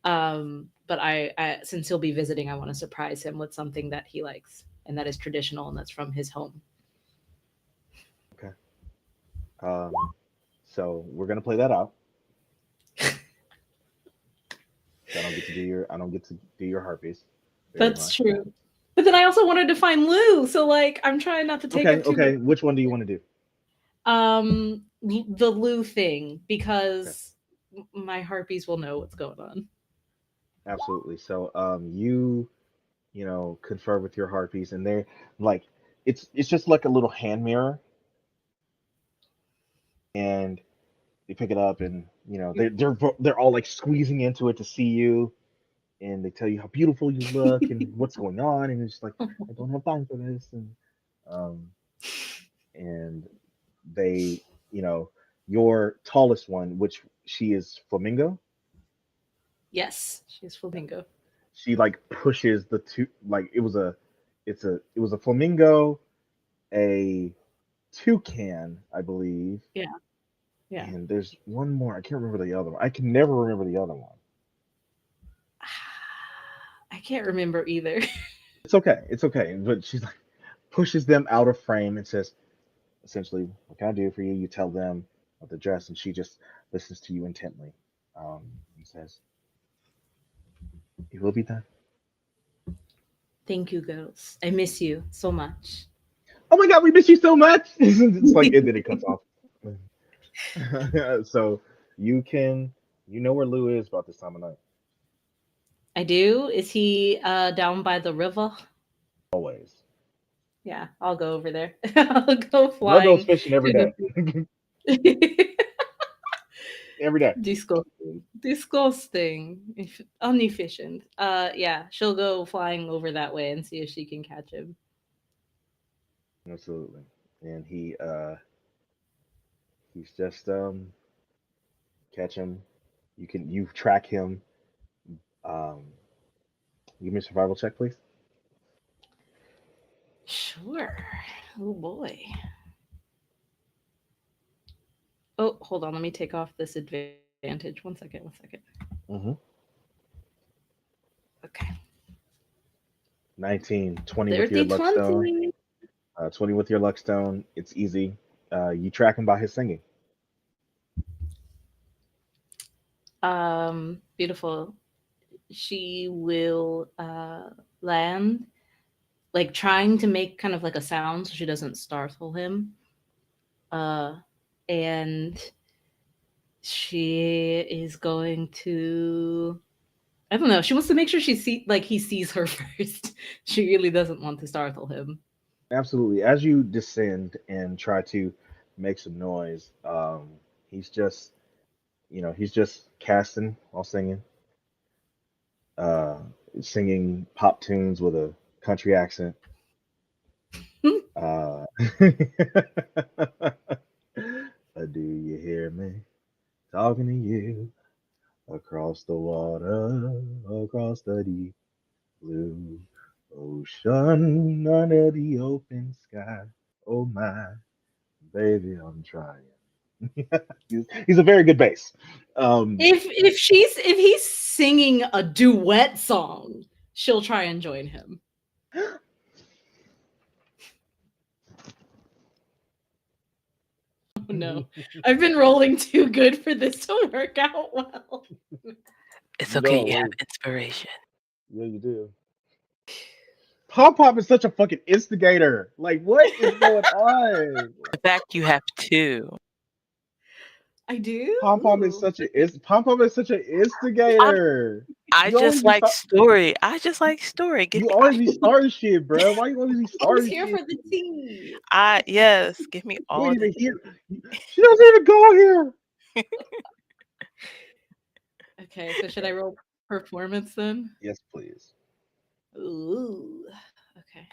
But I since he'll be visiting, I want to surprise him with something that he likes and that is traditional and that's from his home. Okay. So we're gonna play that out. I don't get to do your harpies very That's much. true. But then I also wanted to find Lou, so like I'm trying not to take Okay, up too okay. much. Which one do you want to do? The Lou thing Okay, because my harpies will know what's going on. absolutely. So you confer with your harpies, and they're like, it's just like a little hand mirror, and they pick it up, and they're all like squeezing into it to see you, and they tell you how beautiful you look and what's going on, and it's like, I don't have time for this, um and they, your tallest one, which she is flamingo, Yes, she's flamingo. she like pushes the two, like it was a flamingo, a toucan, I believe, Yeah, yeah. and there's one more. I can't remember the other one. I can never remember the other one. I can't remember either. It's okay. It's okay. But she's like pushes them out of frame and says, essentially, what can I do for you? You tell them of the dress, and she just listens to you intently. And says, "It will be done." Thank you, girls. I miss you so much. Oh my God, we miss you so much. It's like, and then it cuts off. So you know where Lou is about this time of night. I do. Is he down by the river? Always. Yeah, I'll go over there. I'll go Bro goes flying fishing every to day. the Every day. disgusting. Disgusting. Inefficient. Yeah, she'll go flying over that way and see if she can catch him. Absolutely. And he's just catch him. You track him. Um Give me a survival check, please. Sure. Oh boy. Oh, hold on. Let me take off this advantage. One second. One second. Mm-hmm. Okay. 19, 20 with your Dirty luck stone. 20. 20 with your luck stone. It's easy. You track him by his singing. Beautiful. She will land, like trying to make kind of like a sound so she doesn't startle him. And she is going to, I don't know, she wants to make sure he sees her first. She really doesn't want to startle him. Absolutely. As you descend and try to make some noise, he's just, he's just casting while singing, uh, singing pop tunes with a country accent. Uh, do you hear me talking to you across the water, across the deep blue ocean, under the open sky? Oh my baby, I'm trying. He's a very good bass. If he's singing a duet song, she'll try and join him. Oh no, I've been rolling too good for this to work out well. It's okay. No, You have wait. inspiration. Yeah, you do. Pop Pop is such a fucking instigator. Like, what is going on? In fact, you have two. I do. Pom Pom is Ooh. such an instigator. I You always just be like start, story. I just like story. Give you me. always be starting shit, bro. Why you always be I was starting here shit? for the tea. Yes. Give me You all ain't the. even here. She doesn't even go here. Okay, so should I roll performance then? Yes, please. Ooh. Okay.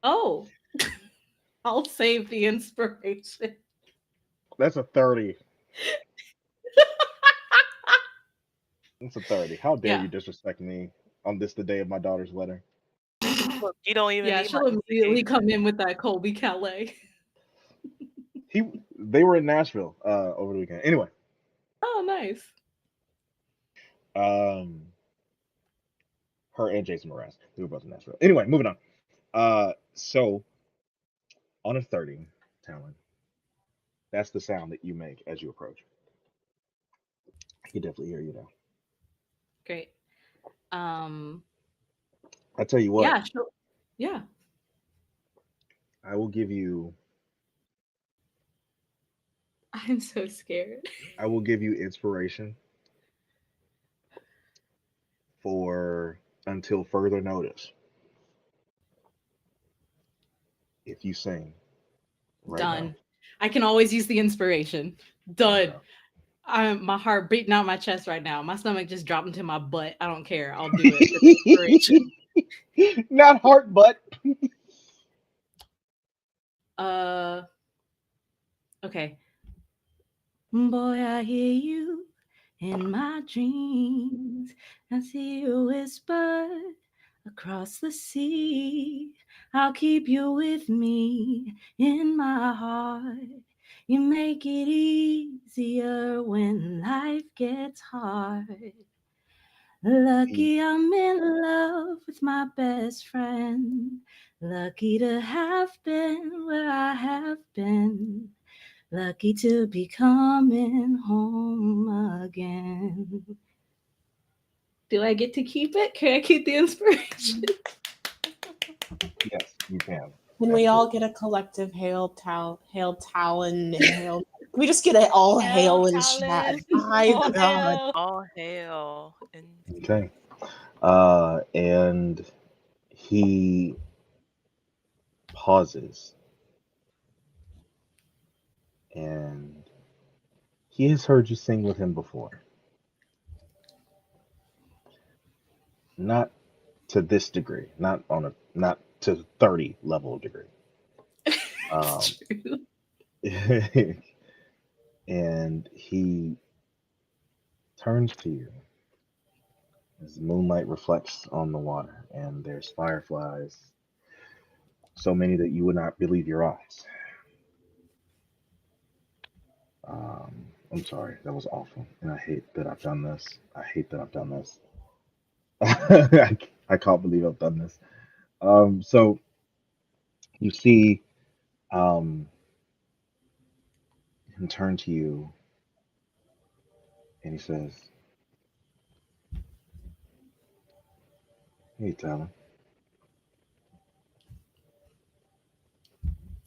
Oh, I'll save the inspiration. That's a 30. It's a 30. How dare Yeah. you disrespect me on this the day of my daughter's wedding? Look, you don't even Yeah, need my she'll immediately inspiration. come in with that Colby Calais. They were in Nashville over the weekend. Anyway, Oh, nice. um, her and Jason Mraz, they were both in Nashville. Anyway, moving on. So on a 30, Talon, that's the sound that you make as you approach. I can definitely hear you now. Great. Um, I tell you what, yeah, yeah. I will give you I'm so scared. I will give you inspiration for until further notice if you sing right now. Done. I can always use the inspiration. Done. Okay. My heart beating out my chest right now. My stomach just dropped into my butt. I don't care. I'll do it for the inspiration. Not heart, but Uh, okay. Boy, I hear you in my dreams. I see you whisper across the sea. I'll keep you with me in my heart. You make it easier when life gets hard. he, Lucky I'm in love with my best friend. Lucky to have been where I have been. Lucky to be coming home again. Do I get to keep it? Can I keep the inspiration? yes, you can. Can we all Absolutely. get a collective hail Talon, hail? Can we just get it all hail in chat? My All God. hail. All hail. And Okay. And he pauses and he has heard you sing with him before. Not to this degree, not to 30 level degree. Um, It's true. and he turns to you as the moonlight reflects on the water, and there's fireflies, so many that you would not believe your eyes. I'm sorry, that was awful, and I hate that I've done this. I hate that I've done this. I can't believe I've done this. So you see um, him turn to you, and he says, "Hey, Tyler,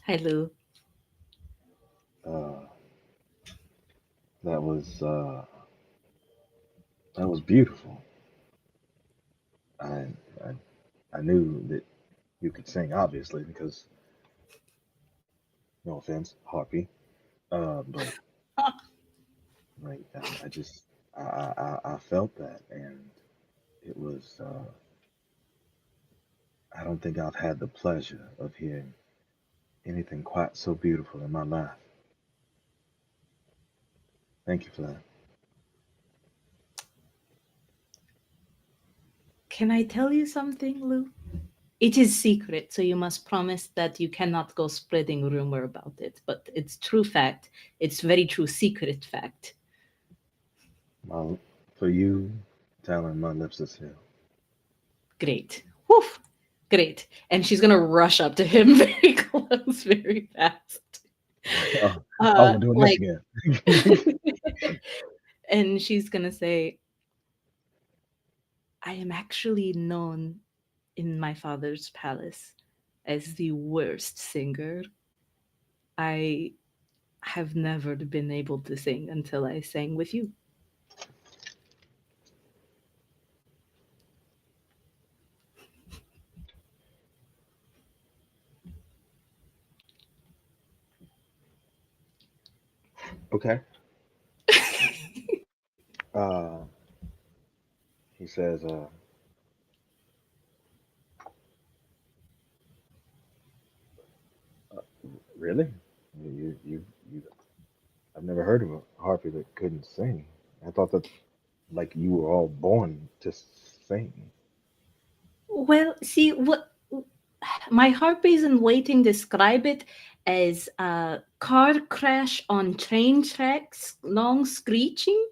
Hi, Lou. uh, that was uh, that was beautiful. I, I I knew that you could sing, obviously, because no offense, Harpy. But like I just I felt that, and it was. I don't think I've had the pleasure of hearing anything quite so beautiful in my life. Thank you for that. Can I tell you something, Lou? It is secret, so you must promise that you cannot go spreading rumor about it. But it's true fact. It's very true secret fact. My, for you, Talon, my lips are sealed. Great. Whew. Great. And she's gonna rush up to him very close, very fast. We're doing this Like again. and she's gonna say, I am actually known in my father's palace as the worst singer. I have never been able to sing until I sang with you. Okay. Uh, he says, Really? You I've never heard of a harpy that couldn't sing. I thought that like you were all born to sing. Well, see, what my harpies in waiting describe it as a car crash on train tracks, long screeching.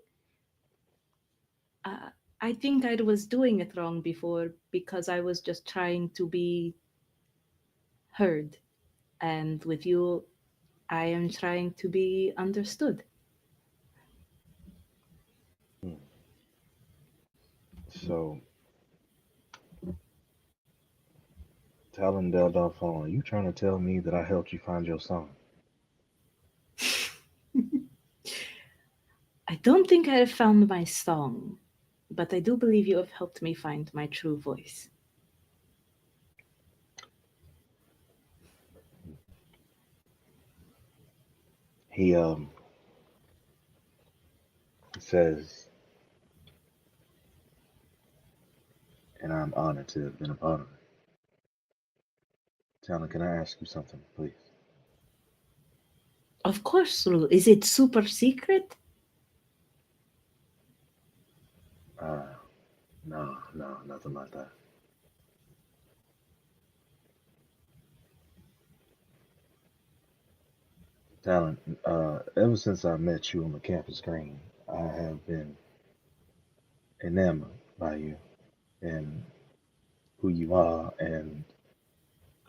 Uh, I think I was doing it wrong before because I was just trying to be heard. And with you, I am trying to be understood. Hmm. So, Talon Del Dolphon, you trying to tell me that I helped you find your song? I don't think I have found my song, but I do believe you have helped me find my true voice. He says, and I'm honored to have been a part of it. Talon, can I ask you something, please? Of course, Ru. Is it super secret? Uh, no, nothing like that. Talon, ever since I met you on the campus green, I have been enamored by you and who you are, and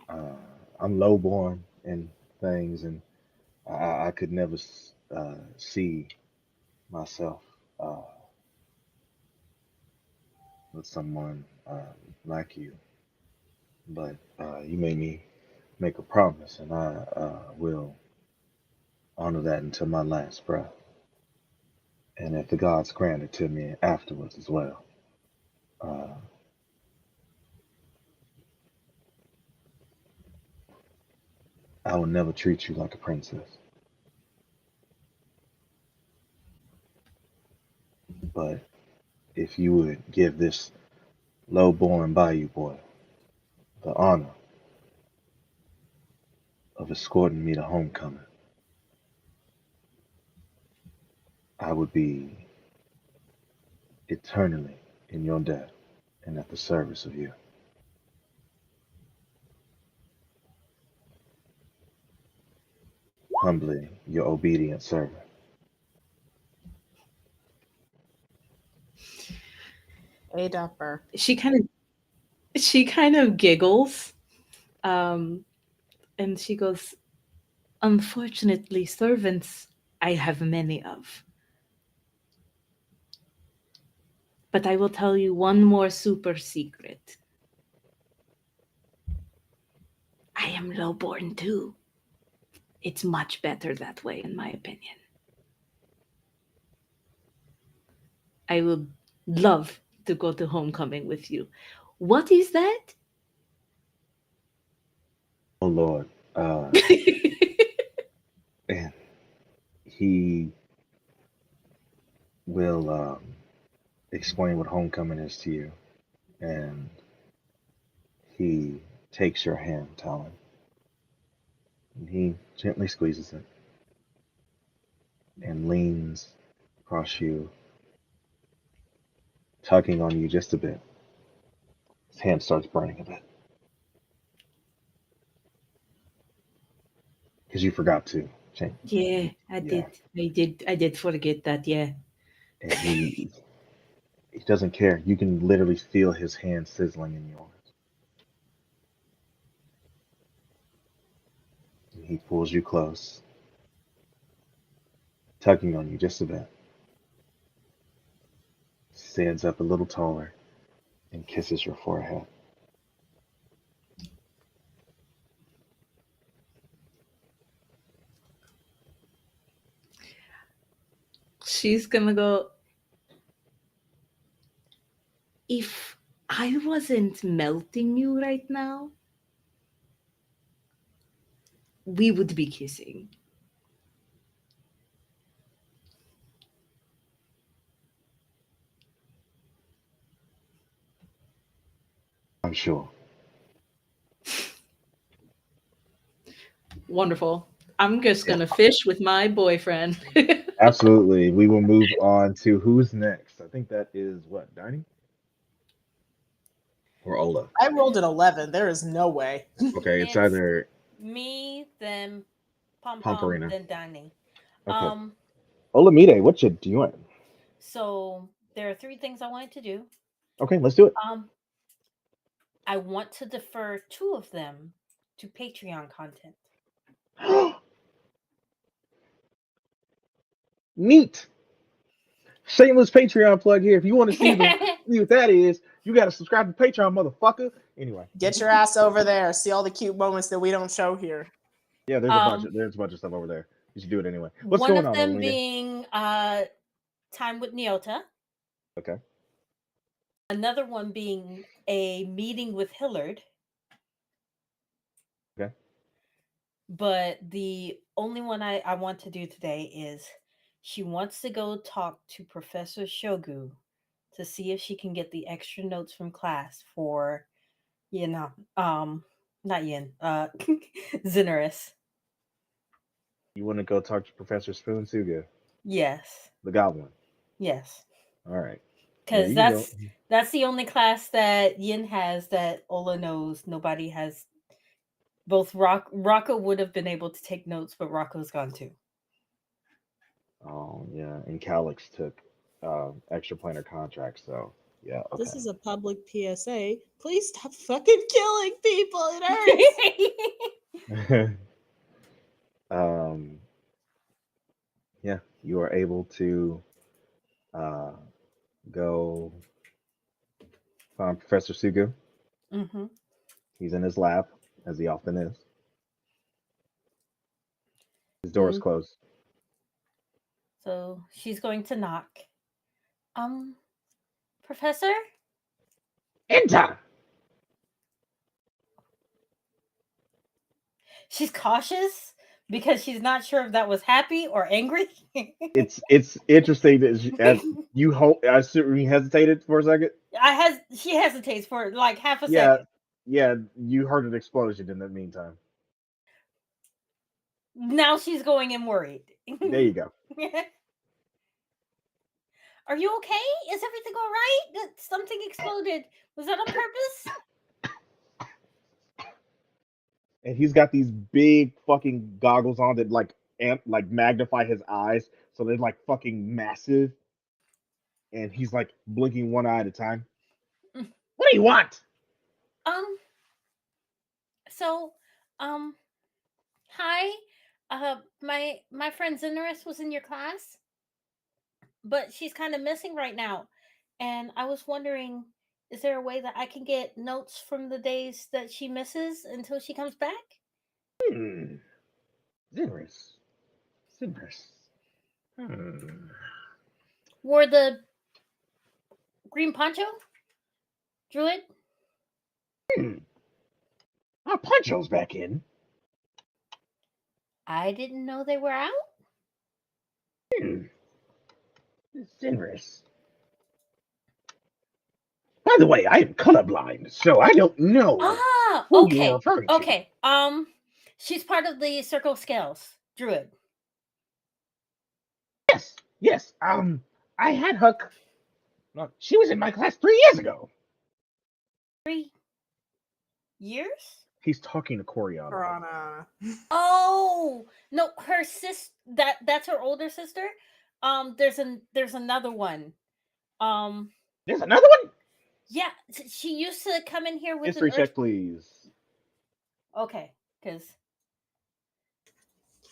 uh, I'm lowborn and things, and I could never see myself uh, with someone like you. But you made me make a promise, and I will honor that until my last breath. And if the gods grant it to me afterwards as well, uh, I will never treat you like a princess. But if you would give this low-born bayou boy the honor of escorting me to homecoming, I would be eternally in your debt and at the service of you. Humbly, your obedient servant. A dapper. She kind of giggles, um, and she goes, "Unfortunately, servants I have many of. But I will tell you one more super secret. I am lowborn too. It's much better that way, in my opinion. I would love to go to homecoming with you. What is that?" Oh Lord, and he will explain what homecoming is to you, and he takes your hand, Talon, and he gently squeezes it and leans across you, tugging on you just a bit. His hand starts burning a bit because you forgot to change. Yeah, I Yeah, did. I did forget that, yeah. and he doesn't care. You can literally feel his hand sizzling in yours. And he pulls you close, tugging on you just a bit. Stands up a little taller and kisses your forehead. She's gonna go, if I wasn't melting you right now, we would be kissing. I'm sure. Wonderful. I'm just gonna fish with my boyfriend. Absolutely. We will move on to who's next. I think that is what, Diney or Ola? I rolled an 11. There is no way. Okay, it's It's either me, then Pom Pom, Pomperina. then Danny. Okay. Um, Olamide, what you doing? so there are three things I wanted to do. Okay, let's do it. I want to defer two of them to Patreon content. Neat. Shameless Patreon plug here. If you want to see what that is, you got to subscribe to Patreon, motherfucker. Anyway, Get your ass over there. See all the cute moments that we don't show here. yeah, there's a bunch of stuff over there. You should do it anyway. What's one going of on, them Olamide? being time with Nyota. Okay. Another one being a meeting with Hillard. Okay. But the only one I want to do today is she wants to go talk to Professor Shogu to see if she can get the extra notes from class for, not Yin, Zinnerus. You want to go talk to Professor Spoon Suga, Yes. the goblin? Yes. All right. Because you go. that's the only class that Yin has that Ola knows nobody has. Both Rocco would have been able to take notes, but Rocco's gone too. Oh yeah, and Calix took extra planar contracts, so yeah. Okay. This is a public PSA. Please stop fucking killing people. It hurts. Yeah, you are able to go find Professor Sugu. Mm-hmm. He's in his lab, as he often is. His door is closed. So she's going to knock. Professor? Enter! She's cautious because she's not sure if that was happy or angry. It's interesting that as you hope, I assume you hesitated for a second. She hesitates for like half a Yeah, second. yeah. You heard an explosion in the meantime. Now she's going in worried. There you go. Are you okay? Is everything all right? Something exploded. Was that on purpose? And he's got these big fucking goggles on that like magnify his eyes, so they're like fucking massive. And he's like blinking one eye at a time. What do you want? So, hi. My friend Zinnerus was in your class, but she's kind of missing right now. And I was wondering, is there a way that I can get notes from the days that she misses until she comes back? Zinnerus. Wore the green poncho? Druid? Our poncho's back in. I didn't know they were out. Zinnerus. By the way, I am colorblind, so I don't know who you are referring to. Okay. She's part of the Circle of Scales, Druid. Yes. I had her. She was in my class 3 years ago. 3 years? He's talking to Coriana. Corona. Oh no, her that's her older sister. There's another one. There's another one? Yeah, she used to come in here with History check, please. Okay, because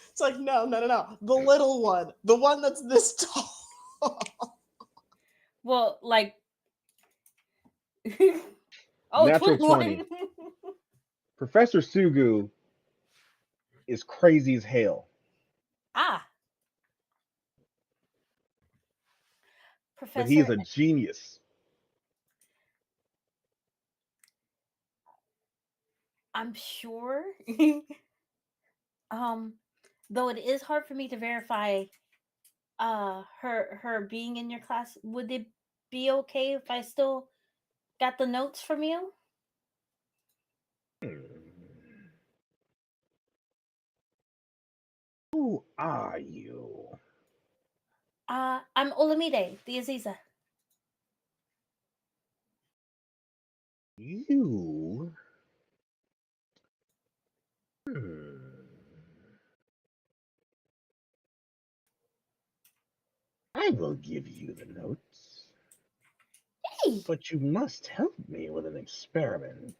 It's like, no. The little one. The one that's this tall. well, like Natural 21. 20. Professor Sugu is crazy as hell. Professor, but he is a genius. I'm sure. Though it is hard for me to verify her being in your class, would it be okay if I still got the notes from you? Who are you? I'm Olamide, the Aziza. You. Hmm. I will give you the notes, Hey, but you must help me with an experiment.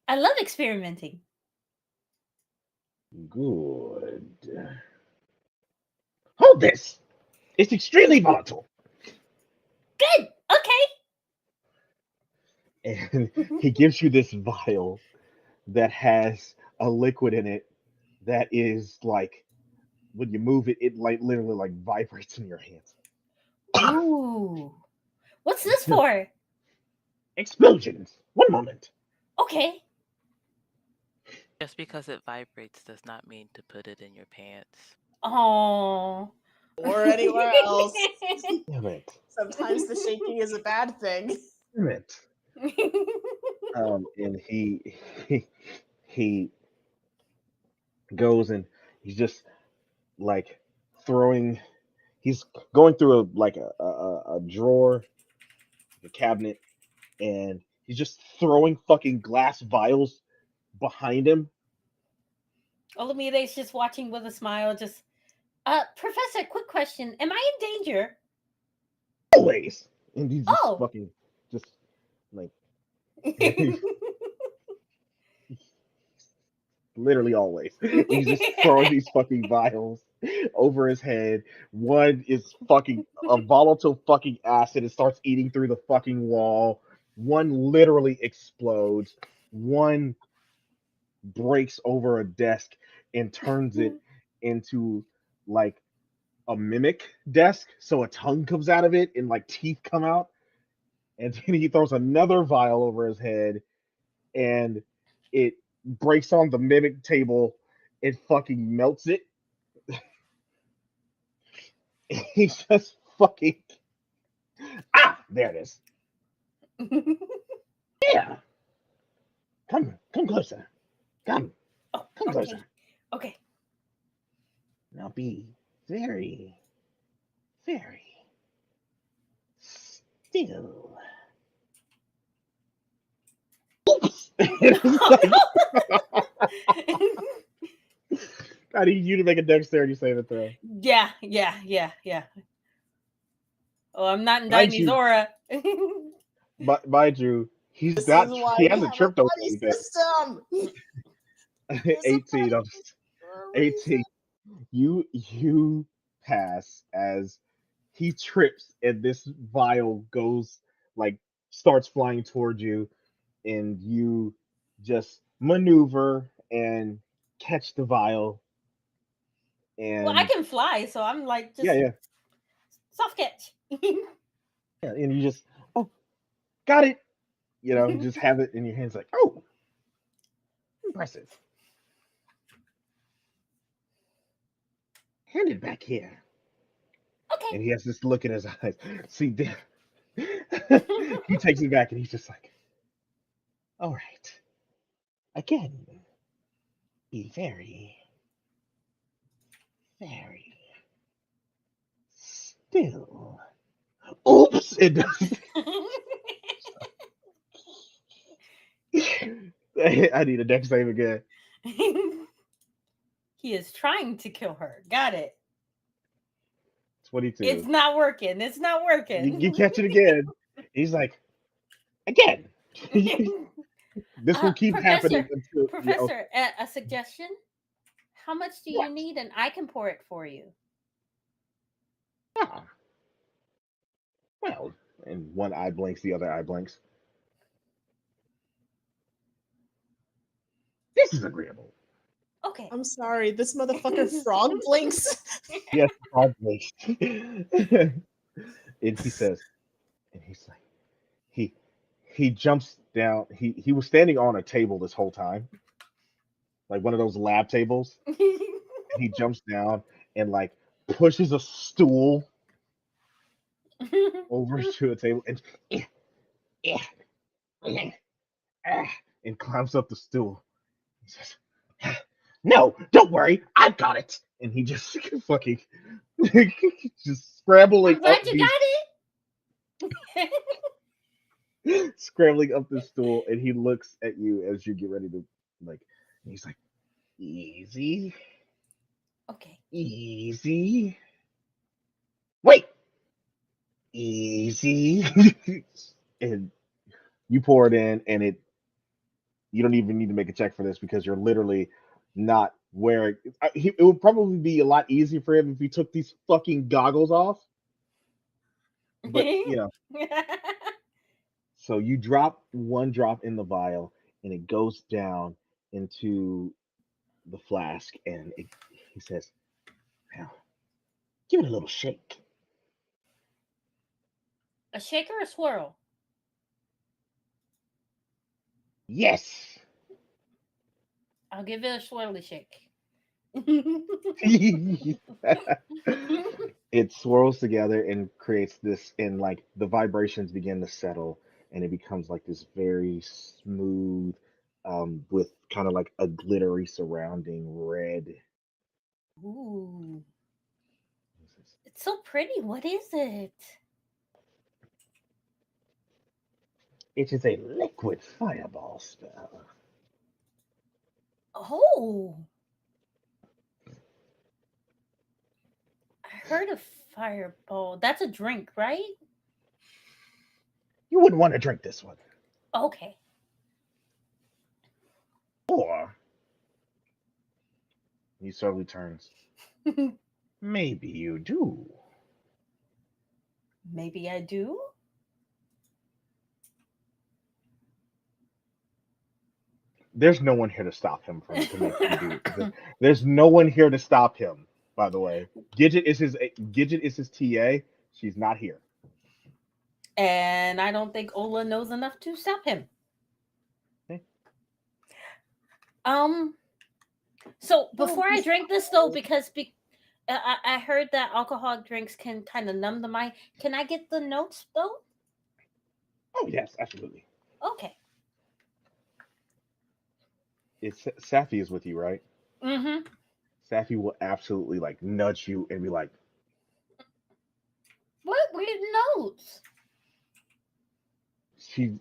I love experimenting. Good. Hold this. It's extremely volatile. Good. And Okay. he gives you this vial that has a liquid in it that is like when you move it, it like literally like vibrates in your hands. Ooh. What's this for? Explosions. One moment. Okay. Just because it vibrates does not mean to put it in your pants. Oh. Or anywhere else. Damn it. Sometimes the shaking is a bad thing. Damn it. And he goes and he's just like throwing. He's going through a drawer, a cabinet, and he's just throwing fucking glass vials behind him. Olamide's just watching with a smile, just Professor, quick question. Am I in danger? Always. And he's just Oh. fucking just like literally always. He's just throwing these fucking vials over his head. One is fucking a volatile fucking acid. It starts eating through the fucking wall. One literally explodes. One breaks over a desk and turns it into like a mimic desk. So a tongue comes out of it and like teeth come out. And then he throws another vial over his head and it breaks on the mimic table. It fucking melts it. He's just fucking there it is. Yeah. Come closer. Come Oh, closer. okay. Now be very, very still. Oops. I need you to make a dexterity saving throw. Yeah. Oh, I'm not in Mind Dainy's you- aura. Mind you, he's This not. is why He we hasn't have tripped a over buddy anything. system. 18. I'm just, For a 18. You pass as he trips and this vial goes like starts flying towards you, and you just maneuver and catch the vial. And Well, I can fly, so I'm like just yeah, soft catch. and you just got it. You know, just have it in your hands like impressive. Hand it back here. Okay. And he has this look in his eyes. See, there. He takes it back and he's just like, all right. Again, be very, very still. Oops! It does. I need a dex save again. He is trying to kill her. Got it. 22. It's not working. It's not working. You catch it again. He's like, again. This will keep happening until Professor, a suggestion. How much do you What? need, and I can pour it for you. Ah. Well, and one eye blinks, the other eye blinks. This is agreeable. Okay. I'm sorry, this motherfucker frog blinks. Yes, frog blinks. And he says, and he's like, he jumps down. He was standing on a table this whole time, like one of those lab tables. He jumps down and like pushes a stool over to a table and and climbs up the stool. He says, "No, don't worry, I've got it." and he just fucking just scrambling I'm glad up you these got it. scrambling up the stool, and he looks at you as you get ready to like. And he's like, "Easy, Okay. easy. Wait, easy." And you pour it in, and you don't even need to make a check for this because you're literally not wearing. It would probably be a lot easier for him if he took these fucking goggles off. But so you drop one drop in the vial, and it goes down into the flask, and he says, "Now, give it a little shake." A shake or a swirl? Yes. I'll give it a swirly shake. It swirls together and creates this, and like the vibrations begin to settle, and it becomes like this very smooth, with kind of like a glittery surrounding red. Ooh. It's so pretty. What is it? It is a liquid fireball spell. Oh. I heard of fireball. That's a drink, right? You wouldn't want to drink this one. Okay. Or he slowly turns. Maybe you do. Maybe I do. There's no one here to stop him from to make him do. There's no one here to stop him. By the way, Gidget is his TA. She's not here. And I don't think Ola knows enough to stop him. Okay. So before I drink this though, because I heard that alcoholic drinks can kind of numb the mind. Can I get the notes though? Oh yes, absolutely. Okay. It's Safi is with you, right? Mm-hmm. Safi will absolutely like nudge you and be like, What weird notes?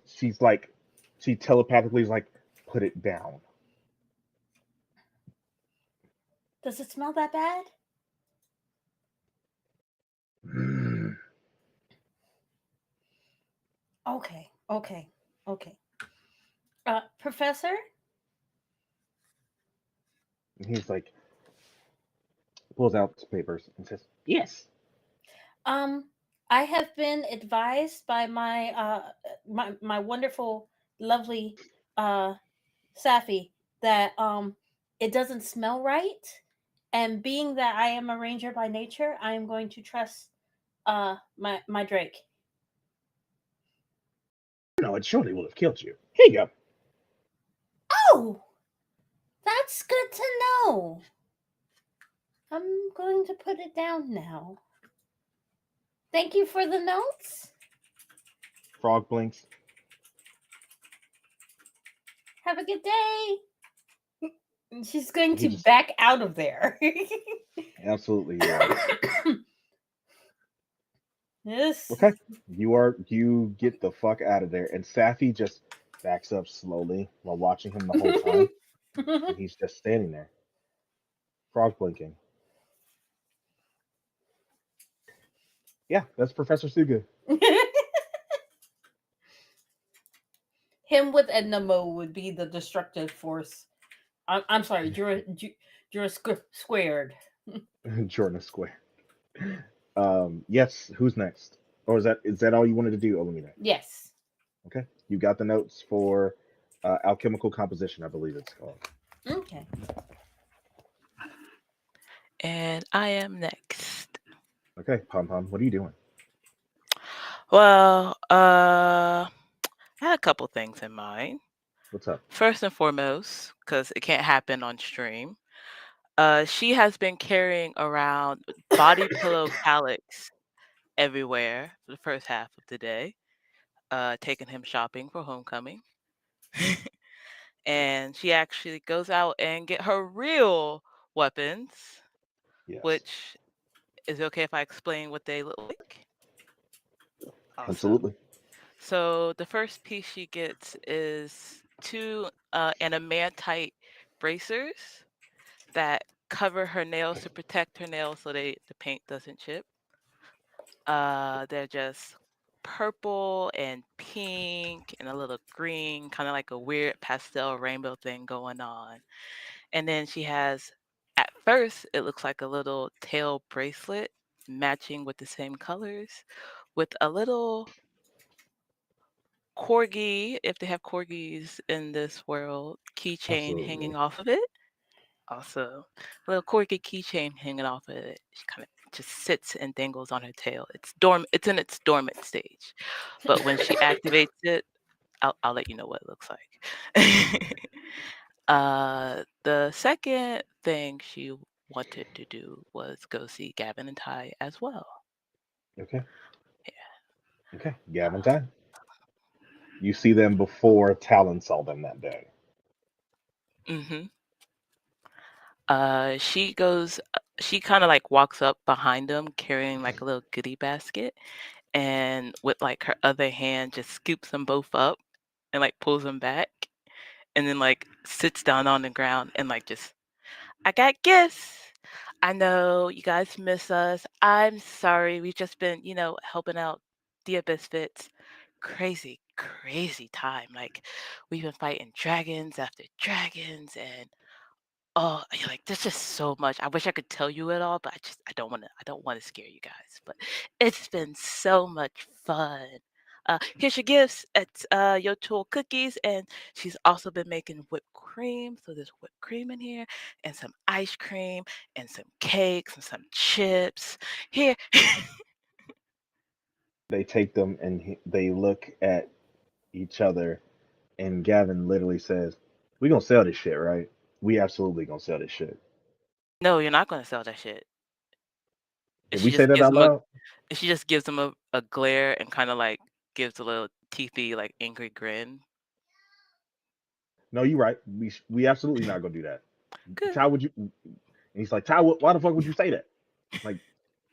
she's like, she telepathically is like, put it down. Does it smell that bad? Mm. Okay. Professor? And he's like, pulls out the papers and says, yes. I have been advised by my wonderful, lovely Safi that it doesn't smell right. And being that I am a ranger by nature, I am going to trust my Drake. No, it surely will have killed you. Here you go. Oh, that's good to know. I'm going to put it down now. Thank you for the notes. Frog blinks. Have a good day. And she's going to just- back out of there. Absolutely, yeah. Yes. Okay. You get the fuck out of there. And Safi just backs up slowly while watching him the whole time. And he's just standing there. Frog blinking. Yeah, that's Professor Suga. Him with Edna Mode would be the destructive force. I'm sorry, Jura squared. Jordan Square. Yes, who's next? Or is that all you wanted to do, Olamide? Yes. Okay. You got the notes for alchemical composition, I believe it's called. Okay. And I am next. Okay, Pom Pom, what are you doing? Well, I had a couple things in mind. What's up? First and foremost, because it can't happen on stream, she has been carrying around body pillow calyx everywhere for the first half of the day, taking him shopping for homecoming. And she actually goes out and get her real weapons Yes, which is it okay if I explain what they look like? Awesome. absolutely. So the first piece she gets is two adamantite bracers that cover her nails to protect her nails so the paint doesn't chip. They're just purple and pink and a little green, kind of like a weird pastel rainbow thing going on. And then she has, at first, it looks like a little tail bracelet matching with the same colors with a little corgi, if they have corgis in this world, keychain Absolutely. hanging off of it. Also, a little corgi keychain hanging off of it. She kind of just sits and dangles on her tail. It's in its dormant stage, but when she activates it, I'll let you know what it looks like. The second thing she wanted to do was go see Gavin and Ty as well. Okay. Yeah. Okay. Gavin time. You see them before Talon saw them that day. Mm-hmm. She kind of like walks up behind them carrying like a little goodie basket, and with like her other hand just scoops them both up and like pulls them back, and then like sits down on the ground and like just, I got gifts. I know you guys miss us. I'm sorry. We've just been, helping out the Abyss Fits. Crazy, crazy time. Like we've been fighting dragons after dragons, and oh, you're like, there's just so much. I wish I could tell you it all, but I don't want to scare you guys. But it's been so much fun. Here's your gifts. It's your tool cookies, and she's also been making whipped cream. So there's whipped cream in here, and some ice cream, and some cakes, and some chips. Here, They take them and they look at each other, and Gavin literally says, "We gonna sell this shit, right? We absolutely gonna sell this shit." no, you're not gonna sell that shit. And Did she we say just that gives out him a, loud? and she just gives him a glare and kind of like gives a little teethy, like angry grin. No, you're right. We absolutely not gonna do that. Good. Ty, would you? And he's like, Ty, why the fuck would you say that? Like,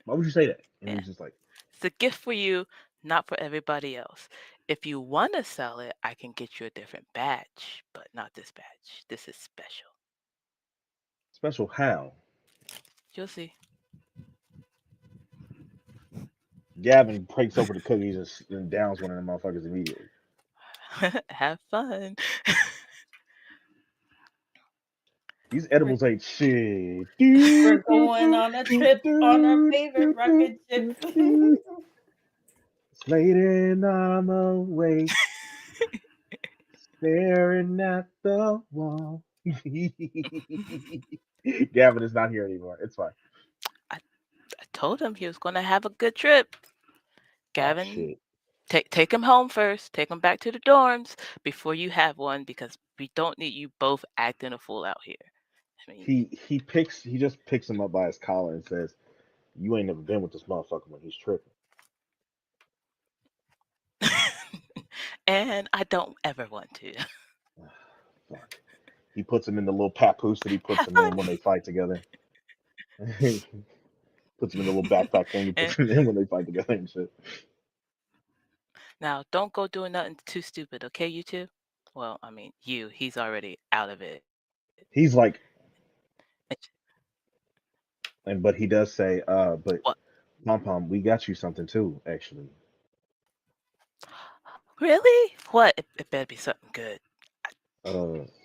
why would you say that? And Yeah. he's just like, It's a gift for you, not for everybody else. If you want to sell it, I can get you a different badge, but not this badge. This is special. special how? You'll see. Gavin breaks open the cookies and downs one of them motherfuckers immediately. Have fun. These edibles ain't shit. We're going on a trip on our favorite rocket ship. It's late and I'm awake, staring at the wall. Gavin is not here anymore. It's fine. I told him he was going to have a good trip. Oh Gavin, shit. take him home first. Take him back to the dorms before you have one, because we don't need you both acting a fool out here. I mean, He just picks him up by his collar and says, "You ain't never been with this motherfucker when he's tripping." and I don't ever want to. Fuck. He puts him in the little papoose that he puts Have him fun. in when they fight together. Puts him in the little backpack thing he puts him in when they fight together and shit. Now, don't go doing nothing too stupid, okay, you two? Well, I mean, he's already out of it. He's like, It's- but he does say, but What? Pom Pom, we got you something too, actually. Really? What? It better be something good.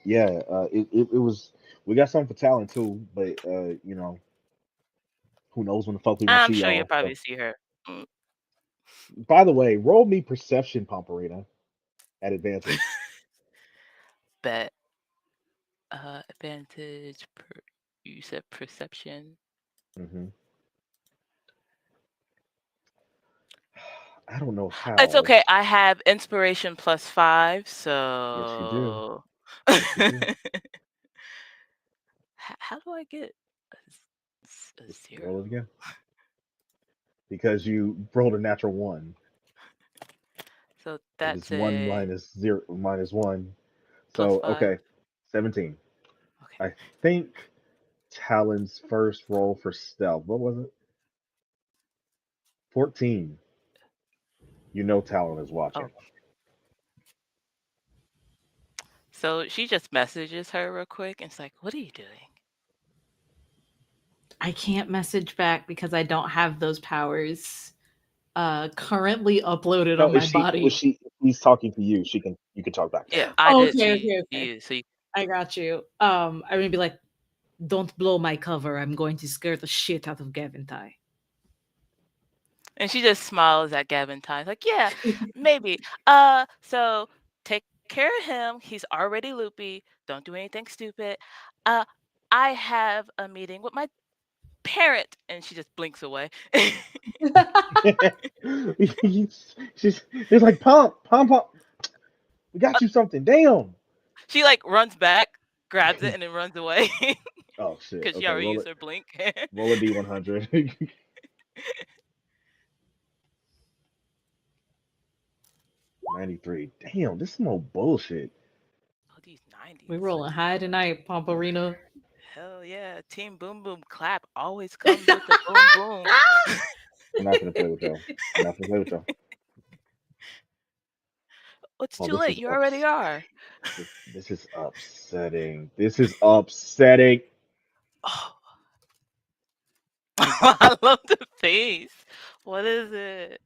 Yeah, it was, we got something for Talon too, but who knows when the fuck we gonna I'm see sure you'll y'all. probably So, see her. Mm. by the way, roll me perception, Pomperina, at advantage. Bet. Advantage. You said perception. hmm I don't know how. It's okay. I have inspiration +5, Yes, you do. so. Yes, you do. How do I get a Just zero? roll it again. Because you rolled a natural one. So It that's is one a minus zero minus one. plus So 5. okay, 17. Okay. I think Talon's first roll for stealth. What was it? 14. You know Talon is watching. Oh. So she just messages her real quick and it's like, "What are you doing?" I can't message back because I don't have those powers currently uploaded No, on my body. He's talking to you. You can talk back to Yeah, her. I did Okay, to okay. you. So you, I got you. I'm gonna be like, don't blow my cover. I'm going to scare the shit out of Gavin Ty. and she just smiles at Gavin Tynes like, "Yeah, maybe. So take care of him. He's already loopy. Don't do anything stupid. I have a meeting with my parent," and she just blinks away. She's like, Pump. We got you something. Damn. She like runs back, grabs it, and then runs away Oh shit. because she Okay, already used her blink. roll a D100. 93. Damn, this is no bullshit. Oh, these 90s. We're rolling high tonight, Pomperino. Hell yeah. Team Boom Boom Clap always comes with the boom boom. I'm not gonna play with y'all. It's Oh, too this late. is You already are. This is upsetting. This is upsetting. Oh. I love the face. What is it?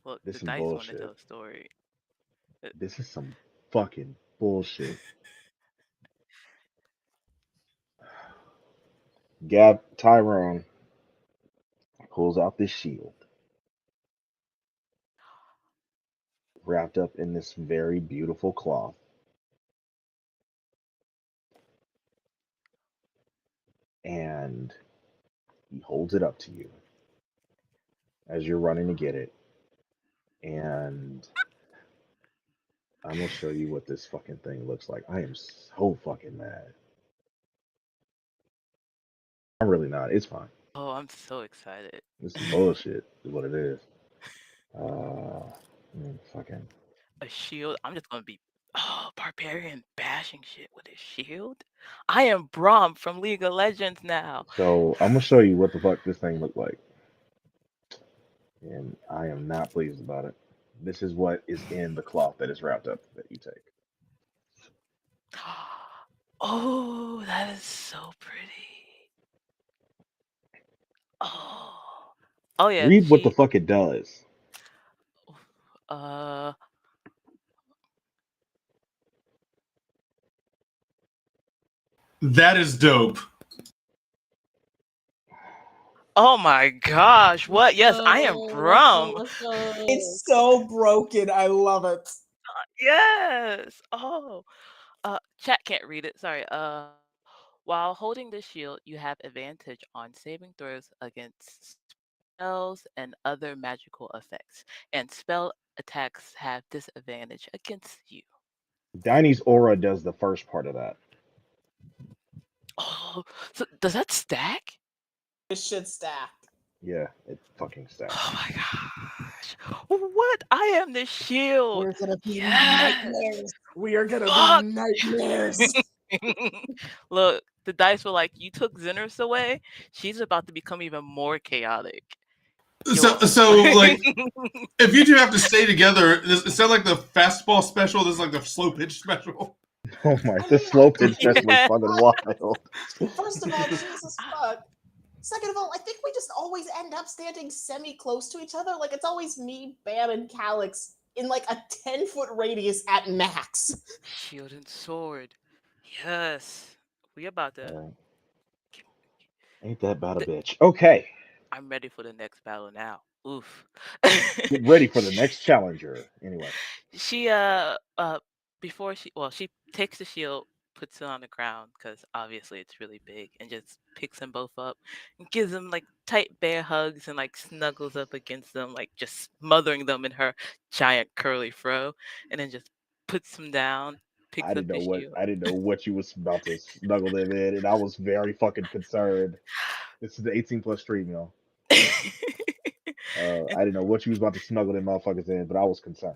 Look, This the is dice want to bullshit. tell a story. This is some fucking bullshit. Tyrone pulls out this shield, wrapped up in this very beautiful cloth. And he holds it up to you as you're running to get it. And I'm gonna show you what this fucking thing looks like. I am so fucking mad. I'm really not. It's fine. Oh, I'm so excited. This is bullshit, is what it is. Fucking. A shield. I'm just gonna be barbarian bashing shit with a shield. I am Braum from League of Legends now. So I'm gonna show you what the fuck this thing looked like. And I am not pleased about it. This is what is in the cloth that is wrapped up that you take. Oh, that is so pretty. Oh yeah. Read what the fuck it does. That is dope. Oh my gosh! What? Yes, I am Braum. It's so broken. I love it. Yes. Oh. Chat can't read it. Sorry. While holding the shield, you have advantage on saving throws against spells and other magical effects, and spell attacks have disadvantage against you. Diny's aura does the first part of that. Oh, so does that stack? It should stack. Yeah, it fucking stacks. Oh my gosh! What? I am the shield. We're gonna be Yes. nightmares. We are gonna Fuck. be nightmares. Look, the dice were like, you took Xenos away. She's about to become even more chaotic. So like, if you two have to stay together, it sounds like the fastball special. This is like the slow pitch special. Oh my, the slow pitch special is fucking wild. First of all, Jesus fuck. Second of all, I think we just always end up standing semi-close to each other. Like, it's always me, Bam, and Calyx in like a 10-foot radius at max. Shield and sword. Yes. We about to. Ain't that about a bitch? Okay. I'm ready for the next battle now. Oof. Get ready for the next challenger. Anyway. She before she takes the shield, puts it on the ground because obviously it's really big, and just picks them both up and gives them like tight bear hugs and like snuggles up against them, like just smothering them in her giant curly fro, and then just puts them down. I didn't know what you was about to snuggle them in, and I was very fucking concerned. This is the 18+ stream, y'all. I didn't know what you was about to snuggle them motherfuckers in, but I was concerned.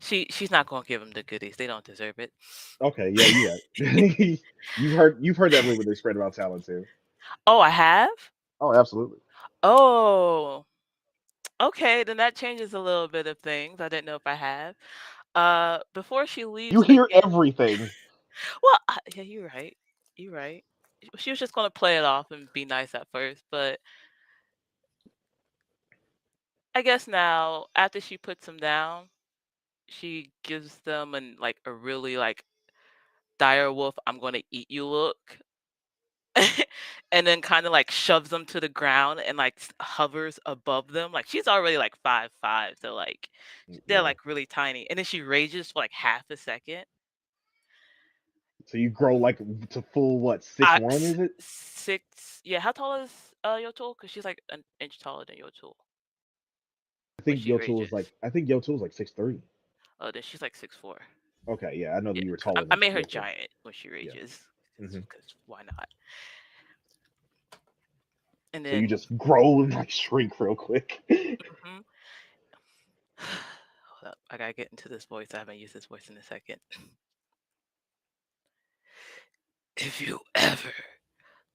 She's not gonna give them the goodies. They don't deserve it. Okay, yeah, you right. You've heard that rumor they spread about Talon too. Oh, I have? Oh, absolutely. Oh, okay, then that changes a little bit of things. I didn't know if I have. Before she leaves You in the hear game. everything. Well, yeah, you're right. You're right. She was just gonna play it off and be nice at first, but I guess now after she puts them down, she gives them like a really like dire wolf, I'm gonna eat you look. And then kind of like shoves them to the ground and like hovers above them. Like she's already like 5'5", so like they're Yeah. like really tiny. And then she rages for like half a second. So you grow like to full what 6'1" is it? 6. Yeah, how tall is Yotul? Because she's like an inch taller than Yotul when she rages. I think Yotul is like 6'3". Oh, then she's like 6'4". Okay, yeah, I know that Yeah, you were 'cause taller I than made her Yotul. giant when she Yeah. rages. Hmm. Because why not? And So you then just grow and like shrink real quick. mhm. Hold up, I gotta get into this voice. I haven't used this voice in a second. If you ever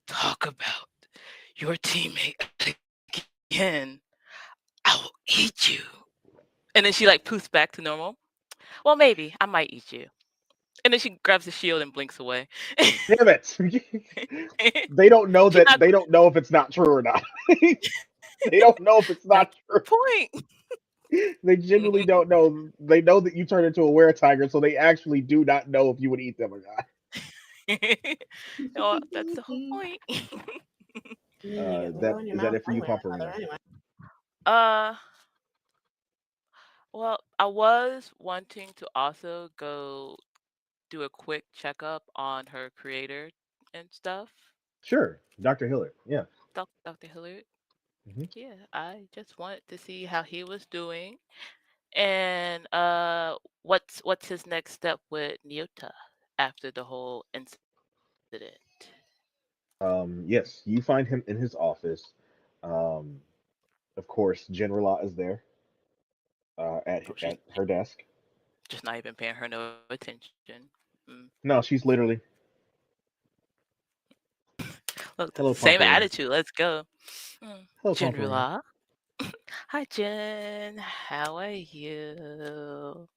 talk about your teammate again, I will eat you. And then she like poofs back to normal. Well, maybe I might eat you. And then she grabs the shield and blinks away. Damn it! They don't know She's that. not They don't know if it's not true or not. They don't know if it's that's not true. the point. They genuinely don't know. They know that you turn into a were tiger, so they actually do not know if you would eat them or not. Well, that's the whole point. You get to That go in your is that mouth it for one you, way or another Pomperina? anyway. uh well, I was wanting to also go do a quick checkup on her creator and stuff. Sure, Dr. Hillard. Yeah. Dr. Hilliard. Hmm. Yeah, I just wanted to see how he was doing. And what's his next step with Nyota after the whole incident? Yes, you find him in his office. Um, of course, General is there Oh, she's at her desk. just not even paying her no attention. Mm. No, she's literally Look, the hello, same Pomperina. attitude. Let's go. Mm. Hello, Pomperina. General. Hi, Jen. How are you?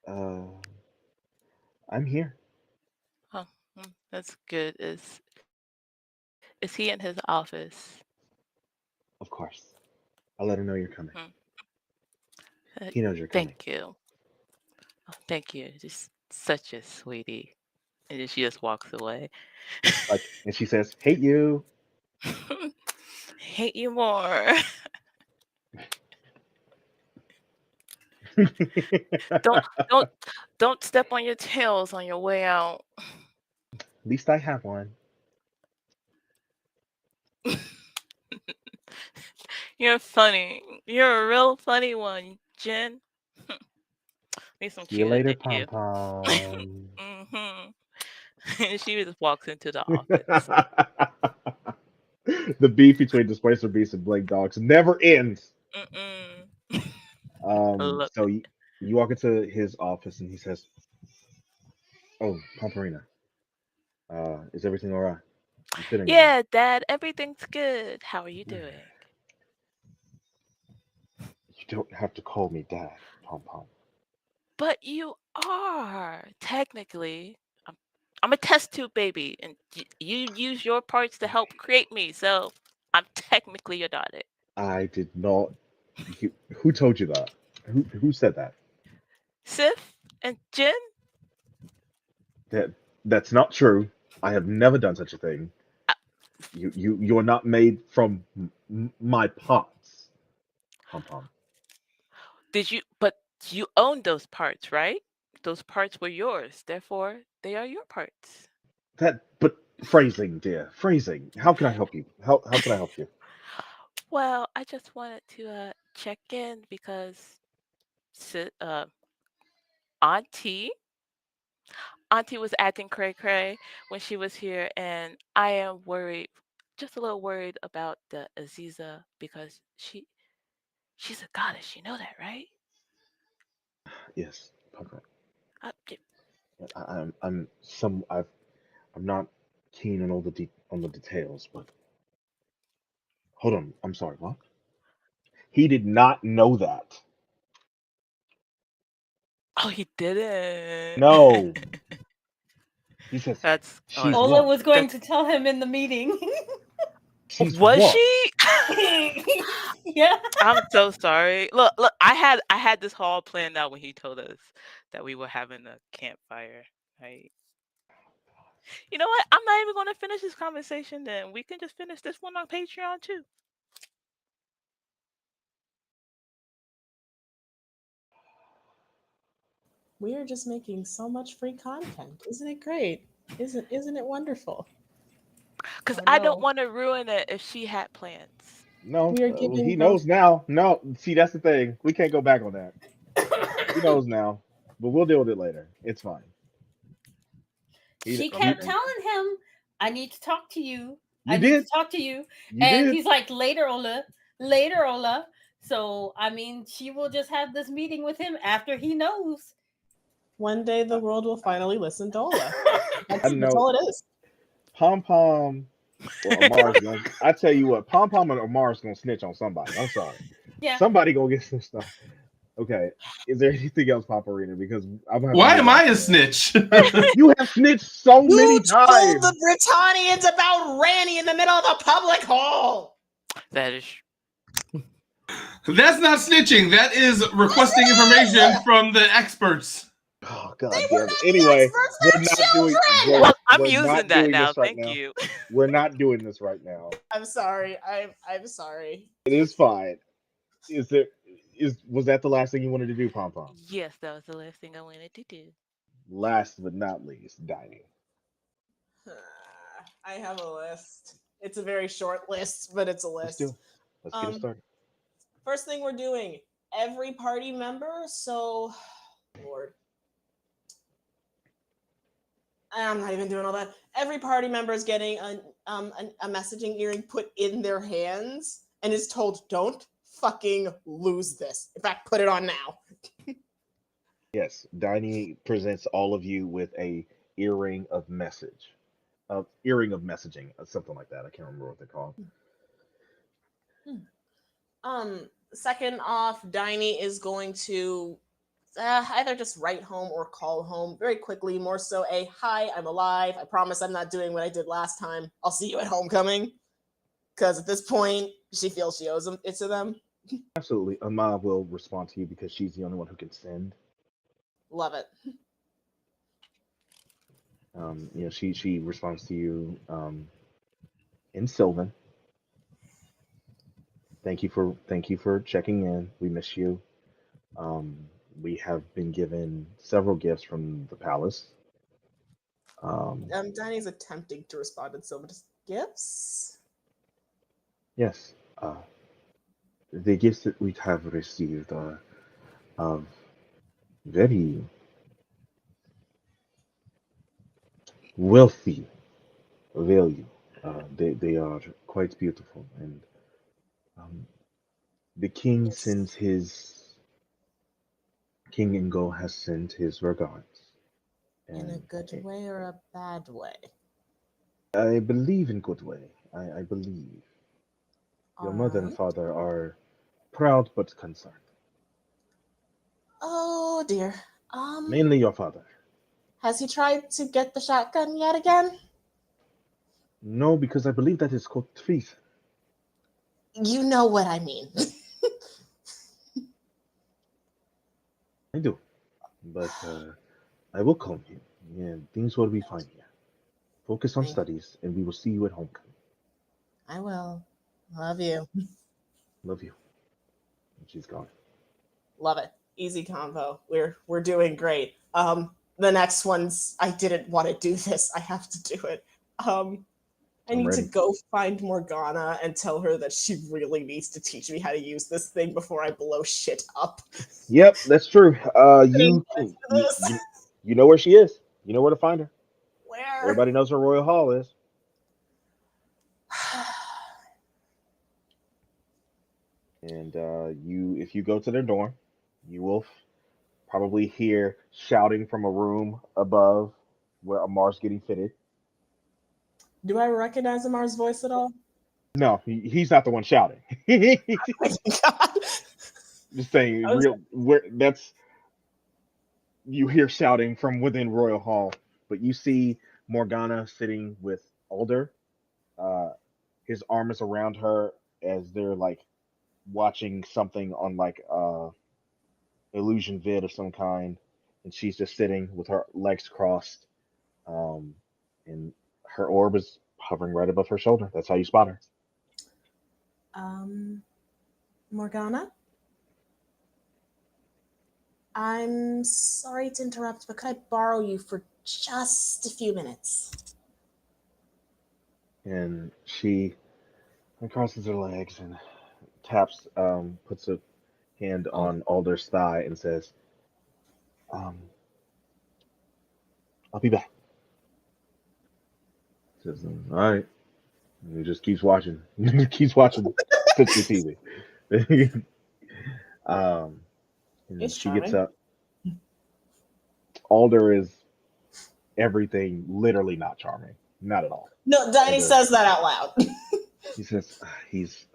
Uh, I'm here. Oh, that's good. Is he in his office? Of course. I'll let her know you're coming. Mm. He knows you're coming. Thank you. Oh, thank you. Just such a sweetie. And then she just walks away. And she says, "Hate you." Hate you more. don't don't don't step on your tails on your way out. At least I have one. You're funny. You're a real funny one, Jen. Need some See you chewing to later, hit Pom you. Pom. And she just walks into the office. The beef between Displacer Beast and Blake Dogs never ends. Mm-mm. I love So you walk into his office and he says, "Oh, Pomperina, is everything all right? You feeling all right?" Yeah, Dad, everything's good. How are you doing? You don't have to call me Dad, Pom Pom. But you are technically. I'm a test tube baby, and you use your parts to help create me. So I'm technically your daughter. I did not. Who told you that? Who said that? Sif and Jin. That's not true. I have never done such a thing. Uh, You're not made from my parts, Pom Pom. Did you? But you own those parts, right? Those parts were yours. Therefore, they are your parts. But phrasing, dear, phrasing. How can I help you? How can I help you? Well, I just wanted to check in because uh, Auntie Auntie was acting cray cray when she was here, and I am worried, just a little worried about the Aziza because she's a goddess. You know that, right? Yes, Papa. J- I'm not keen on all on the details, but hold on. I'm sorry. What? He did not know that. oh, he didn't. No. He says That's she's Ola what? was going that's to tell him in the meeting. She's was what? she? Yeah. I'm so sorry. Look, I had this all planned out when he told us that we were having a campfire. Right. You know what? I'm not even going to finish this conversation. Then we can just finish this one on Patreon too. We are just making so much free content. Isn't it great? Isn't it wonderful? Because Oh I don't no. want to ruin it if she had plans. No, We are well, giving he both. knows now. No, see, that's the thing. We can't go back on that. He knows now, but we'll deal with it later. It's fine. She kept He telling him, I need to talk to you. I you need to did. talk to you. You And did. he's like, later, Ola. Later, Ola. So, I mean, she will just have this meeting with him after he knows. One day the world will finally listen to Ola. I That's know. all it is. Pom Pom or Amar's going. I tell you what, Pom Pom and Amar's gonna snitch on somebody. I'm sorry. Yeah. Somebody gonna get snitched on. Okay. Is there anything else, Paparina? Because I'm gonna have to Why move am on I from a that. snitch? You have snitched so many You told times. the Britannians about Ranny in the middle of the public hall. That is. That's not snitching. That is requesting information from the experts. Oh They God were damn it. not the Anyway, experts. we're They're not doing children. Well, I'm we're using not that doing now. this right Thank now. you. We're not doing this right now. I'm sorry. I'm sorry. It is fine. Is there was that the last thing you wanted to do, Pom Pom? Yes, that was the last thing I wanted to do. Last but not least, dining. I have a list. It's a very short list, but it's a Let's do it. list. Let's get it started. First thing we're doing, every party member. So, Lord, I'm not even doing all that. Every party member is getting a messaging earring put in their hands and is told, "Don't fucking lose this." In fact, put it on now. Yes, Diney presents all of you with a earring of message. Earring of messaging, something like that. I can't remember what they're called. Second off, Diney is going to either just write home or call home very quickly. More so, a "Hi, I'm alive. I promise I'm not doing what I did last time. I'll see you at homecoming." Because at this point, she feels she owes it to them. Absolutely. Ama will respond to you because she's the only one who can send. Love it. She responds to you in Sylvan. Thank you for checking in. We miss you. Um, we have been given several gifts from the palace. Diney's attempting to respond in so many gifts. Yes, the gifts that we have received are of very wealthy value. They are quite beautiful, and um, the king Yes. sends his King Ingo has sent his regards, In a and good way or a bad way? I believe in good way. I believe your All mother and right. father are proud but concerned. Oh dear. Mainly your father. Has he tried to get the shotgun yet again? No, because I believe that is called treason. You know what I mean. I do, but I will calm you. Yeah, things will be fine here. Focus on Thank you. studies, and we will see you at homecoming. I will. Love you. Love you. And she's gone. Love it. Easy convo. We're doing great. The next one's I didn't want to do this. I have to do it. I I'm need to ready. go find Morgana and tell her that she really needs to teach me how to use this thing before I blow shit up. Yep, that's true. Didn't get to this. You know where she is. You know where to find her. Where? Everybody knows where Royal Hall is. And if you go to their dorm, you will probably hear shouting from a room above where Amar's getting fitted. Do I recognize Amar's voice at all? No, he's not the one shouting. Oh my God. Just saying, I was real where that's you hear shouting from within Royal Hall, but you see Morgana sitting with Alder. Uh, his arm is around her as they're like watching something on like illusion vid of some kind, and she's just sitting with her legs crossed, um, and her orb is hovering right above her shoulder. That's how you spot her. Morgana? I'm sorry to interrupt, but could I borrow you for just a few minutes? And she crosses her legs and taps, puts a hand on Alder's thigh and says, um, "I'll be back." Says, "All right." And he just keeps watching. Keeps watching Citrus TV. um, and It's she gets charming. up. Alder is everything, literally not charming, not at all. No, Danny Alder, says that out loud. he says he's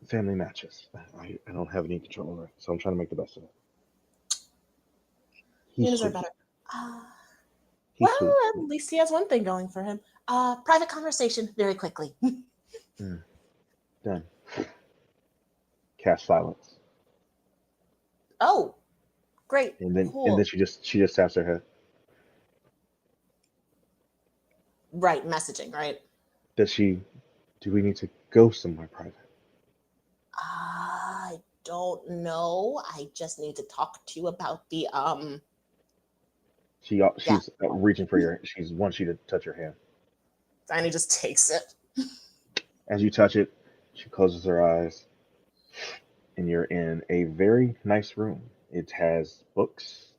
family matches. I don't have any control over it, so I'm trying to make the best of it. You He's deserve sweet. better. He's Well, sweet. at least he has one thing going for him. Private conversation, very quickly. Done. Cast silence, Oh, great. and then Cool. she just taps her head. Right, messaging, right? Do we need to go somewhere private? I don't know. I just need to talk to you about the She's reaching for she wants you to touch her hand. Danny just takes it. As you touch it, she closes her eyes, and you're in a very nice room. It has books.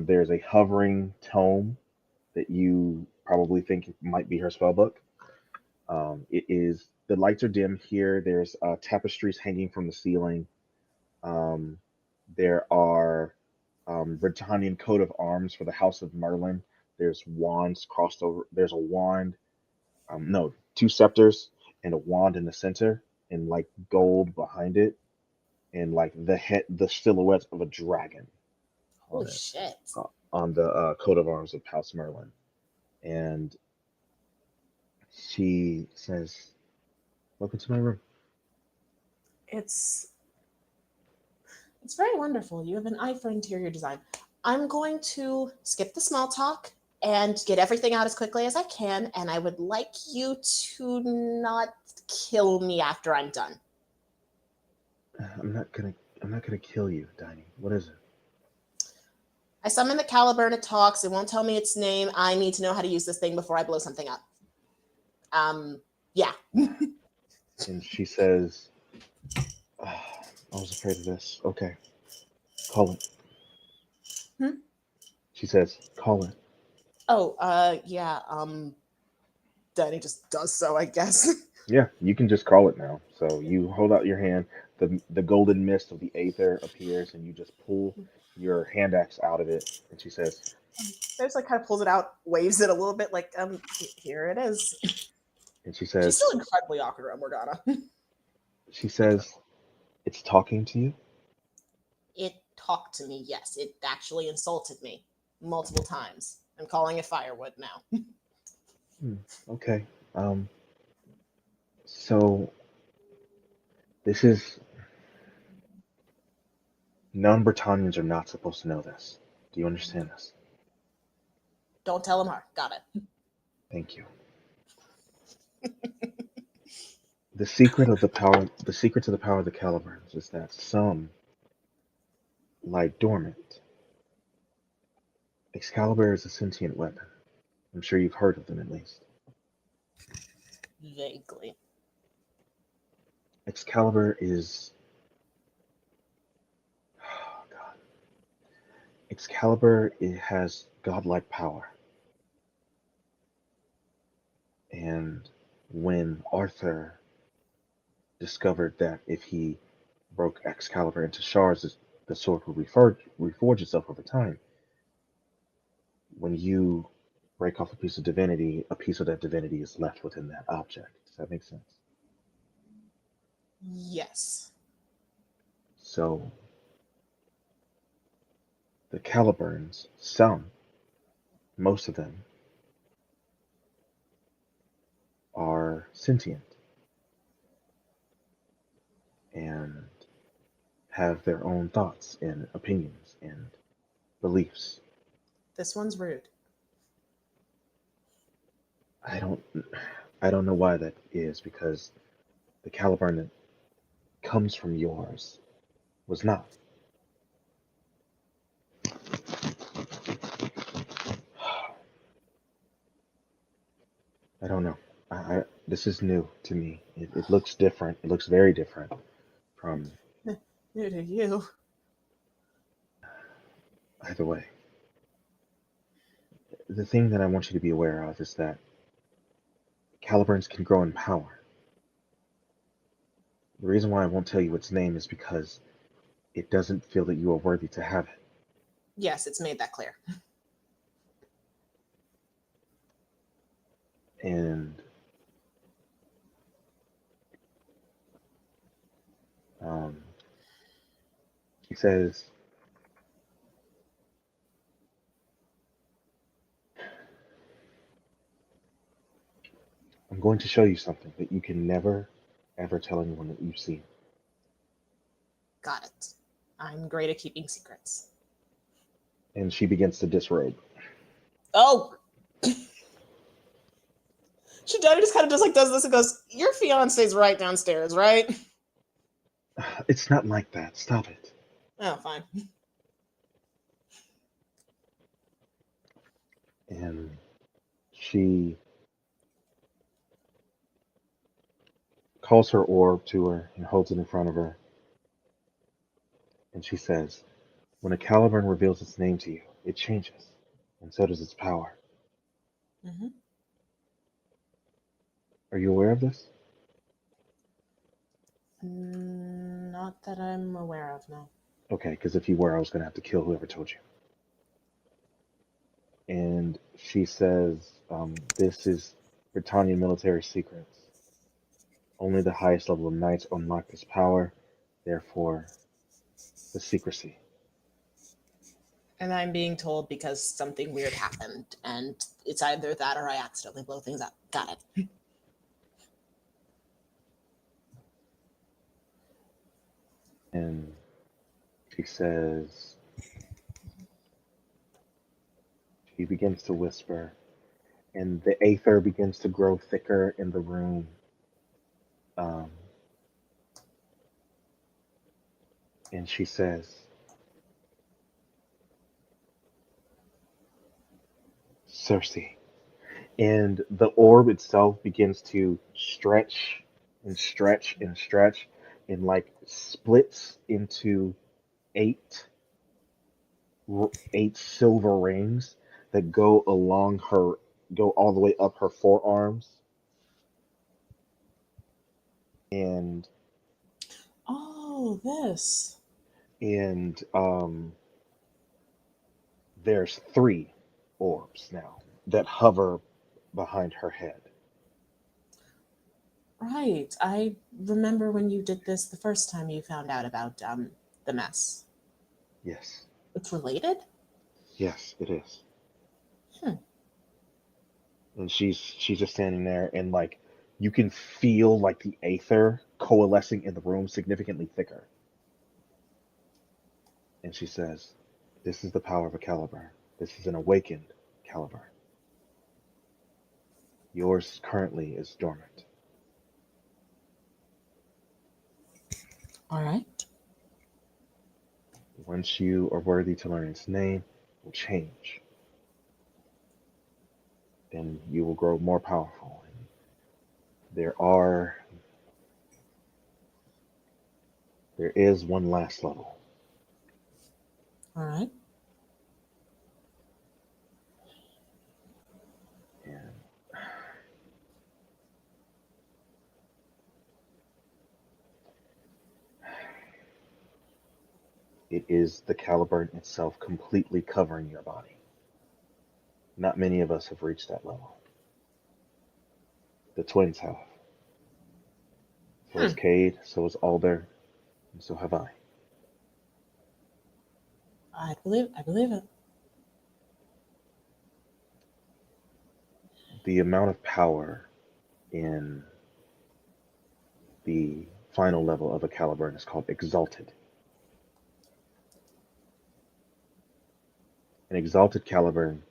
There's a hovering tome that you probably think might be her spell book. It is the lights are dim here. There's tapestries hanging from the ceiling. There are Britannian coat of arms for the House of Merlin. There's wands crossed over. There's a wand. No, two scepters and a wand in the center, and like gold behind it, and like the silhouette of a dragon on Holy it, shit. on the coat of arms of House Merlin. And she says, "Welcome to my room." It's very wonderful. You have an eye for interior design. I'm going to skip the small talk and get everything out as quickly as I can, and I would like you to not kill me after I'm done. I'm not gonna kill you, Diney. What is it? I summon the Caliburn, it talks, it won't tell me its name. I need to know how to use this thing before I blow something up. Yeah. And she says, I was afraid of this. Okay. Call it. She says, call it. Oh, yeah, Danny just does so, I guess. Yeah, you can just call it now. So you hold out your hand, the golden mist of the aether appears, and you just pull your hand axe out of it, and she says, I just like kind of pulls it out, waves it a little bit, like, here it is. and she says, She's still incredibly awkward around Morgana. she says, it's talking to you? It talked to me, yes. It actually insulted me multiple times. I'm calling it firewood now. Okay. So this is non-Britannians are not supposed to know this. Do you understand this? Don't tell him her. Got it. Thank you. The secret to the power of the Caliburns is that some lie dormant. Excalibur is a sentient weapon. I'm sure you've heard of them at least. Vaguely. Excalibur is God. Excalibur, it has godlike power. And when Arthur discovered that if he broke Excalibur into shards, the sword will reforge itself over time. When you break off a piece of divinity, a piece of that divinity is left within that object. Does that make sense? Yes. So the Caliburns, most of them, are sentient and have their own thoughts and opinions and beliefs. This one's rude. I don't I don't know why that is, because the Caliburn that comes from yours was not. I don't know. This is new to me. It looks different. It looks very different from New to you. either way. The thing that I want you to be aware of is that Caliburns can grow in power. The reason why I won't tell you its name is because it doesn't feel that you are worthy to have it. Yes, it's made that clear. And he says, I'm going to show you something that you can never, ever tell anyone that you've seen. Got it. I'm great at keeping secrets. And she begins to disrobe. Oh! Shidani just kind of does this and goes, your fiance's right downstairs, right? It's not like that. Stop it. Oh, fine. And she calls her orb to her and holds it in front of her. And she says, when a Caliburn reveals its name to you, it changes. And so does its power. Mm-hmm. Are you aware of this? Not that I'm aware of, no. Okay, because if you were, I was going to have to kill whoever told you. And she says, this is Britannia military secrets. Only the highest level of knights unlock this power, therefore, the secrecy. And I'm being told because something weird happened, and it's either that or I accidentally blow things up. Got it. And she says, she begins to whisper, and the aether begins to grow thicker in the room. And she says, Cersei. And the orb itself begins to stretch and stretch and stretch and like splits into eight silver rings that go all the way up her forearms. And Oh, this. and there's 3 orbs now that hover behind her head. Right. I remember when you did this the first time you found out about the mess. Yes. It's related? Yes, it is. Hmm. And she's just standing there, and like you can feel like the aether coalescing in the room significantly thicker. And she says, this is the power of a Caliburn. This is an awakened Caliburn. Yours currently is dormant. All right. Once you are worthy to learn its name, it will change. Then you will grow more powerful. And there is one last level. All right. And It is the Caliburn itself completely covering your body. Not many of us have reached that level. The twins have. So has Cade, so has Alder, and so have I. I believe it. The amount of power in the final level of a Caliburn is called Exalted. An Exalted Caliburn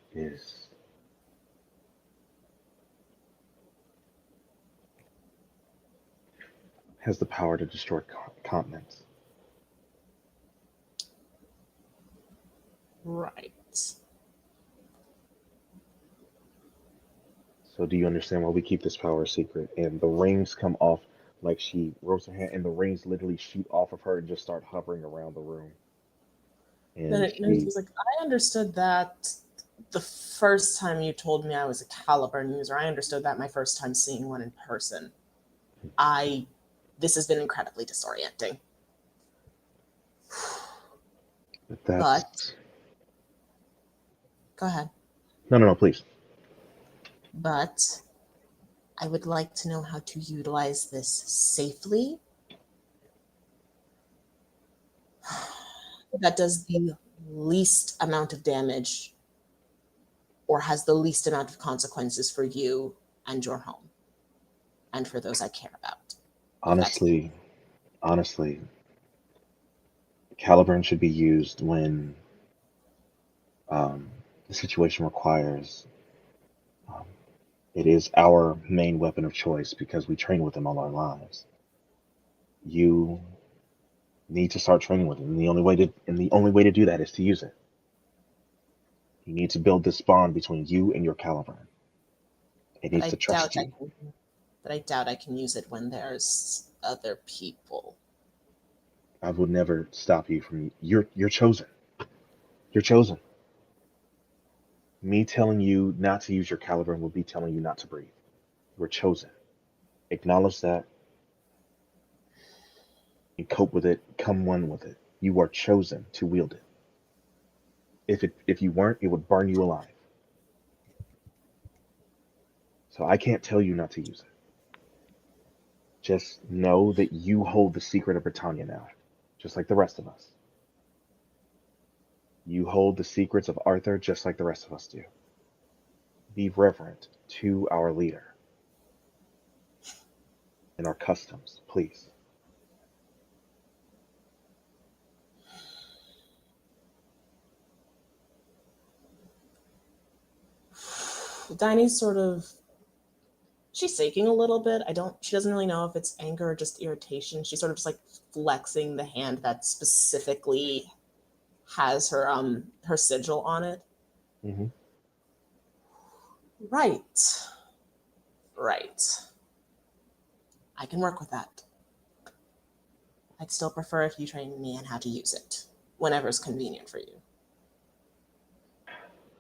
has the power to destroy continents. Right. So do you understand why we keep this power a secret? And the rings come off like she rolls her hand, and the rings literally shoot off of her and just start hovering around the room. Then And it was like, I understood that the first time you told me I was a Caliburn user. I understood that my first time seeing one in person. This has been incredibly disorienting. that's Go ahead. no, please. But I would like to know how to utilize this safely. That does the least amount of damage or has the least amount of consequences for you and your home and for those I care about. Honestly, Caliburn should be used when the situation requires. It is our main weapon of choice because we train with them all our lives. You need to start training with them, and the only way to do that is to use it. You need to build this bond between you and your Caliburn. It needs to trust you. But I doubt I can use it when there's other people. I would never stop you from. You're chosen. You're chosen. Me telling you not to use your Caliburn would be telling you not to breathe. We're chosen. Acknowledge that and cope with it. Come one with it. You are chosen to wield it. If you weren't, it would burn you alive. So I can't tell you not to use it. Just know that you hold the secret of Britannia now, just like the rest of us. You hold the secrets of Arthur just like the rest of us do. Be reverent to our leader and our customs, please. Diney's she's shaking a little bit. She doesn't really know if it's anger or just irritation. She's sort of just like flexing the hand that specifically has her sigil on it. Mm-hmm. Right. I can work with that. I'd still prefer if you train me on how to use it whenever it's convenient for you.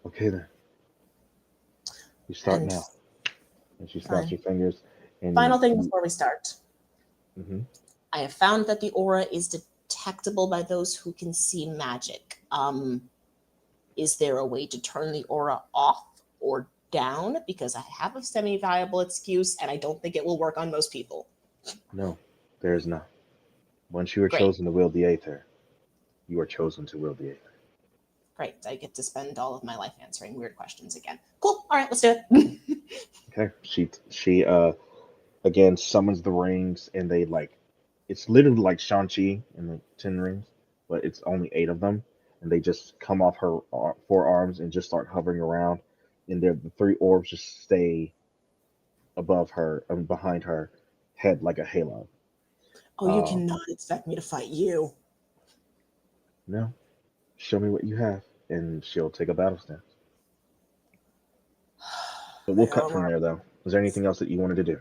Okay then. You start now. And she snaps her fingers. And final thing before we start. Mm-hmm. I have found that the aura is detectable by those who can see magic. Is there a way to turn the aura off or down? Because I have a semi-viable excuse, and I don't think it will work on most people. No, there is not. Once you are chosen to wield the Aether, you are chosen to wield the Aether. Great. I get to spend all of my life answering weird questions again. Cool. All right, let's do it. Okay. She again summons the rings, and they it's literally like Shang-Chi in the 10 Rings, but it's only 8 of them, and they just come off her forearms and just start hovering around, and the 3 orbs just stay above her and behind her head like a halo. Oh, you cannot expect me to fight you. No. Show me what you have, and she'll take a battle stance. But we'll cut from there, though. Was there anything else that you wanted to do?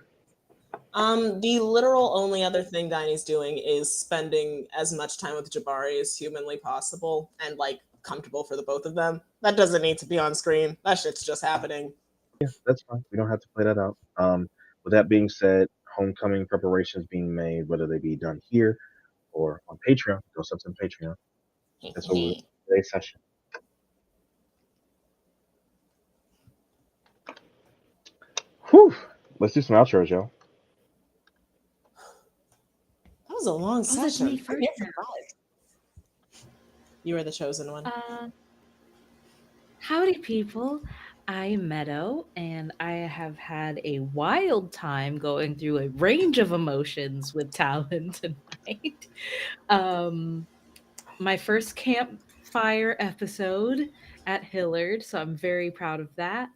The literal only other thing Diney's doing is spending as much time with Jabari as humanly possible and comfortable for the both of them. That doesn't need to be on screen. That shit's just happening. Yeah, that's fine. We don't have to play that out. With that being said, homecoming preparations being made, whether they be done here or on Patreon. Go sub to Patreon. That's what we're doing today's session. Whew. Let's do some outros, y'all. That was a long that's session. me I'm first here for now. 5. You are the chosen one. Howdy, people. I'm Meadow, and I have had a wild time going through a range of emotions with Talon tonight. My first campfire episode at Hillard, so I'm very proud of that.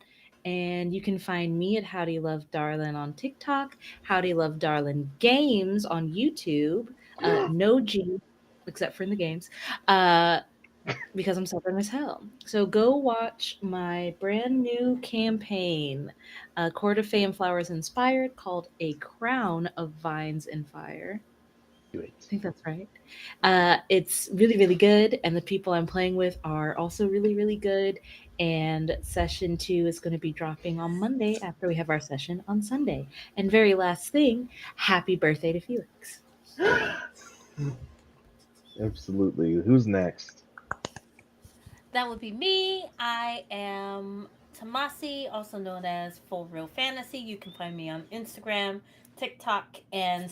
And you can find me at Howdy Love Darlin on TikTok, Howdy Love Darlin Games on YouTube. No G, except for in the games. Because I'm stubborn as hell. So go watch my brand new campaign, Court of Fame Flowers Inspired, called A Crown of Vines and Fire. I think that's right. It's really, really good, and the people I'm playing with are also really, really good. And session 2 is going to be dropping on Monday after we have our session on Sunday. And very last thing, happy birthday to Felix. Absolutely. Who's next? That would be me. I am Tamasi, also known as Full Real Fantasy. You can find me on Instagram, TikTok, and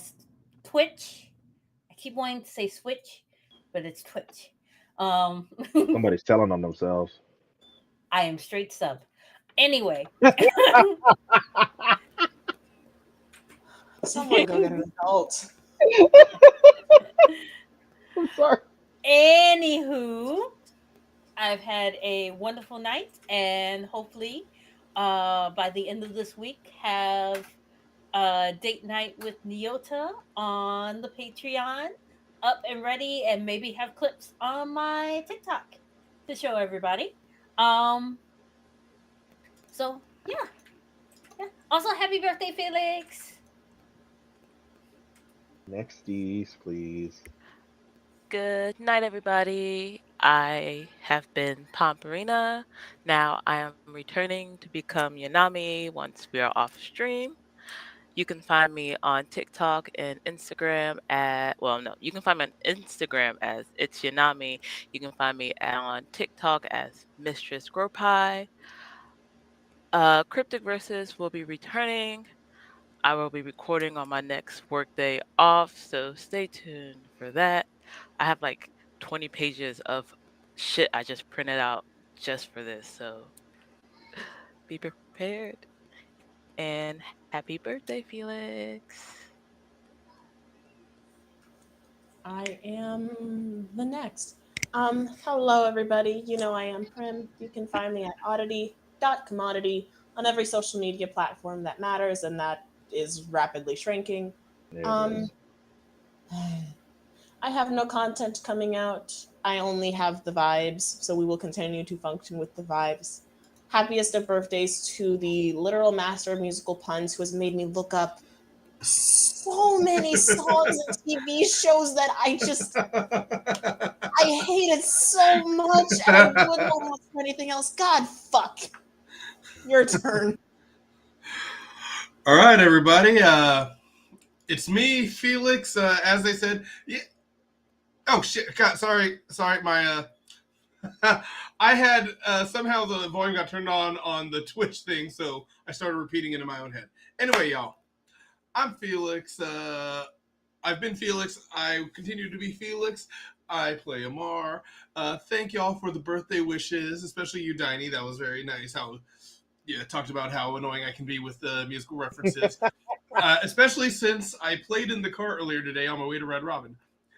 Twitch. I keep wanting to say Switch, but it's Twitch. Somebody's telling on themselves. I am straight sub. Anyway. Someone go get an adult. I'm sorry. Anywho, I've had a wonderful night, and hopefully, by the end of this week, have a date night with Nyota on the Patreon up and ready, and maybe have clips on my TikTok to show everybody. So yeah. Also, happy birthday, Felix. Nexties, please. Good night, everybody. I have been Pomperina. Now I am returning to become Yanami once we are off stream. You can find me on TikTok and Instagram you can find me on Instagram as It's Yanami. You can find me on TikTok as Mistress Gropie. Cryptic Versus will be returning. I will be recording on my next workday off, so stay tuned for that. I have like 20 pages of shit I just printed out just for this, so be prepared. And happy birthday, Felix. I am the next. Hello everybody. You know I am Prim. You can find me at oddity.commodity on every social media platform that matters and that is rapidly shrinking. There it Um is. I have no content coming out. I only have the vibes, so we will continue to function with the vibes. Happiest of birthdays to the literal master of musical puns who has made me look up so many songs and TV shows that I hate it so much and I wouldn't want to watch anything else. God fuck. Your turn. All right, everybody. It's me, Felix. As they said, yeah. Oh shit! God, sorry. My I had somehow the volume got turned on the Twitch thing, so I started repeating it in my own head. Anyway, y'all, I'm Felix. I've been Felix. I continue to be Felix. I play Amar. Thank y'all for the birthday wishes, especially you, Diney. That was very nice. Talked about how annoying I can be with the musical references. Especially since I played in the car earlier today on my way to Red Robin.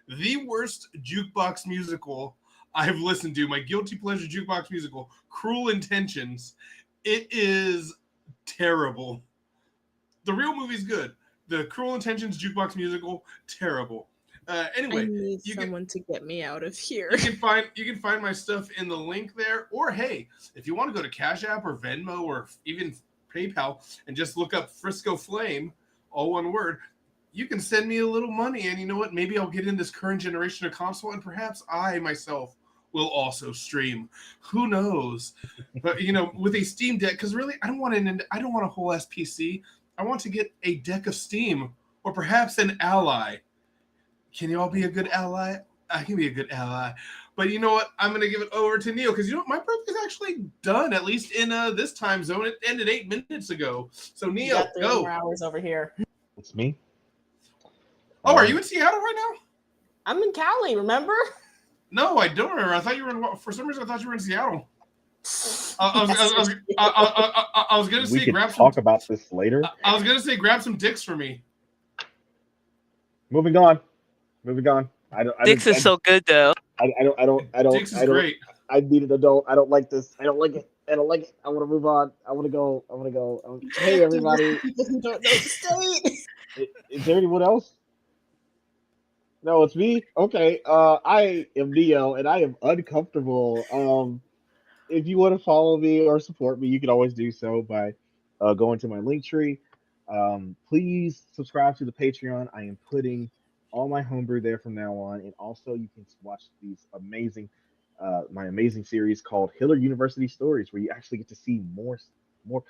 The worst jukebox musical I've listened to, my guilty pleasure jukebox musical, Cruel Intentions. It is terrible. The real movie's good. The Cruel Intentions jukebox musical, terrible. Anyway, I need someone to get me out of here. You can find my stuff in the link there. Or hey, if you want to go to Cash App or Venmo or even PayPal and just look up Frisco Flame, all one word, you can send me a little money, and you know what? Maybe I'll get in this current generation of console, and perhaps I myself will also stream. Who knows? But with a Steam Deck, because really, I don't want a whole ass PC. I want to get a deck of Steam, or perhaps an ally. Can you all be a good ally? I can be a good ally. But you know what? I'm going to give it over to Neil because you know what? My birthday's actually done, at least in this time zone. It ended 8 minutes ago. So, You Neil, got 3 more go. hours over here. It's me. Oh, are you in Seattle right now? I'm in Cali, remember? No, I don't remember. I thought you were in, for some reason, I thought you were in Seattle. I was going to We say can grab talk some. about this later. I was going to say grab some dicks for me. Moving on. Dix is so good though. I don't. Dicks is great. I need an adult. I don't like this. I don't like it. I want to move on. I want to go. Hey, everybody. Don't know the state. Is there anyone else? No, it's me. Okay. I am Neo, and I am uncomfortable. If you want to follow me or support me, you can always do so by going to my link tree. Please subscribe to the Patreon. I am putting all my homebrew there from now on, and also you can watch these amazing, my amazing series called Hiller University Stories, where you actually get to see more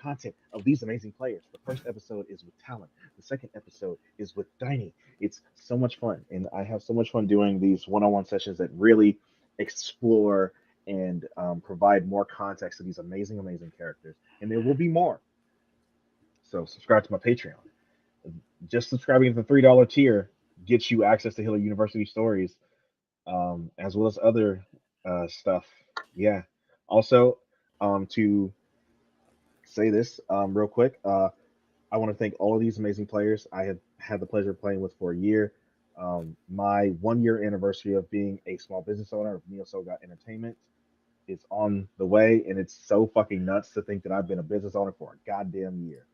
content of these amazing players. The first episode is with Talon. The second episode is with Diney. It's so much fun, and I have so much fun doing these one-on-one sessions that really explore and provide more context to these amazing characters. And there will be more. So subscribe to my Patreon. Just subscribing to the $3 tier gets you access to Hiller University Stories, as well as other stuff. Yeah. Also, to say this real quick, I want to thank all of these amazing players I have had the pleasure of playing with for a year. My 1-year anniversary of being a small business owner of Neo Soul God Entertainment is on the way, and it's so fucking nuts to think that I've been a business owner for a goddamn year.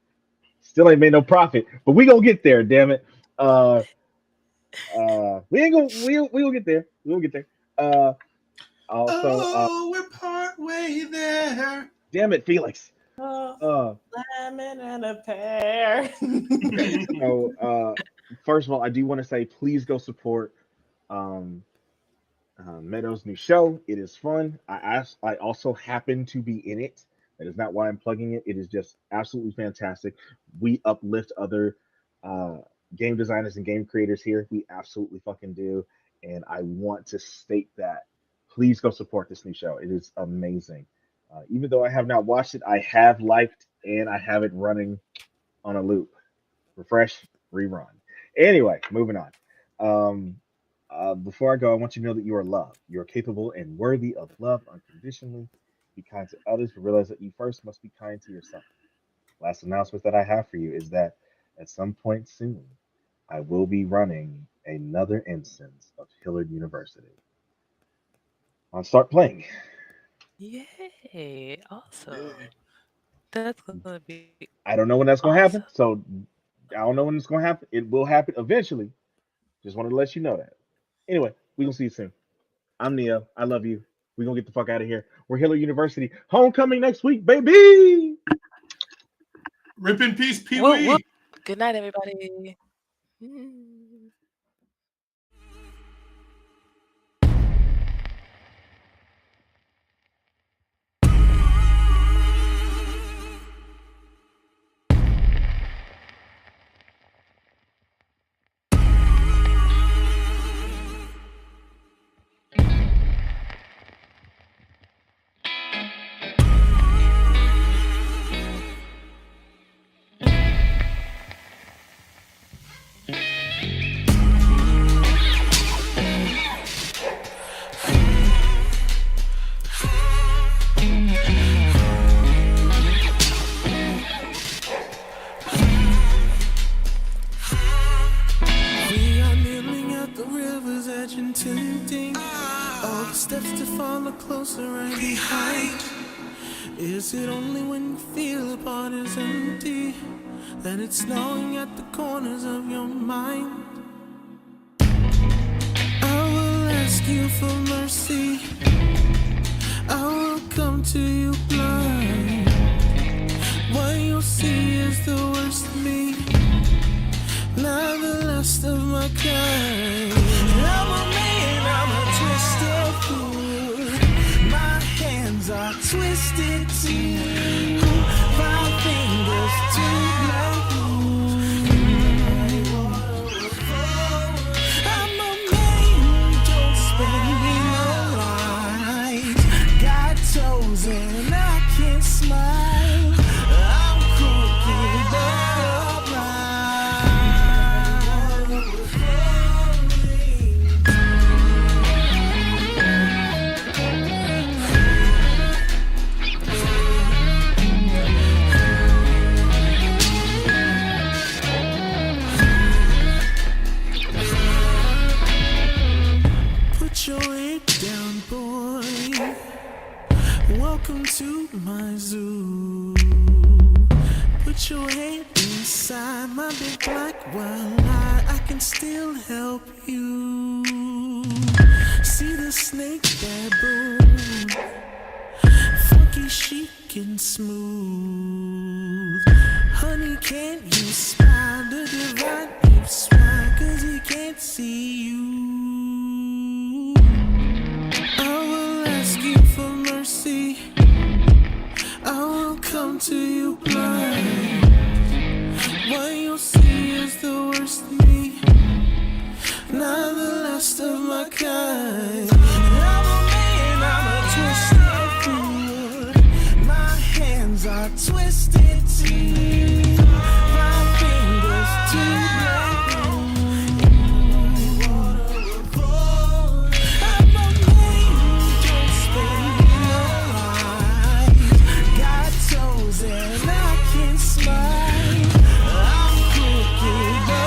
Still ain't made no profit, but we gonna get there, damn it. We will get there. We will get there. We're part way there. Damn it, Felix. Lemon and a pear. So, first of all, I do want to say, please go support Meadow's new show. It is fun. I also happen to be in it. That is not why I'm plugging it. It is just absolutely fantastic. We uplift other game designers and game creators here. We absolutely fucking do. And I want to state that. Please go support this new show. It is amazing. Even though I have not watched it, I have liked and I have it running on a loop. Refresh, rerun. Anyway, moving on. Before I go, I want you to know that you are loved. You are capable and worthy of love unconditionally. Be kind to others, but realize that you first must be kind to yourself. Last announcement that I have for you is that at some point soon, I will be running another instance of Hillard University. I'll start playing. Yay! Awesome. That's gonna be. I don't know when that's going to happen, awesome. so I don't know when it's going to happen. It will happen eventually. Just wanted to let you know that. Anyway, we will see you soon. I'm Neo. I love you. We're going to get the fuck out of here. We're Hiller University. Homecoming next week, baby! Rip in peace, Pee Woo, Wee. woo. Good night, everybody. We are kneeling at the river's edge and tempting. All the steps to follow closer right behind. Is it only when you feel the part is empty that it's gnawing at the corners of your mind? I will ask you for mercy. I will come to you blind. What you'll see is the worst of me, not the last of my kind. I'm a man, I'm a twisted fool. My hands are twisted too. 5 fingers to black moon. I'm a man, don't head down, boy. Welcome to my zoo. Put your head inside my big black wild eye. I can still help you. See the snake baboon, funky, chic, and smooth. Honey, can't you smile? The divine deep swine, 'cause he can't see you. I will ask you for mercy. I will come to you blind. What you'll see is the worst of me, not the last of my kind. I'm a man, I'm a twisted fool. My hands are twisted too. My fingers too black. I'm a man, don't spend my life. Got toes and I can smile. I'm crooked but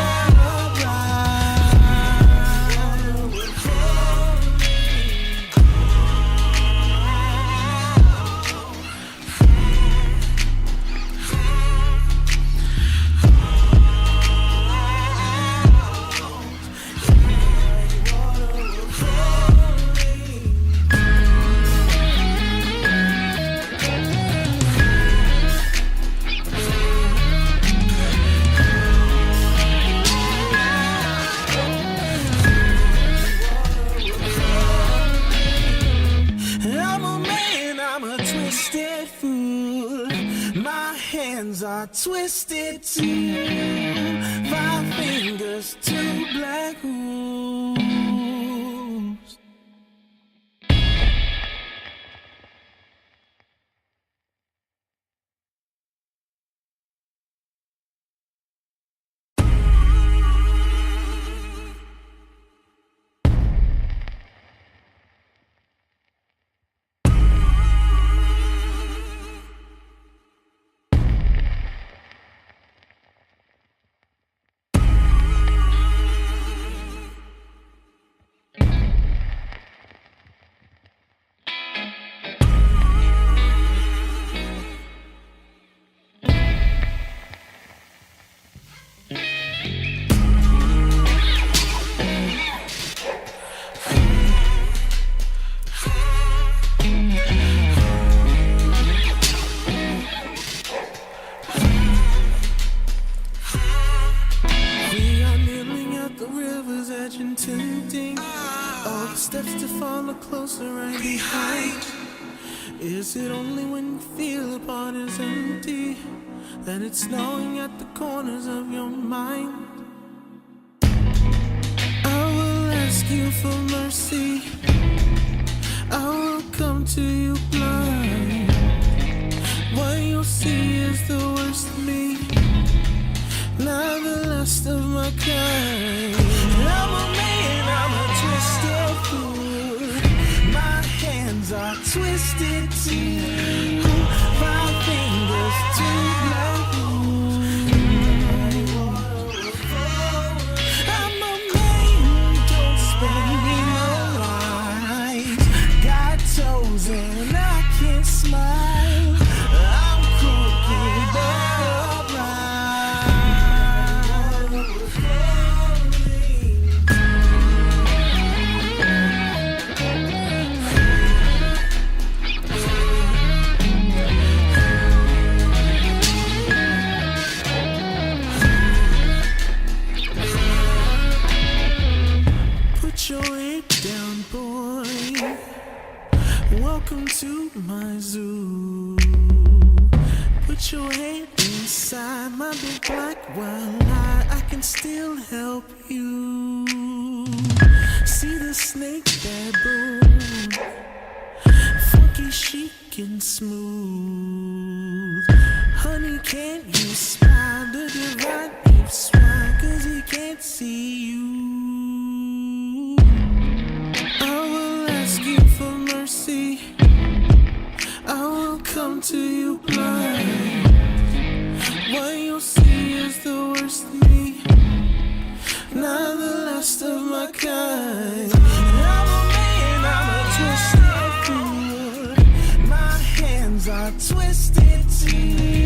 I'm a man, I'm a twisted fool. My hands are twisted too. 5 fingers, 2 black holes. We are kneeling at the river's edge and tempting. All the steps to follow closer right behind. Is it only when you feel the part is empty that it's gnawing at the corners of your mind? I will ask you for mercy. I will come to you blind. What you'll see is the worst of me, not the last of my kind. I'm a man, I'm a twisted fool. My hands are twisted too. 5 fingers, 2 black holes. I'm a man, don't spend me no lies. Got toes and I can't smile. I'm crooked but put your head down, boy. Welcome to my zoo. Put your head inside my big black wild eye. I can still help you. See the snake baboon, funky, chic, and smooth. Honey, can't you smile? The divine deep swine, 'cause he can't see you. I will ask you for mercy. I will come to you blind. What you'll see is the worst of me, not the last of my kind. I'm a man, I'm twisted tea.